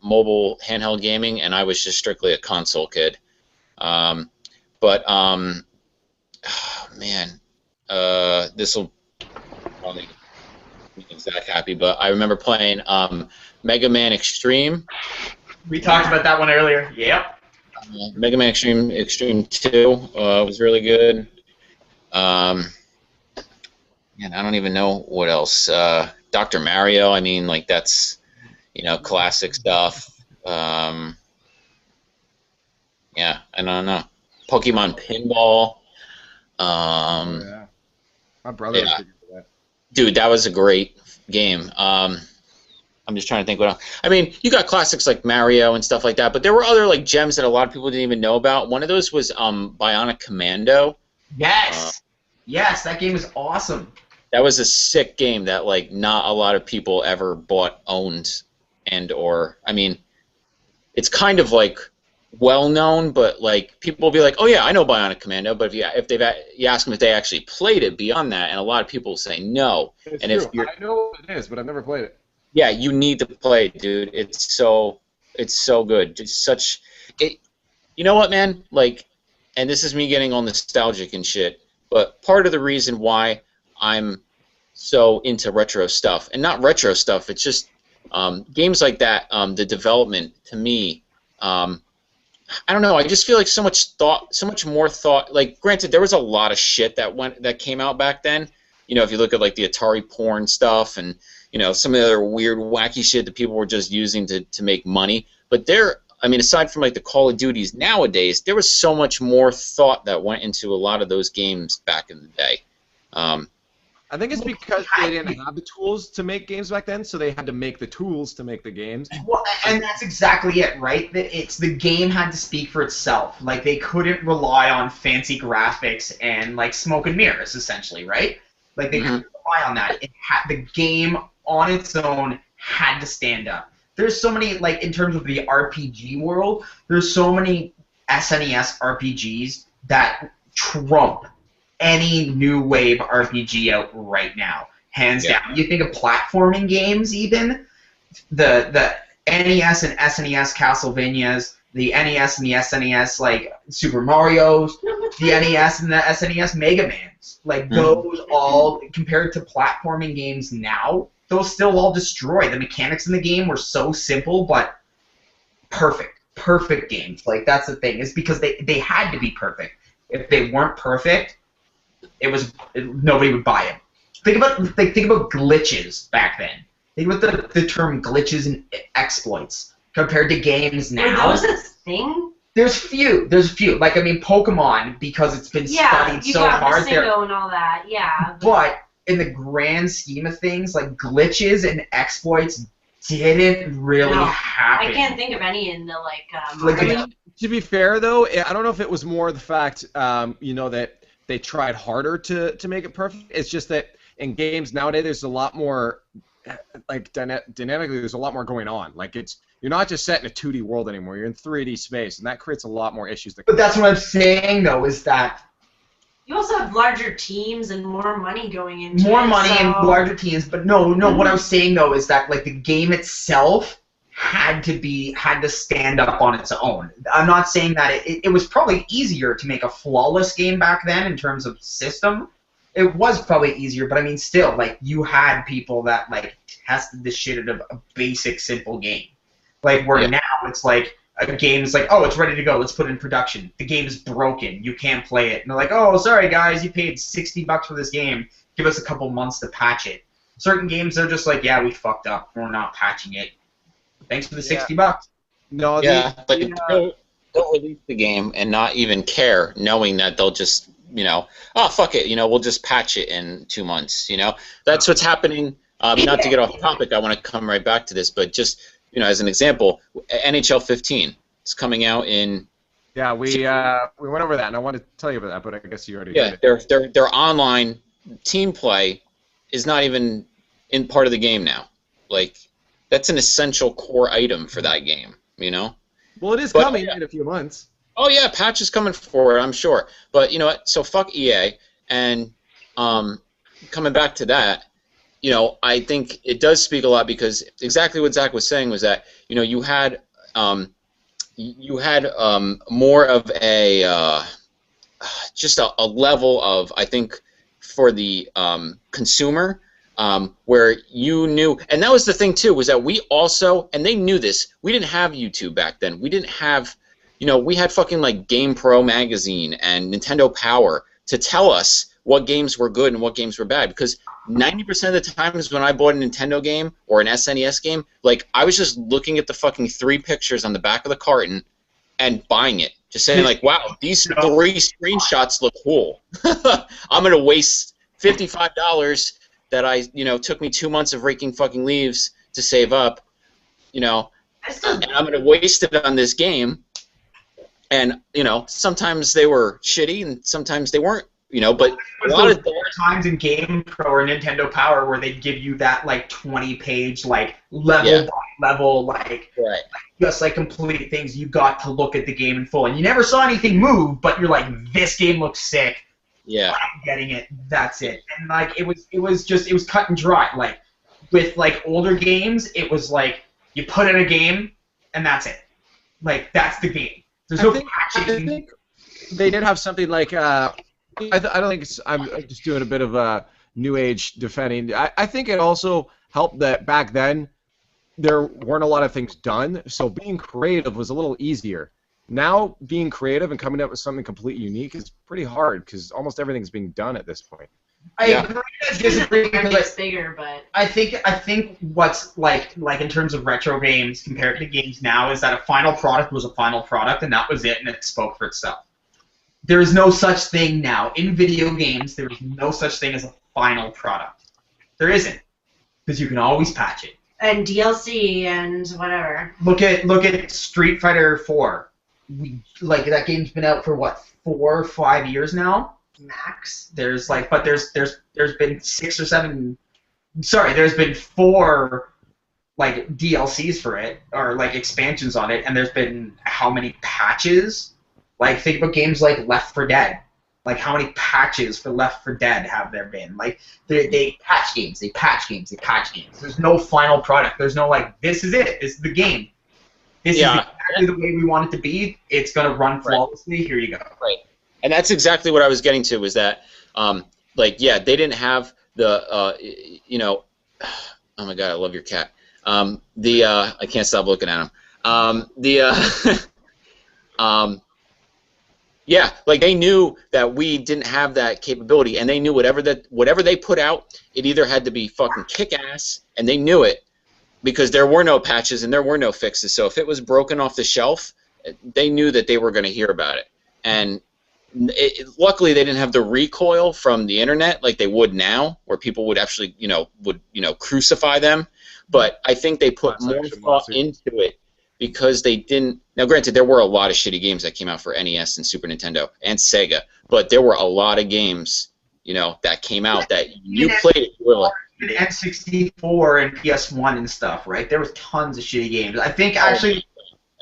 mobile handheld gaming, and I was just strictly a console kid. This will probably make Zach happy, but I remember playing Mega Man Extreme. We talked about that one earlier. Yep. Mega Man Extreme 2 was really good. Man, I don't even know what else. Dr. Mario, I mean, like that's, classic stuff. Yeah, I don't know. Pokemon Pinball. Yeah. My brother was big into that. Dude, that was a great game. I'm just trying to think what else. I mean, you got classics like Mario and stuff like that, but there were other like gems that a lot of people didn't even know about. One of those was Bionic Commando. Yes. Yes, that game is awesome. That was a sick game that like not a lot of people ever bought, owned, I mean, it's kind of like well known, but like people will be like, oh yeah, I know Bionic Commando, but you ask them if they actually played it beyond that, and a lot of people will say no. It's and true. if you're, I know what it is, but I've never played it. yeah, you need to play it, dude. It's so good. Just such it. You know what, man? Like, and this is me getting all nostalgic and shit, but part of the reason why I'm so into retro stuff, and not retro stuff, it's just games like that. The development to me, I don't know. I just feel like so much more thought. Like, granted, there was a lot of shit that came out back then. If you look at like the Atari porn stuff and some of the other weird, wacky shit that people were just using to make money. But aside from like the Call of Duties nowadays, there was so much more thought that went into a lot of those games back in the day. I think it's because they didn't have the tools to make games back then, so they had to make the tools to make the games. Well, and that's exactly it, right? The game had to speak for itself. Like, they couldn't rely on fancy graphics and like smoke and mirrors, essentially, right? Like, they couldn't rely on that. The game on its own had to stand up. There's so many, like, in terms of the RPG world, there's so many SNES RPGs that trump any new wave RPG out right now, hands down. You think of platforming games, even the NES and SNES Castlevanias, the NES and the SNES like Super Mario's, the NES and the SNES Mega Mans, like those all compared to platforming games now, those still all destroy. The mechanics in the game were so simple, but perfect games. Like that's the thing, is because they had to be perfect. If they weren't perfect, nobody would buy it. Think about glitches back then. Think about the term glitches and exploits compared to games now. Were those a thing? There's few. Like, I mean, Pokemon, because it's been studied so hard there. Yeah, you got the and all that, yeah. But in the grand scheme of things, like, glitches and exploits didn't really happen. I can't think of any in the, to be fair, though, I don't know if it was more the fact, that they tried harder to make it perfect. It's just that in games nowadays, there's a lot more, like, dynamically, there's a lot more going on. Like, you're not just set in a 2D world anymore. You're in 3D space, and that creates a lot more issues. But that's what I'm saying, though, is that you also have larger teams and more money going into more money and larger teams. But no. What I was saying, though, is that, like, the game itself had to stand up on its own. I'm not saying that it was probably easier to make a flawless game back then in terms of system. It was probably easier, but I mean, still, like, you had people that, like, tested the shit out of a basic, simple game. Like, where now it's like, a game's like, oh, it's ready to go, let's put it in production. The game is broken, you can't play it. And they're like, oh, sorry, guys, you paid $60 for this game, give us a couple months to patch it. Certain games, they're just like, yeah, we fucked up, we're not patching it. Thanks for the $60. No, Yeah, but they'll release the game and not even care, knowing that they'll just, oh, fuck it, we'll just patch it in 2 months, That's what's happening. Not to get off topic, I want to come right back to this, but just, as an example, NHL 15 is coming out in... Yeah, we went over that, and I wanted to tell you about that, but I guess you already did it. Their online team play is not even in part of the game now. Like, that's an essential core item for that game, Well, it is coming in a few months. Oh, yeah, patch is coming forward, I'm sure. But, you know what, so fuck EA, and coming back to that, I think it does speak a lot because exactly what Zach was saying was that, you had more of a just a level of, I think, for the consumer, where you knew, and that was the thing too, was that we also, and they knew this, we didn't have YouTube back then. We didn't have, we had fucking like GamePro magazine and Nintendo Power to tell us what games were good and what games were bad, because 90% of the times when I bought a Nintendo game or an SNES game, like, I was just looking at the fucking 3 pictures on the back of the carton and buying it. Just saying, like, wow, these 3 screenshots look cool. I'm going to waste $55 that took me 2 months of raking fucking leaves to save up, and I'm going to waste it on this game. And, sometimes they were shitty and sometimes they weren't. But a lot of times in GamePro or Nintendo Power where they'd give you that like 20-page like level by level just like complete things. You got to look at the game in full, and you never saw anything move, but you're like, this game looks sick. Yeah, I'm getting it. That's it. And like it was cut and dry. Like with like older games, it was like you put in a game and that's it. Like that's the game. There's no patching. I think they did have something like. I don't think I'm just doing a bit of a new age defending. I think it also helped that back then there weren't a lot of things done, so being creative was a little easier. Now, being creative and coming up with something completely unique is pretty hard because almost everything's being done at this point. I agree. I disagree. It's bigger, but I think what's like in terms of retro games compared to games now is that a final product was a final product and that was it, and it spoke for itself. There is no such thing now. In video games, there is no such thing as a final product. There isn't. Because you can always patch it. And DLC and whatever. Look at Street Fighter 4. That game's been out for what, 4 or 5 years now? Max. There's been 6 or 7. Sorry, there's been 4 like DLCs for it, or like expansions on it, and there's been how many patches? Like, think about games like Left 4 Dead. Like, how many patches for Left 4 Dead have there been? Like, they patch games, they patch games, they patch games. There's no final product. There's no, like, this is it. This is the game. This is exactly the way we want it to be. It's going to run flawlessly. Right. Here you go. Right. And that's exactly what I was getting to, was that, they didn't have the, oh my God, I love your cat. I can't stop looking at him. Yeah, like they knew that we didn't have that capability, and they knew whatever they put out, it either had to be fucking kick-ass, and they knew it because there were no patches and there were no fixes. So if it was broken off the shelf, they knew that they were going to hear about it. And luckily, they didn't have the recoil from the internet like they would now, where people would actually, crucify them. But I think they put more thought into it. Because they didn't. Now, granted, there were a lot of shitty games that came out for NES and Super Nintendo and Sega, but there were a lot of games, that came out that you played it. Even N64 and PS1 and stuff, right? There was tons of shitty games. I think actually,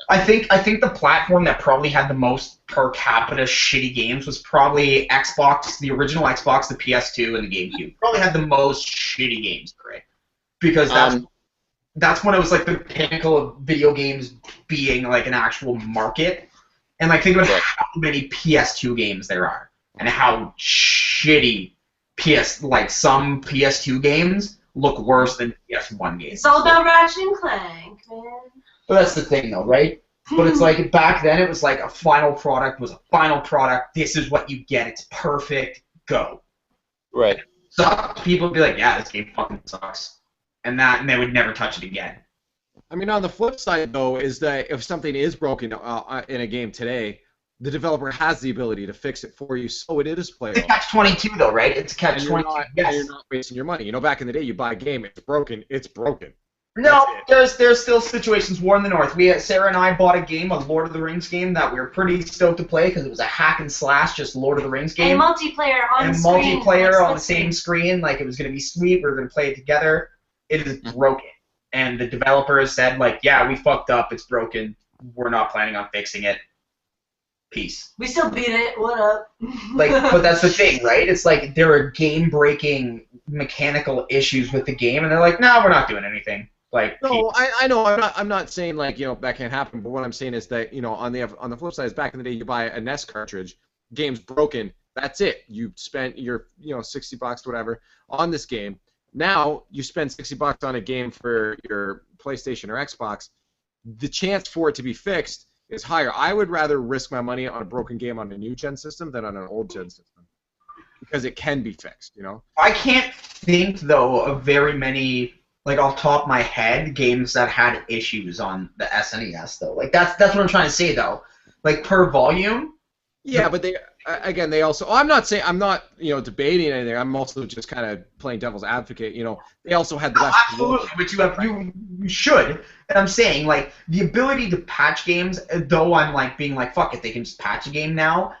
I think the platform that probably had the most per capita shitty games was probably Xbox, the original Xbox, the PS2, and the GameCube. Probably had the most shitty games, right? Because that's when it was like the pinnacle of video games being like an actual market. And like think about how many PS2 games there are and how shitty some PS2 games look worse than PS1 games. It's all about Ratchet and Clank, man. But that's the thing though, right? But it's like back then it was like a final product was a final product. This is what you get. It's perfect. Go. Right. So people would be like, yeah, this game fucking sucks. And they would never touch it again. I mean, on the flip side, though, is that if something is broken in a game today, the developer has the ability to fix it for you, so it is It's playable. a catch-22 though, right? It's a And catch-22. and Yes. you're not wasting your money. You know, back in the day, you buy a game, it's broken, it's broken. No, there's still situations. War in the North. Sarah and I bought a game, a Lord of the Rings game that we were pretty stoked to play because it was a hack and slash, just Lord of the Rings game. And multiplayer on and screen. multiplayer on the same screen. Like it was gonna be sweet. We were gonna play it together. It is broken, and the developers said like, yeah, we fucked up. It's broken. We're not planning on fixing it. Peace. We still beat it. What up? Like, but that's the thing, right? It's like there are game-breaking mechanical issues with the game, and they're like, no, we're not doing anything. Like, no, I know. I'm not saying like that can't happen. But what I'm saying is that on the flip side is back in the day you buy a NES cartridge, game's broken. That's it. You spent your $60 whatever on this game. Now you spend $60 on a game for your PlayStation or Xbox. The chance for it to be fixed is higher. I would rather risk my money on a broken game on a new gen system than on an old gen system because it can be fixed. I can't think though of very many. Like off the top of my head, games that had issues on the SNES though. Like that's what I'm trying to say though. Like per volume. Yeah, but they also. I'm not debating anything. I'm also just kind of playing devil's advocate. They also had the less. Absolutely, but you should. And I'm saying like the ability to patch games, though I'm like being like fuck it, they can just patch a game now.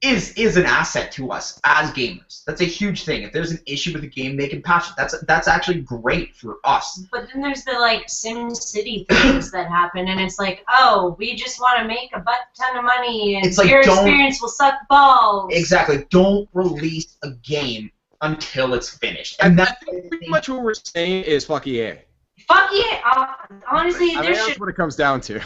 Is an asset to us as gamers. That's a huge thing. If there's an issue with a game, they can patch it. That's actually great for us. But then there's the like SimCity things that happen, and it's like, oh, we just want to make a butt ton of money, and your experience will suck balls. Exactly. Don't release a game until it's finished. And I think pretty much what we're saying is fuck EA. Fuck yeah! Honestly, that's what it comes down to.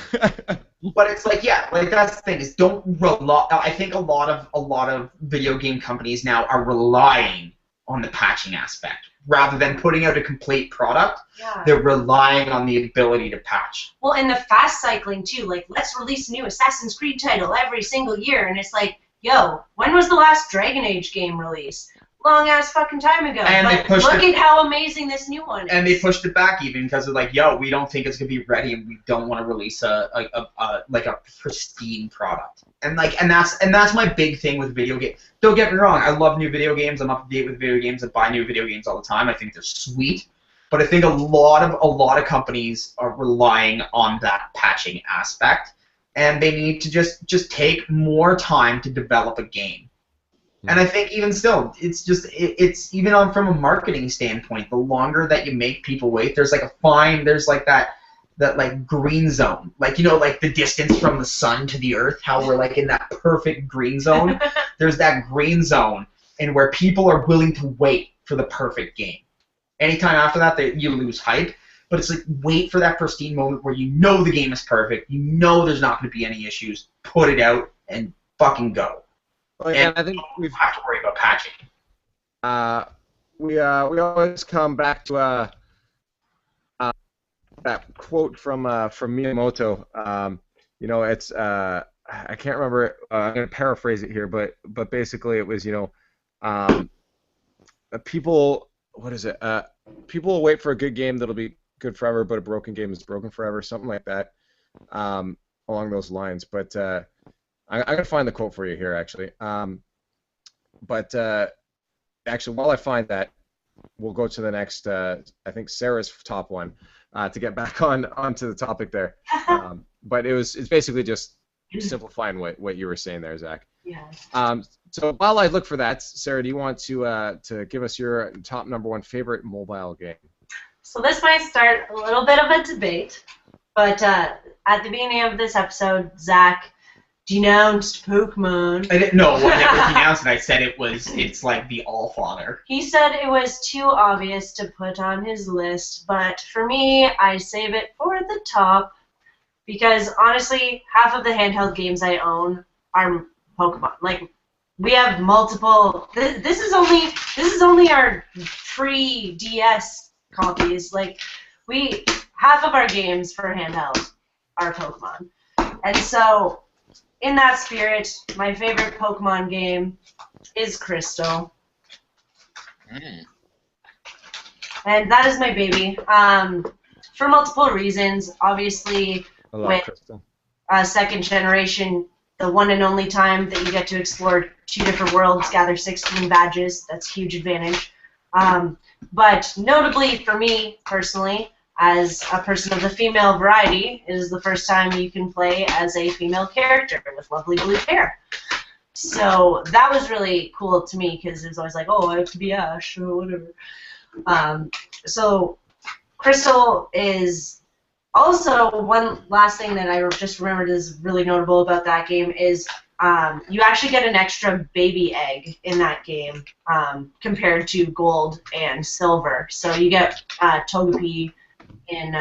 But it's like, yeah, like that's the thing is don't rely. I think a lot of video game companies now are relying on the patching aspect rather than putting out a complete product. Yeah. They're relying on the ability to patch. Well, and the fast cycling too. Like, let's release a new Assassin's Creed title every single year, and it's like, yo, when was the last Dragon Age game released? Long ass fucking time ago. And but look at how amazing this new one is. And they pushed it back even because they're like, yo, we don't think it's gonna be ready, and we don't want to release a pristine product. And that's my big thing with video games. Don't get me wrong, I love new video games. I'm up to date with video games. I buy new video games all the time. I think they're sweet. But I think a lot of companies are relying on that patching aspect, and they need to just take more time to develop a game. And I think even still, it's even from a marketing standpoint, the longer that you make people wait, there's like that like green zone, like like the distance from the sun to the earth, how we're like in that perfect green zone. There's that green zone, and where people are willing to wait for the perfect game. Anytime after that, you lose hype. But it's like wait for that pristine moment where the game is perfect, there's not going to be any issues, put it out and fucking go. And I think we have to worry about patching. We always come back to that quote from Miyamoto. It's I can't remember. I'm gonna paraphrase it here, but basically it was people. What is it? People will wait for a good game that'll be good forever, but a broken game is broken forever. Something like that, along those lines. But I'm gonna find the quote for you here, actually. Actually, while I find that, we'll go to the next. I think Sarah's top one to get back onto the topic there. But it's basically just simplifying what you were saying there, Zach. Yeah. So while I look for that, Sarah, do you want to give us your top #1 favorite mobile game? So this might start a little bit of a debate, but at the beginning of this episode, Zach denounced Pokemon. I never denounced it. I said it's like the Allfather. He said it was too obvious to put on his list, but for me, I save it for the top because honestly, half of the handheld games I own are Pokemon. Like, we have multiple. This is only our pre-DS copies. Like, half of our games for handheld are Pokemon, and so. In that spirit, my favorite Pokemon game is Crystal. And that is my baby. for multiple reasons. Obviously, I love with Crystal. second generation, the one and only time that you get to explore 2 different worlds, gather 16 badges. That's a huge advantage. But notably for me personally, as a person of the female variety, it is the first time you can play as a female character with lovely blue hair. So that was really cool to me because it was always like, oh, I have to be Ash or whatever. So Crystal is also one last thing that I just remembered is really notable about that game is you actually get an extra baby egg in that game compared to gold and silver. So you get Togepi in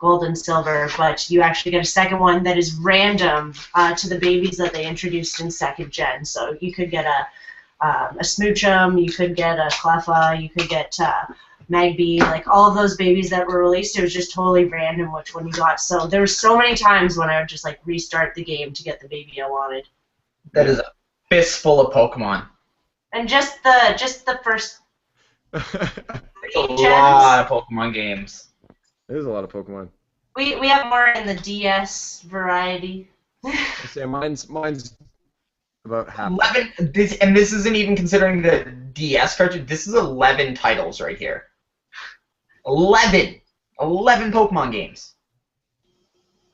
gold and silver, but you actually get a second one that is random to the babies that they introduced in second gen. So you could get a Smoochum, you could get a Cleffa, you could get Magby, like all of those babies that were released, it was just totally random which one you got. So there were so many times when I would just like restart the game to get the baby I wanted. That is a fistful of Pokemon. And just the first There's 3 a gens. lot of Pokemon games. There's a lot of Pokemon. We have more in the DS variety. I say mine's about half. 11. This isn't even considering the DS cartridge. This is 11 titles right here. 11 Pokemon games.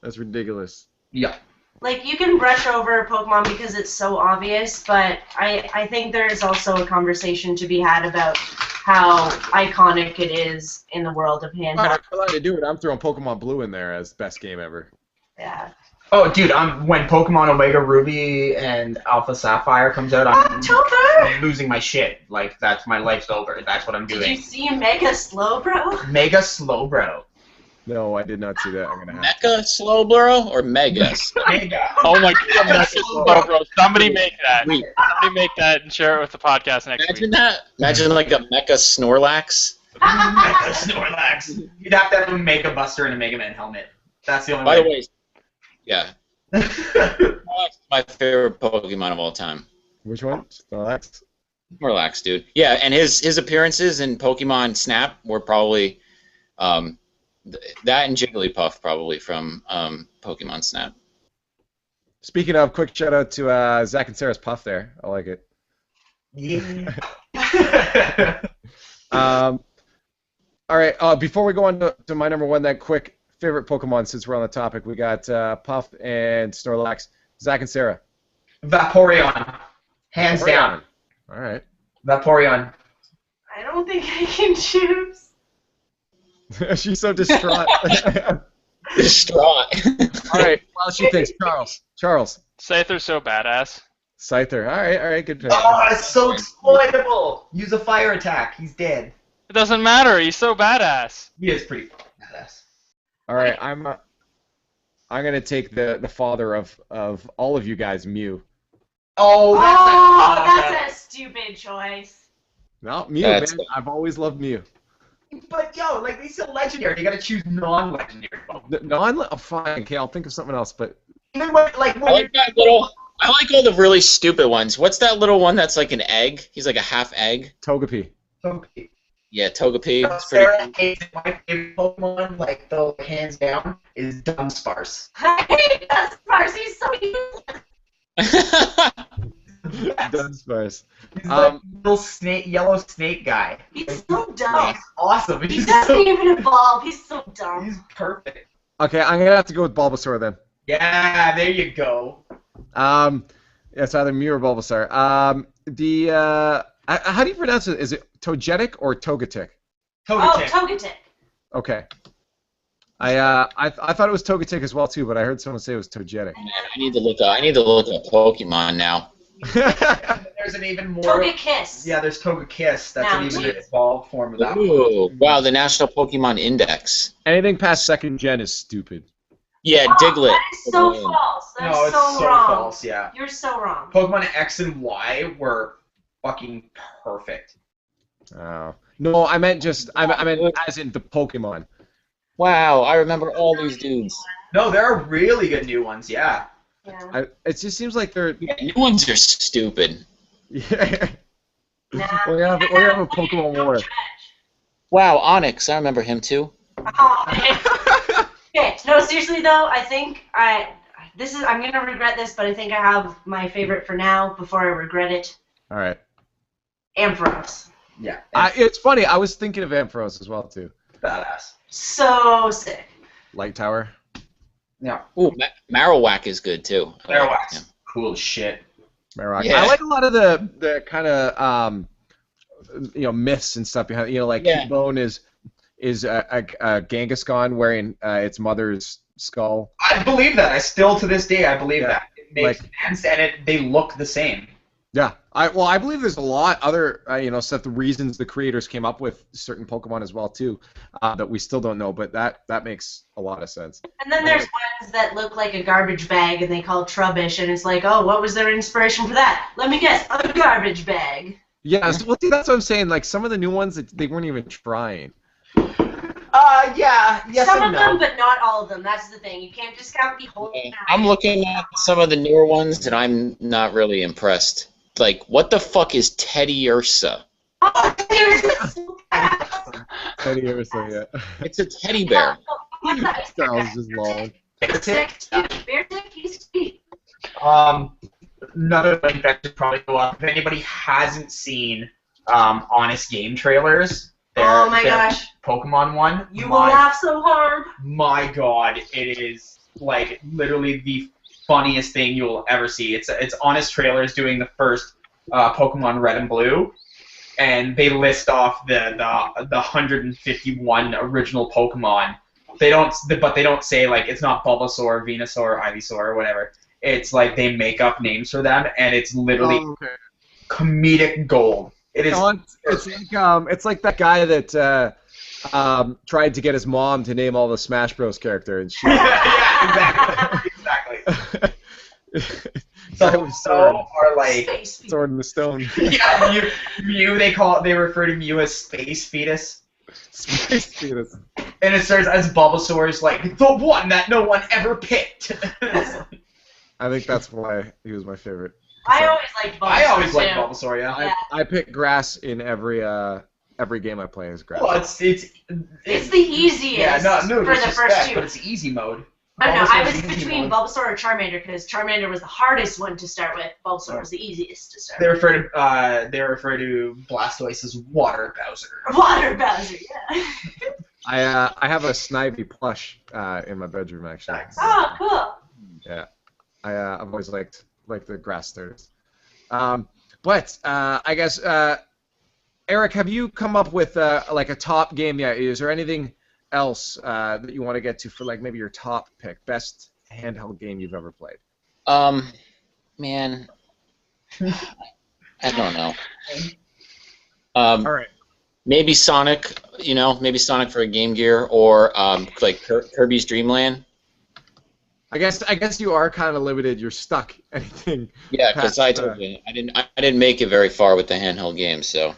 That's ridiculous. Yeah. Like, you can brush over Pokemon because it's so obvious, but I think there's also a conversation to be had about how iconic it is in the world of handheld. Alright, I'm allowed to do it. I'm throwing Pokemon Blue in there as best game ever. Yeah. Oh, dude, when Pokemon Omega Ruby and Alpha Sapphire comes out, I'm losing my shit. Like, my life's over. That's what I'm Did doing. you see Mega Slowbro? Mega Slowbro. No, I did not see that. I'm gonna have Mecha Slowbro or Megas? Mega. Oh my god, bro. Somebody make that. Wait. Somebody make that and share it with the podcast next Imagine week. that. Imagine like a Mecha Snorlax. Mega Snorlax. You'd have to have a Mega Buster and a Mega Man helmet. That's the only By the way. way, yeah, Snorlax is my favorite Pokemon of all time. Which one? Snorlax? Snorlax, dude. Yeah, and his appearances in Pokemon Snap were probably that and Jigglypuff probably from Pokemon Snap. Speaking of, quick shout out to Zach and Sarah's Puff there. I like it. Yeah. All right. Before we go on to my number one, that quick favorite Pokemon, since we're on the topic, we got Puff and Snorlax. Zach and Sarah. Vaporeon. Hands down. All right. Vaporeon. I don't think I can choose. She's so distraught. Distraught. All right. Well, she thinks Charles. Scyther's so badass. Scyther. All right. Good pick. Oh, it's so exploitable. Use a fire attack. He's dead. It doesn't matter. He's so badass. He is pretty fucking badass. All right. I'm gonna take the father of all of you guys, Mew. Oh, That's a stupid choice. No, Mew, That's- man. I've always loved Mew. But yo, like these are legendary. You gotta choose non-legendary. Oh, fine. Okay, I'll think of something else. But Even when I like that little. I like all the really stupid ones. What's that little one that's like an egg? He's like a half egg. Togepi. Okay. Yeah, Togepi. It's pretty Sarah hates it. My favorite Pokemon, like though hands down, is Dunsparce. I hate Dunsparce. He's so useless. Dunsparce. He's like little snake, yellow snake guy. He's so dumb. He's awesome. He He's doesn't so, even evolve. He's so dumb. he's perfect. Okay, I'm gonna have to go with Bulbasaur then. Yeah, there you go. It's either Mew or Bulbasaur. How do you pronounce it? Is it Togetic or Togetic? Oh, Togetic. Togetic. Okay. I thought it was Togetic as well too, but I heard someone say it was Togetic. Man, I need to look up Pokemon now. There's an even more. Togekiss. Yeah, there's Togekiss. That's Now, an even dude. evolved form of that one. Ooh, wow, the National Pokemon Index. Anything past second gen is stupid. Yeah, Oh, Diglett. that is so false. That is No, it's so so wrong. false. Yeah. You're so wrong. Pokemon X and Y were fucking perfect. Oh. No, I meant as in the Pokemon. Wow, I remember all these dudes. No, there are really good new ones. Yeah. Yeah. It just seems like they're. Yeah, new ones are stupid. Yeah. Nah. We're gonna have a Pokemon War. Wow, Onyx, I remember him too. Oh, okay, no, seriously though, I think I'm gonna regret this, but I think I have my favorite for now before I regret it. All right. Ampharos. Yeah. It's funny. I was thinking of Ampharos as well too. Badass. So sick. Light Tower. Yeah. Ooh, Marowak is good too. Marowak's cool as shit. Marowak. Yeah. I like a lot of the kind of myths and stuff behind. Like Yeah. Keybone is a Genghis-Khan wearing its mother's skull. I believe that. I still to this day I believe Yeah. that. It makes sense, and they look the same. Yeah, I believe there's a lot other stuff. The reasons the creators came up with certain Pokemon as well too, that we still don't know, but that makes a lot of sense. And then there's ones that look like a garbage bag and they call Trubbish, and it's like, oh, what was their inspiration for that? Let me guess, a garbage bag. Yeah, well, see, that's what I'm saying. Like some of the new ones, they weren't even trying. Yeah. Yes Some of and no. them, but not all of them. That's the thing. You can't discount the whole thing. I'm looking at some of the newer ones, and I'm not really impressed. Like, what the fuck is Teddy Ursa? Oh, there's Teddy Ursa, yeah. It's a teddy bear. Styles just long. Bear tick, he's sweet. Another link that should probably go up. If anybody hasn't seen Honest Game trailers, Oh my their gosh. Pokemon one. You will laugh so hard. My God, it is like literally the funniest thing you'll ever see. It's Honest Trailers doing the first Pokemon Red and Blue, and they list off the 151 original Pokemon. But they don't say like it's not Bulbasaur, Venusaur, Ivysaur, or whatever. It's like they make up names for them, and it's literally comedic gold. It is. It's like that guy that tried to get his mom to name all the Smash Bros. Character, and she. Yeah, exactly. So are like Sword in the Stone. yeah, Mew. They refer to Mew as Space Fetus. Space Fetus. And it starts as Bulbasaur's like the one that no one ever picked. I think that's why he was my favorite. I always liked Bulbasaur. I always liked too. Bulbasaur. Yeah. I pick grass in every game I play as grass. Well, it's It's the easiest yeah, no for the disrespect, first two. but it's easy mode. I don't know. I was Bulbasaur's easy between mode. Bulbasaur or Charmander because Charmander was the hardest one to start with. Bulbasaur was the easiest to start They with. refer to Blastoise as Water Bowser. Water Bowser, yeah. I have a Snivy plush in my bedroom actually. Nice. Oh, cool. Yeah, I've always liked the grass starters. But I guess Eric, have you come up with like a top game yet? Is there anything else that you want to get to for like maybe your top pick, best handheld game you've ever played? Man, I don't know. All right. Maybe Sonic, maybe Sonic for a Game Gear, or like Kirby's Dream Land. I guess you are kind of limited. You're stuck. Anything? Yeah, because I told you I didn't make it very far with the handheld games, so.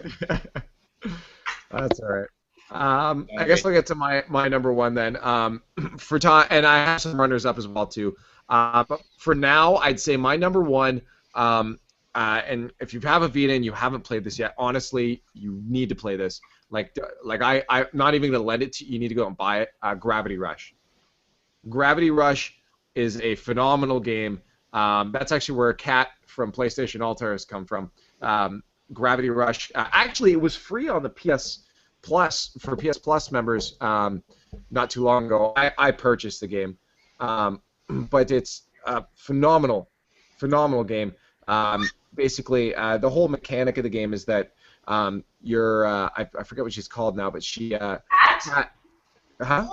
That's all right. I guess I'll get to my number one then. For Todd, and I have some runners up as well too. But for now, I'd say my number one. And if you have a Vita and you haven't played this yet, honestly, you need to play this. I'm not even gonna lend it to you. You need to go and buy it. Gravity Rush. Gravity Rush is a phenomenal game. That's actually where Cat from PlayStation Altar has come from. Gravity Rush. Actually, it was free on the PS Plus for PS Plus members not too long ago. I purchased the game, but it's a phenomenal game. Basically, the whole mechanic of the game is that you're I forget what she's called now, but she Cat? Huh?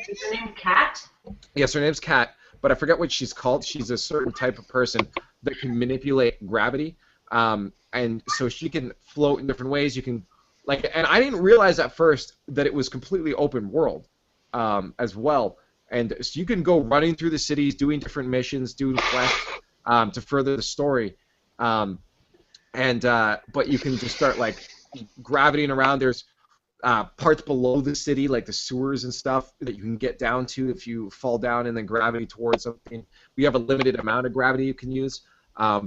Is her name Cat? Yes, her name's Kat, but I forget what she's called. She's a certain type of person that can manipulate gravity, and so she can float in different ways. You can, and I didn't realize at first that it was completely open world, as well. And so you can go running through the cities, doing different missions, doing quests to further the story, but you can just start gravitating around. There's parts below the city, like the sewers and stuff, that you can get down to if you fall down and then gravity towards something. We have a limited amount of gravity you can use.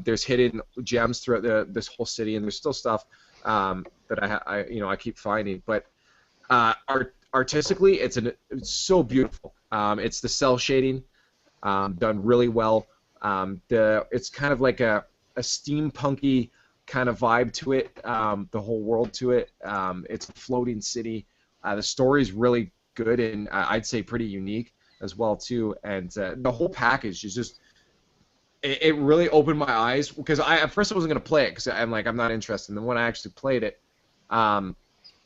There's hidden gems throughout this whole city, and there's still stuff that I keep finding. But our artistically, it's so beautiful. It's the cell shading, done really well. It's kind of like a steampunky kind of vibe to it. The whole world to it. It's a floating city. The story's really good and I'd say pretty unique as well too. And the whole package is just. It really opened my eyes because at first I wasn't gonna play it because I'm not interested. And then when I actually played it, I'm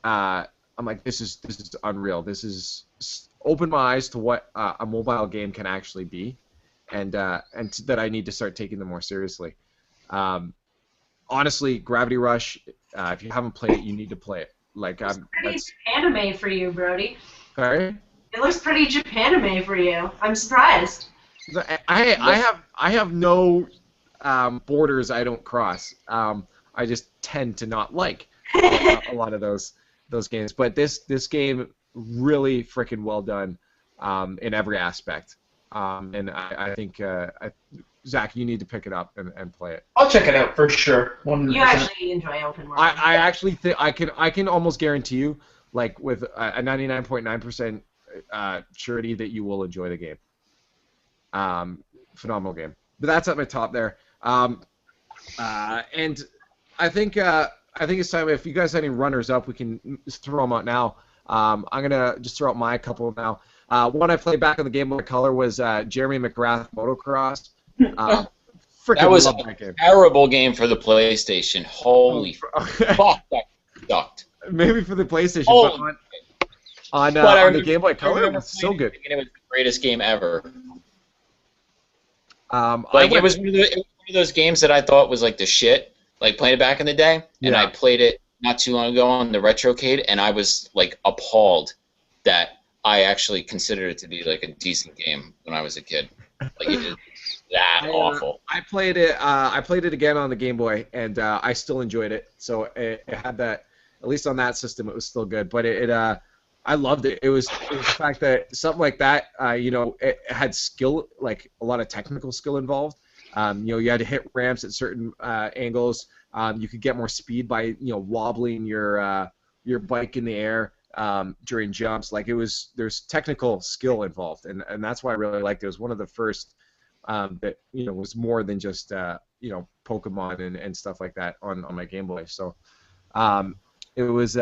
like, this is unreal. This is opened my eyes to what a mobile game can actually be, and that I need to start taking them more seriously. Honestly, Gravity Rush, if you haven't played it, you need to play it. It's pretty Japanime for you, Brody. Sorry? It looks pretty Japanime for you. I'm surprised. I have no borders I don't cross. I just tend to not like a lot of those games. But this game really freaking well done in every aspect. And I think Zach, you need to pick it up and play it. I'll check it out for sure. 100%. You actually enjoy open world. I actually think I can almost guarantee you, like with a 99.9% surety, that you will enjoy the game. Phenomenal game. But that's at my top there. And I think it's time, if you guys have any runners up, we can throw them out now. I'm gonna just throw out my couple now. One I played back on the Game Boy Color was Jeremy McGrath Motocross. That was a terrible game for the PlayStation. Holy fuck, that sucked. Maybe for the PlayStation, oh, but on the Game Boy Color, it was so good. It was the greatest game ever. It was one of those games that I thought was like the shit, like playing it back in the day, and I played it not too long ago on the Retrocade, and I was like appalled that I actually considered it to be like a decent game when I was a kid. Like it is that awful. I played it. I played it again on the Game Boy, and I still enjoyed it. So it had that. At least on that system, it was still good. But I loved it. It was the fact that something like that, it had skill, like a lot of technical skill involved. You had to hit ramps at certain angles. You could get more speed by wobbling your bike in the air during jumps. Like there's technical skill involved, and that's why I really liked it. It was one of the first that was more than just Pokemon and stuff like that on my Game Boy. So it was.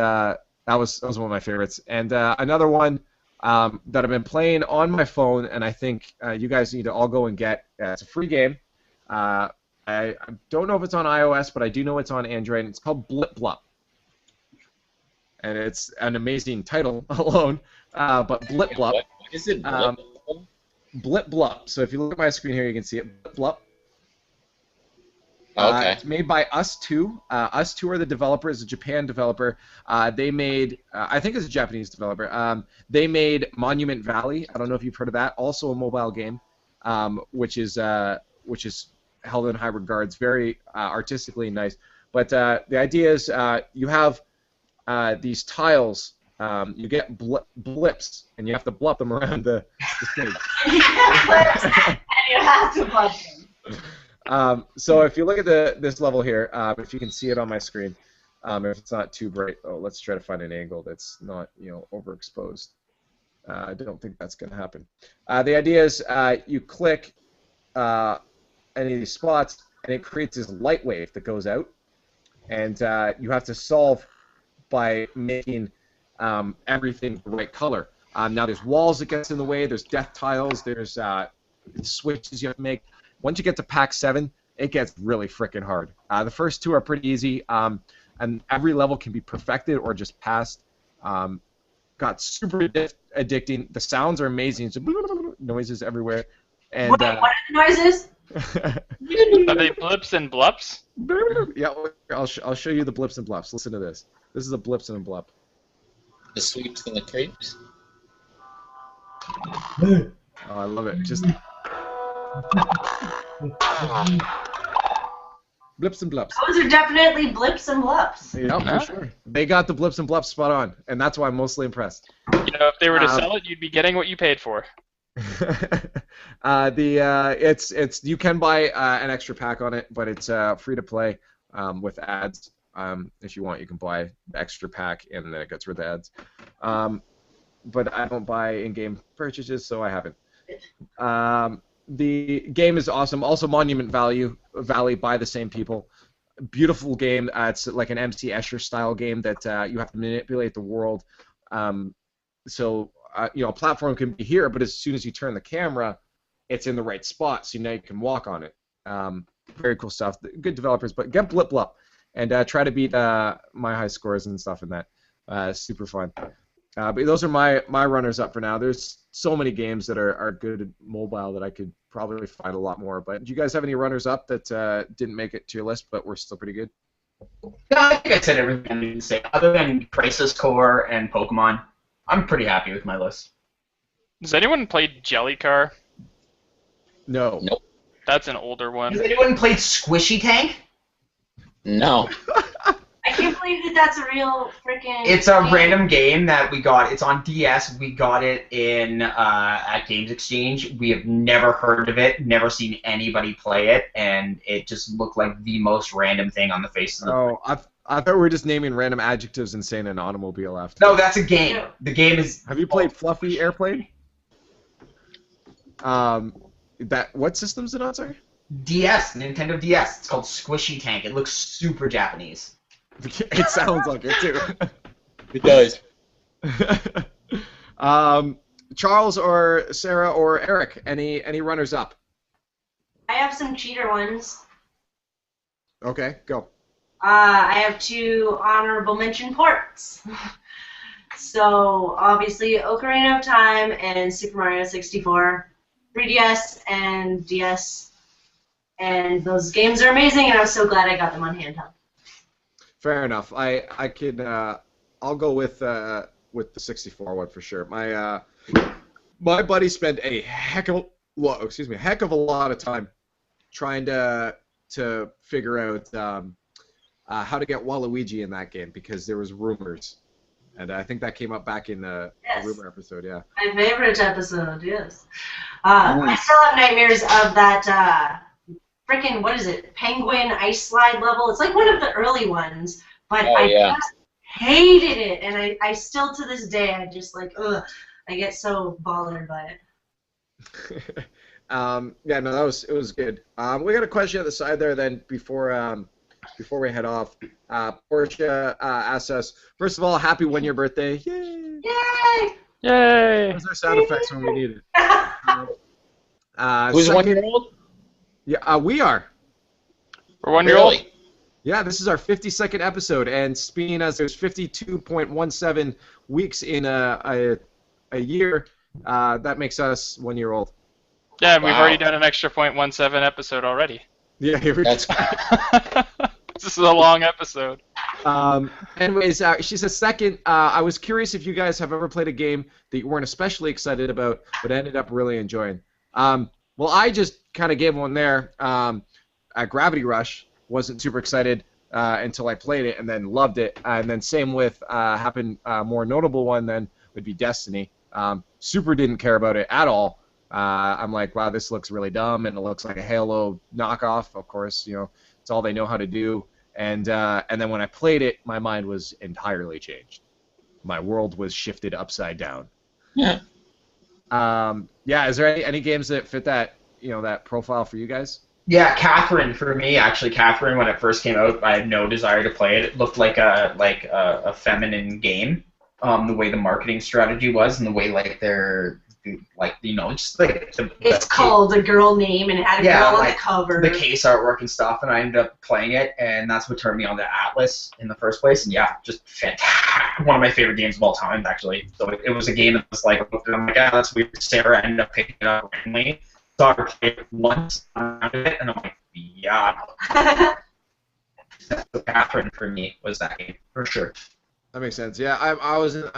That was one of my favorites. And another one that I've been playing on my phone, and I think you guys need to all go and get. It's a free game. I don't know if it's on iOS, but I do know it's on Android. And it's called Blip Blup. And it's an amazing title alone. But Blip Blup. What is it? Blip? Blip Blup. So if you look at my screen here, you can see it. Blip Blup. Okay. It's made by Us2. Us2 are the developers, a Japan developer. They made, I think it's a Japanese developer. They made Monument Valley. I don't know if you've heard of that. Also a mobile game, which is held in high regards. Very artistically nice. But the idea is you have these tiles. You get blips, and you have to blup them around the stage. You get blips, and you have to blup them. So if you look at this level here, if you can see it on my screen, if it's not too bright, let's try to find an angle that's not overexposed. I don't think that's going to happen. The idea is you click any of these spots, and it creates this light wave that goes out, and you have to solve by making everything the right color. Now there's walls that gets in the way, there's death tiles, there's switches you have to make. Once you get to Pack 7, it gets really freaking hard. The first two are pretty easy, and every level can be perfected or just passed. Got super addicting. The sounds are amazing. It's noises everywhere. And, what are the noises? Are they blips and blups? Yeah, I'll show you the blips and blups. Listen to this. This is a blips and a blup. The sweeps and the creeps. Oh, I love it. Just blips and blups. Those are definitely blips and blups. Yeah, for sure. They got the blips and blups spot on, and that's why I'm mostly impressed. If they were to sell it, you'd be getting what you paid for. It's you can buy an extra pack on it, but it's free to play with ads. If you want, you can buy the extra pack, and then it gets rid of the ads. but I don't buy in-game purchases, so I haven't. The game is awesome. Also, Monument Valley by the same people. Beautiful game. It's like an MC Escher style game that you have to manipulate the world. A platform can be here, but as soon as you turn the camera, it's in the right spot, so now you can walk on it. Very cool stuff. Good developers, but get Blip Blop and try to beat my high scores and stuff in that. Super fun. But those are my runners-up for now. There's so many games that are good at mobile that I could probably find a lot more. But do you guys have any runners-up that didn't make it to your list but were still pretty good? No, I think I said everything I need to say. Other than Crisis Core and Pokemon, I'm pretty happy with my list. Does anyone play Jellycar? No. Nope. That's an older one. Has anyone played Squishy Tank? No. I can't believe that that's a real freaking. It's a game. random game that we got. It's on DS. We got it in at Games Exchange. We have never heard of it, never seen anybody play it, and it just looked like the most random thing on the face of the Oh, I thought we were just naming random adjectives and saying an automobile after. No, that's a game. The game is. Have you played Fluffy Airplane? What system is it on, sorry? DS, Nintendo DS. It's called Squishy Tank. It looks super Japanese. It sounds like it too. It does. Charles or Sarah or Eric, any runners up? I have some cheater ones. Okay, go. I have 2 honorable mention ports. So, obviously, Ocarina of Time and Super Mario 64, 3DS and DS. And those games are amazing, and I was so glad I got them on handheld. Fair enough. I can I'll go with the 64 one for sure. My buddy spent a heck of a lot of time trying to figure out how to get Waluigi in that game because there was rumors, and I think that came up back in a rumor episode. Yeah. My favorite episode, yes. I still have nightmares of that freaking, what is it, Penguin ice slide level. It's like one of the early ones, but I just hated it, and I still to this day I just like I get so bothered by it. Yeah, no, it was good. We got a question at the side there. Then before we head off, Portia asks us, first of all, happy 1-year birthday! Yay! Yay! Yay! Those are sound effects when we need it. Who's second- 1 year old? Yeah, we are. For 1 year old? Really? Yeah, this is our 52nd episode, and being as there's 52.17 weeks in a year, that makes us 1 year old. Yeah, and we've Wow. already done an extra 0.17 episode already. Yeah, here we go. That's This is a long episode. Anyways, she says, second, I was curious if you guys have ever played a game that you weren't especially excited about, but ended up really enjoying. Well, I just kind of gave one there. Gravity Rush, wasn't super excited until I played it and then loved it. And then same with more notable one then would be Destiny. Super didn't care about it at all. I'm like, wow, this looks really dumb, and it looks like a Halo knockoff. Of course, it's all they know how to do. And then when I played it, my mind was entirely changed. My world was shifted upside down. yeah. Yeah, is there any games that fit that that profile for you guys? Yeah, Catherine for me actually. Catherine, when it first came out, I had no desire to play it. It looked like a feminine game. The way the marketing strategy was, and the way they're just like It's called a girl name, and it had a girl on the cover. the case artwork and stuff, and I ended up playing it, and that's what turned me on to Atlas in the first place. And yeah, just fantastic. One of my favorite games of all time, actually. So it was a game that was like, I'm like, yeah, that's weird. Sarah ended up picking it up randomly. Saw her play it once, around it, and I'm like, yeah. So Catherine for me was that game for sure. That makes sense. Yeah, I'm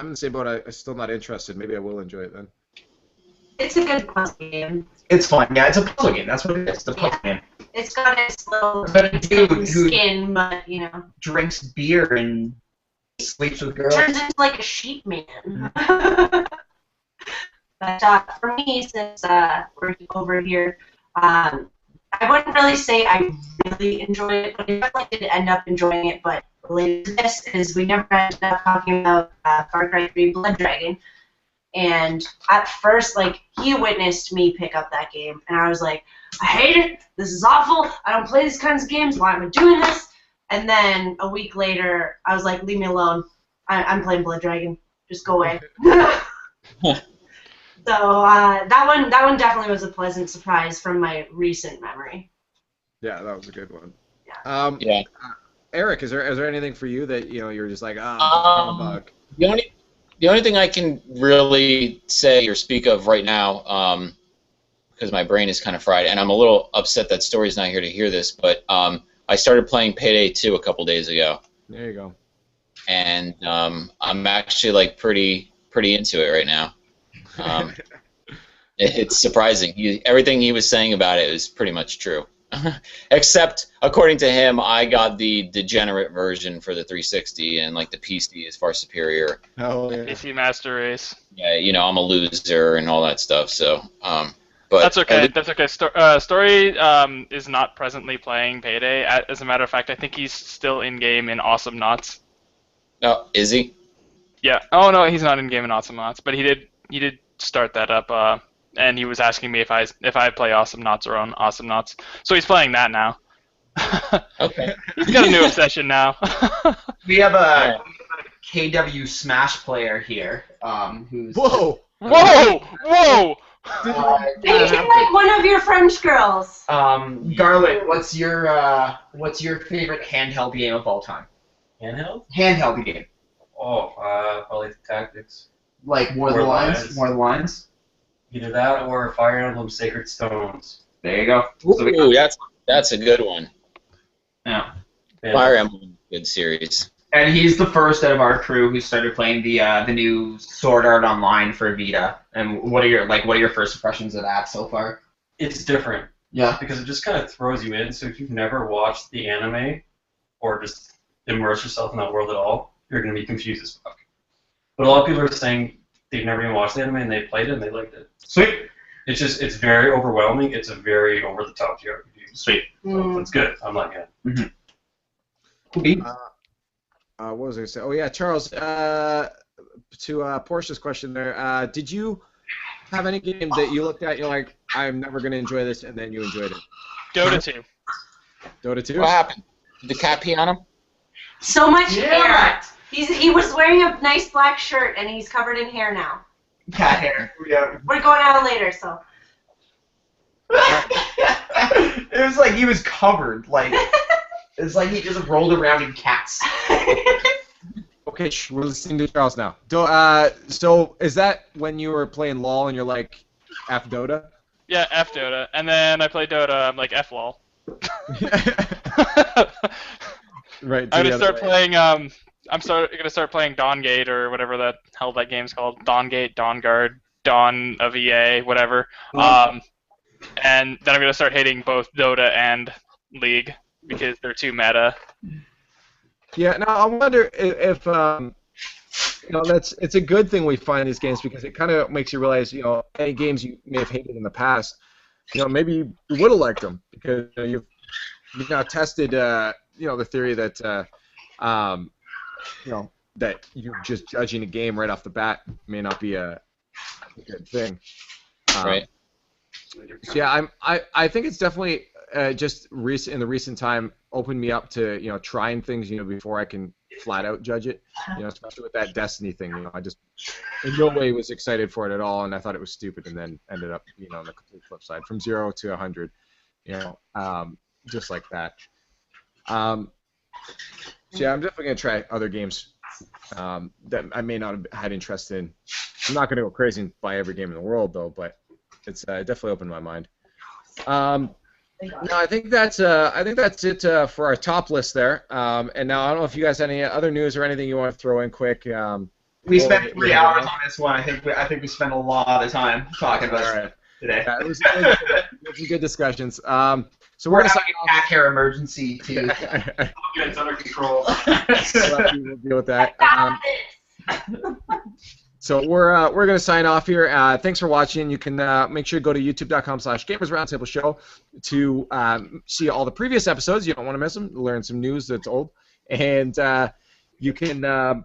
in the same boat. I'm still not interested. Maybe I will enjoy it then. It's a good puzzle game. It's fun. Yeah, it's a puzzle game. That's what it is. It's a puzzle game. It's got its little But a dude who skin, but drinks beer and sleeps with girls. turns into like a sheep man. But for me, since we're over here, I wouldn't really say I really enjoy it, but I definitely did end up enjoying it. But related to this is we never ended up talking about Far Cry 3 Blood Dragon. And at first, like, he witnessed me pick up that game, and I was like, I hate it. This is awful. I don't play these kinds of games. Why am I doing this? And then a week later, I was like, leave me alone. I'm playing Blood Dragon. Just go away. So that one definitely was a pleasant surprise from my recent memory. Yeah, that was a good one. Yeah. Yeah. Eric, is there anything for you that you're just like bug? The only thing I can really say or speak of right now, because my brain is kind of fried, and I'm a little upset that Story's not here to hear this, but I started playing Payday 2 a couple days ago. There you go. And I'm actually like pretty into it right now. It's surprising. Everything he was saying about it is pretty much true. Except, according to him, I got the degenerate version for the 360, and like the PC is far superior. Oh yeah. PC Master Race. Yeah, I'm a loser and all that stuff. So, but That's okay. That's okay. Story is not presently playing Payday. As a matter of fact, I think he's still in game in Awesome Knots. Oh, is he? Yeah. Oh no, he's not in game in Awesome Knots, but he did start that up. And he was asking me if I play Awesome Knots or on Awesome Knots. So he's playing that now. Okay. He's got a new obsession now. We have a KW Smash player here. Who's Whoa! Whoa! Make him like one of your French girls. Garland, what's your favorite handheld game of all time? Handheld? Handheld game. Oh, probably Tactics. Like War of the Lions? War of the Lions? Either that or Fire Emblem Sacred Stones. There you go. Ooh, that's a good one. Yeah. Fire Emblem, good series. And he's the first out of our crew who started playing the new Sword Art Online for Vita. And what are your first impressions of that so far? It's different. Yeah. Because it just kind of throws you in. So if you've never watched the anime or just immerse yourself in that world at all, you're going to be confused as fuck. But a lot of people are saying they've never even watched the anime and they played it and they liked it. Sweet. It's very overwhelming. It's a very over-the-top JRPG. Sweet. So it's good. I'm like it. Mm-hmm. What was I going to say? Oh, yeah, Charles, to Portia's question there, did you have any game that you looked at, you're like, I'm never going to enjoy this, and then you enjoyed it? Dota 2. Dota 2? What happened? Did the cat pee on him? So much hair. He was wearing a nice black shirt, and he's covered in hair now. Cat hair. Yeah. We're going out later, so. It was like he was covered. Like it's like he just rolled around in cats. Okay, we're listening to Charles now. So is that when you were playing LOL and you're like, F Dota? Yeah, F Dota. And then I play Dota, I'm like, F LOL. Right. I'm gonna start playing. Gonna start playing Dawn Gate or whatever the hell that game's called. Dawn Gate, Dawn Guard, Dawn of EA, whatever. And then I'm gonna start hating both Dota and League because they're too meta. Yeah. Now I wonder if it's a good thing we find these games because it kind of makes you realize any games you may have hated in the past, maybe you would have liked them because you've now tested the theory that that you just judging a game right off the bat may not be a good thing. Right. So yeah, I think it's definitely just in the recent time opened me up to trying things before I can flat out judge it. Especially with that Destiny thing. I just in no way was excited for it at all, and I thought it was stupid, and then ended up on the complete flip side from 0 to 100. Just like that. So yeah, I'm definitely gonna try other games that I may not have had interest in. I'm not gonna go crazy and buy every game in the world though, but it's definitely opened my mind. No, I think that's it for our top list there. And now I don't know if you guys have any other news or anything you want to throw in quick. We spent 3 hours on this one. I think we spent a lot of time talking about it today. Yeah, it was some good discussions. So we're having a cat hair emergency too. It's under control. We'll deal with that. So we're going to sign off here. Thanks for watching. You can make sure to go to youtube.com/GamersRoundtable Show to see all the previous episodes. You don't want to miss them. Learn some news that's old. And you can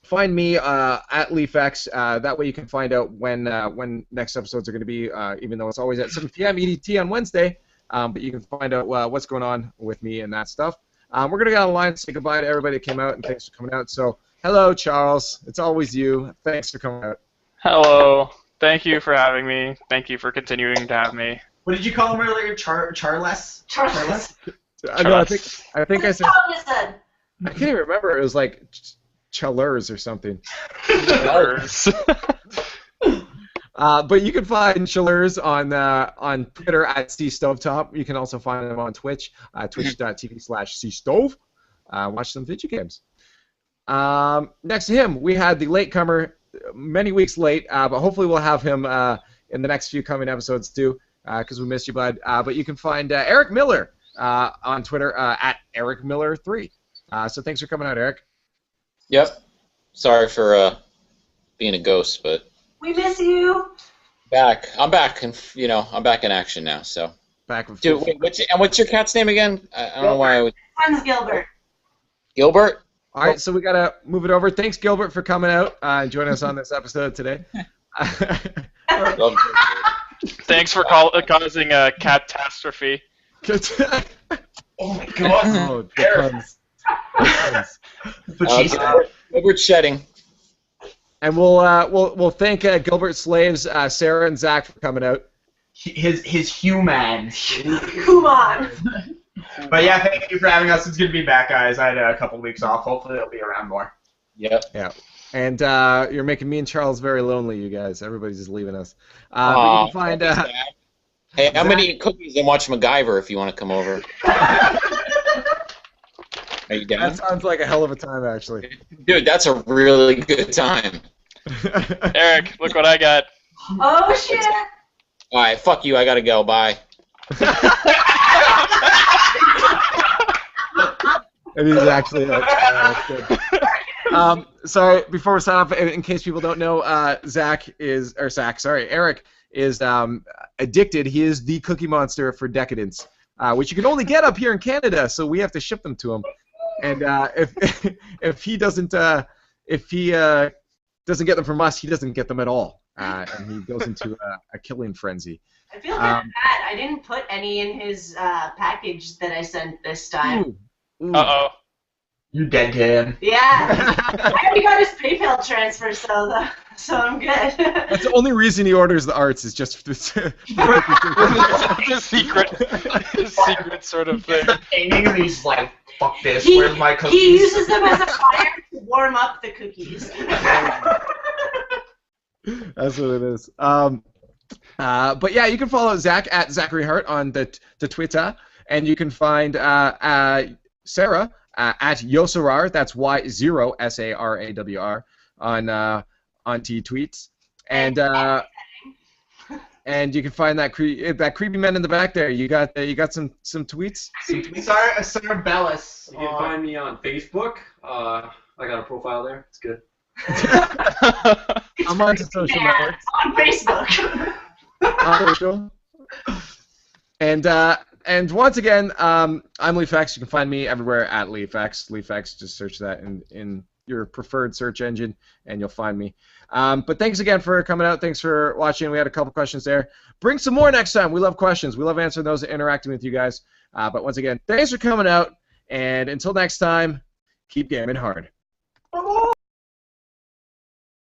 find me at LeafX. That way you can find out when next episodes are going to be, even though it's always at 7 p.m. EDT on Wednesday. But you can find out what's going on with me and that stuff. We're going to get on the line and say goodbye to everybody that came out, and thanks for coming out. So, hello, Charles. It's always you. Thanks for coming out. Hello. Thank you for having me. Thank you for continuing to have me. What did you call him earlier? Charles? Charles. No, I think I said. Charles said. I can't even remember. It was like Chalers or something. But you can find Chalers on Twitter at cstovetop. You can also find them on Twitch, twitch.tv/cstove. Watch some video games. Next to him, we had the latecomer, many weeks late, but hopefully we'll have him in the next few coming episodes too, because we missed you, bud. But you can find Eric Miller on Twitter at EricMiller3. So thanks for coming out, Eric. Yep. Sorry for being a ghost, but We miss you. back. I'm back, and I'm back in action now. So. Back with Dude, wait, what's your cat's name again? I don't know why I would. Friends Gilbert. Gilbert. All right, so we gotta move it over. Thanks, Gilbert, for coming out and joining us on this episode today. Thanks for causing a catastrophe. Oh my god. Oh, the puns. But she's Gilbert shedding. And we'll thank Gilbert Slaves, Sarah and Zach for coming out. his human. Come on. But yeah, thank you for having us. It's good to be back, guys. I had a couple weeks off. Hopefully, it'll be around more. Yep. Yeah. And you're making me and Charles very lonely, you guys. Everybody's just leaving us. But you can find. Hey, I'm gonna eat cookies and watch MacGyver if you want to come over. Are you down? That sounds like a hell of a time, actually. Dude, that's a really good time. Eric, look what I got. Oh shit. All right, fuck you. I gotta go. Bye. It is actually. That's good. Sorry, before we sign off, in case people don't know, Eric is addicted. He is the Cookie Monster for Decadence, which you can only get up here in Canada, so we have to ship them to him. And if he doesn't get them from us, he doesn't get them at all, and he goes into a killing frenzy. I feel kind of bad. I didn't put any in his package that I sent this time. Ooh. Uh-oh. You dead kid. Yeah. I already got his PayPal transfer, so I'm good. That's the only reason he orders the arts is just for It's a secret sort of thing. Painting and he's like, fuck this, He- where's my cookies? He uses them as a fire to warm up the cookies. That's what it is. But yeah, you can follow Zach at Zachary Hart on the Twitter, and you can find Sarah at Yosarar. That's Y0 SARAWR on T tweets, and you can find that creepy man in the back there. You got some tweets. Sarah Bellis. You can find me on Facebook. I got a profile there. It's good. I'm on social networks. On Facebook. And once again, I'm LeafX. You can find me everywhere at LeafX. LeafX, just search that in your preferred search engine, and you'll find me. But thanks again for coming out. Thanks for watching. We had a couple questions there. Bring some more next time. We love questions. We love answering those and interacting with you guys. But once again, thanks for coming out. And until next time, keep gaming hard.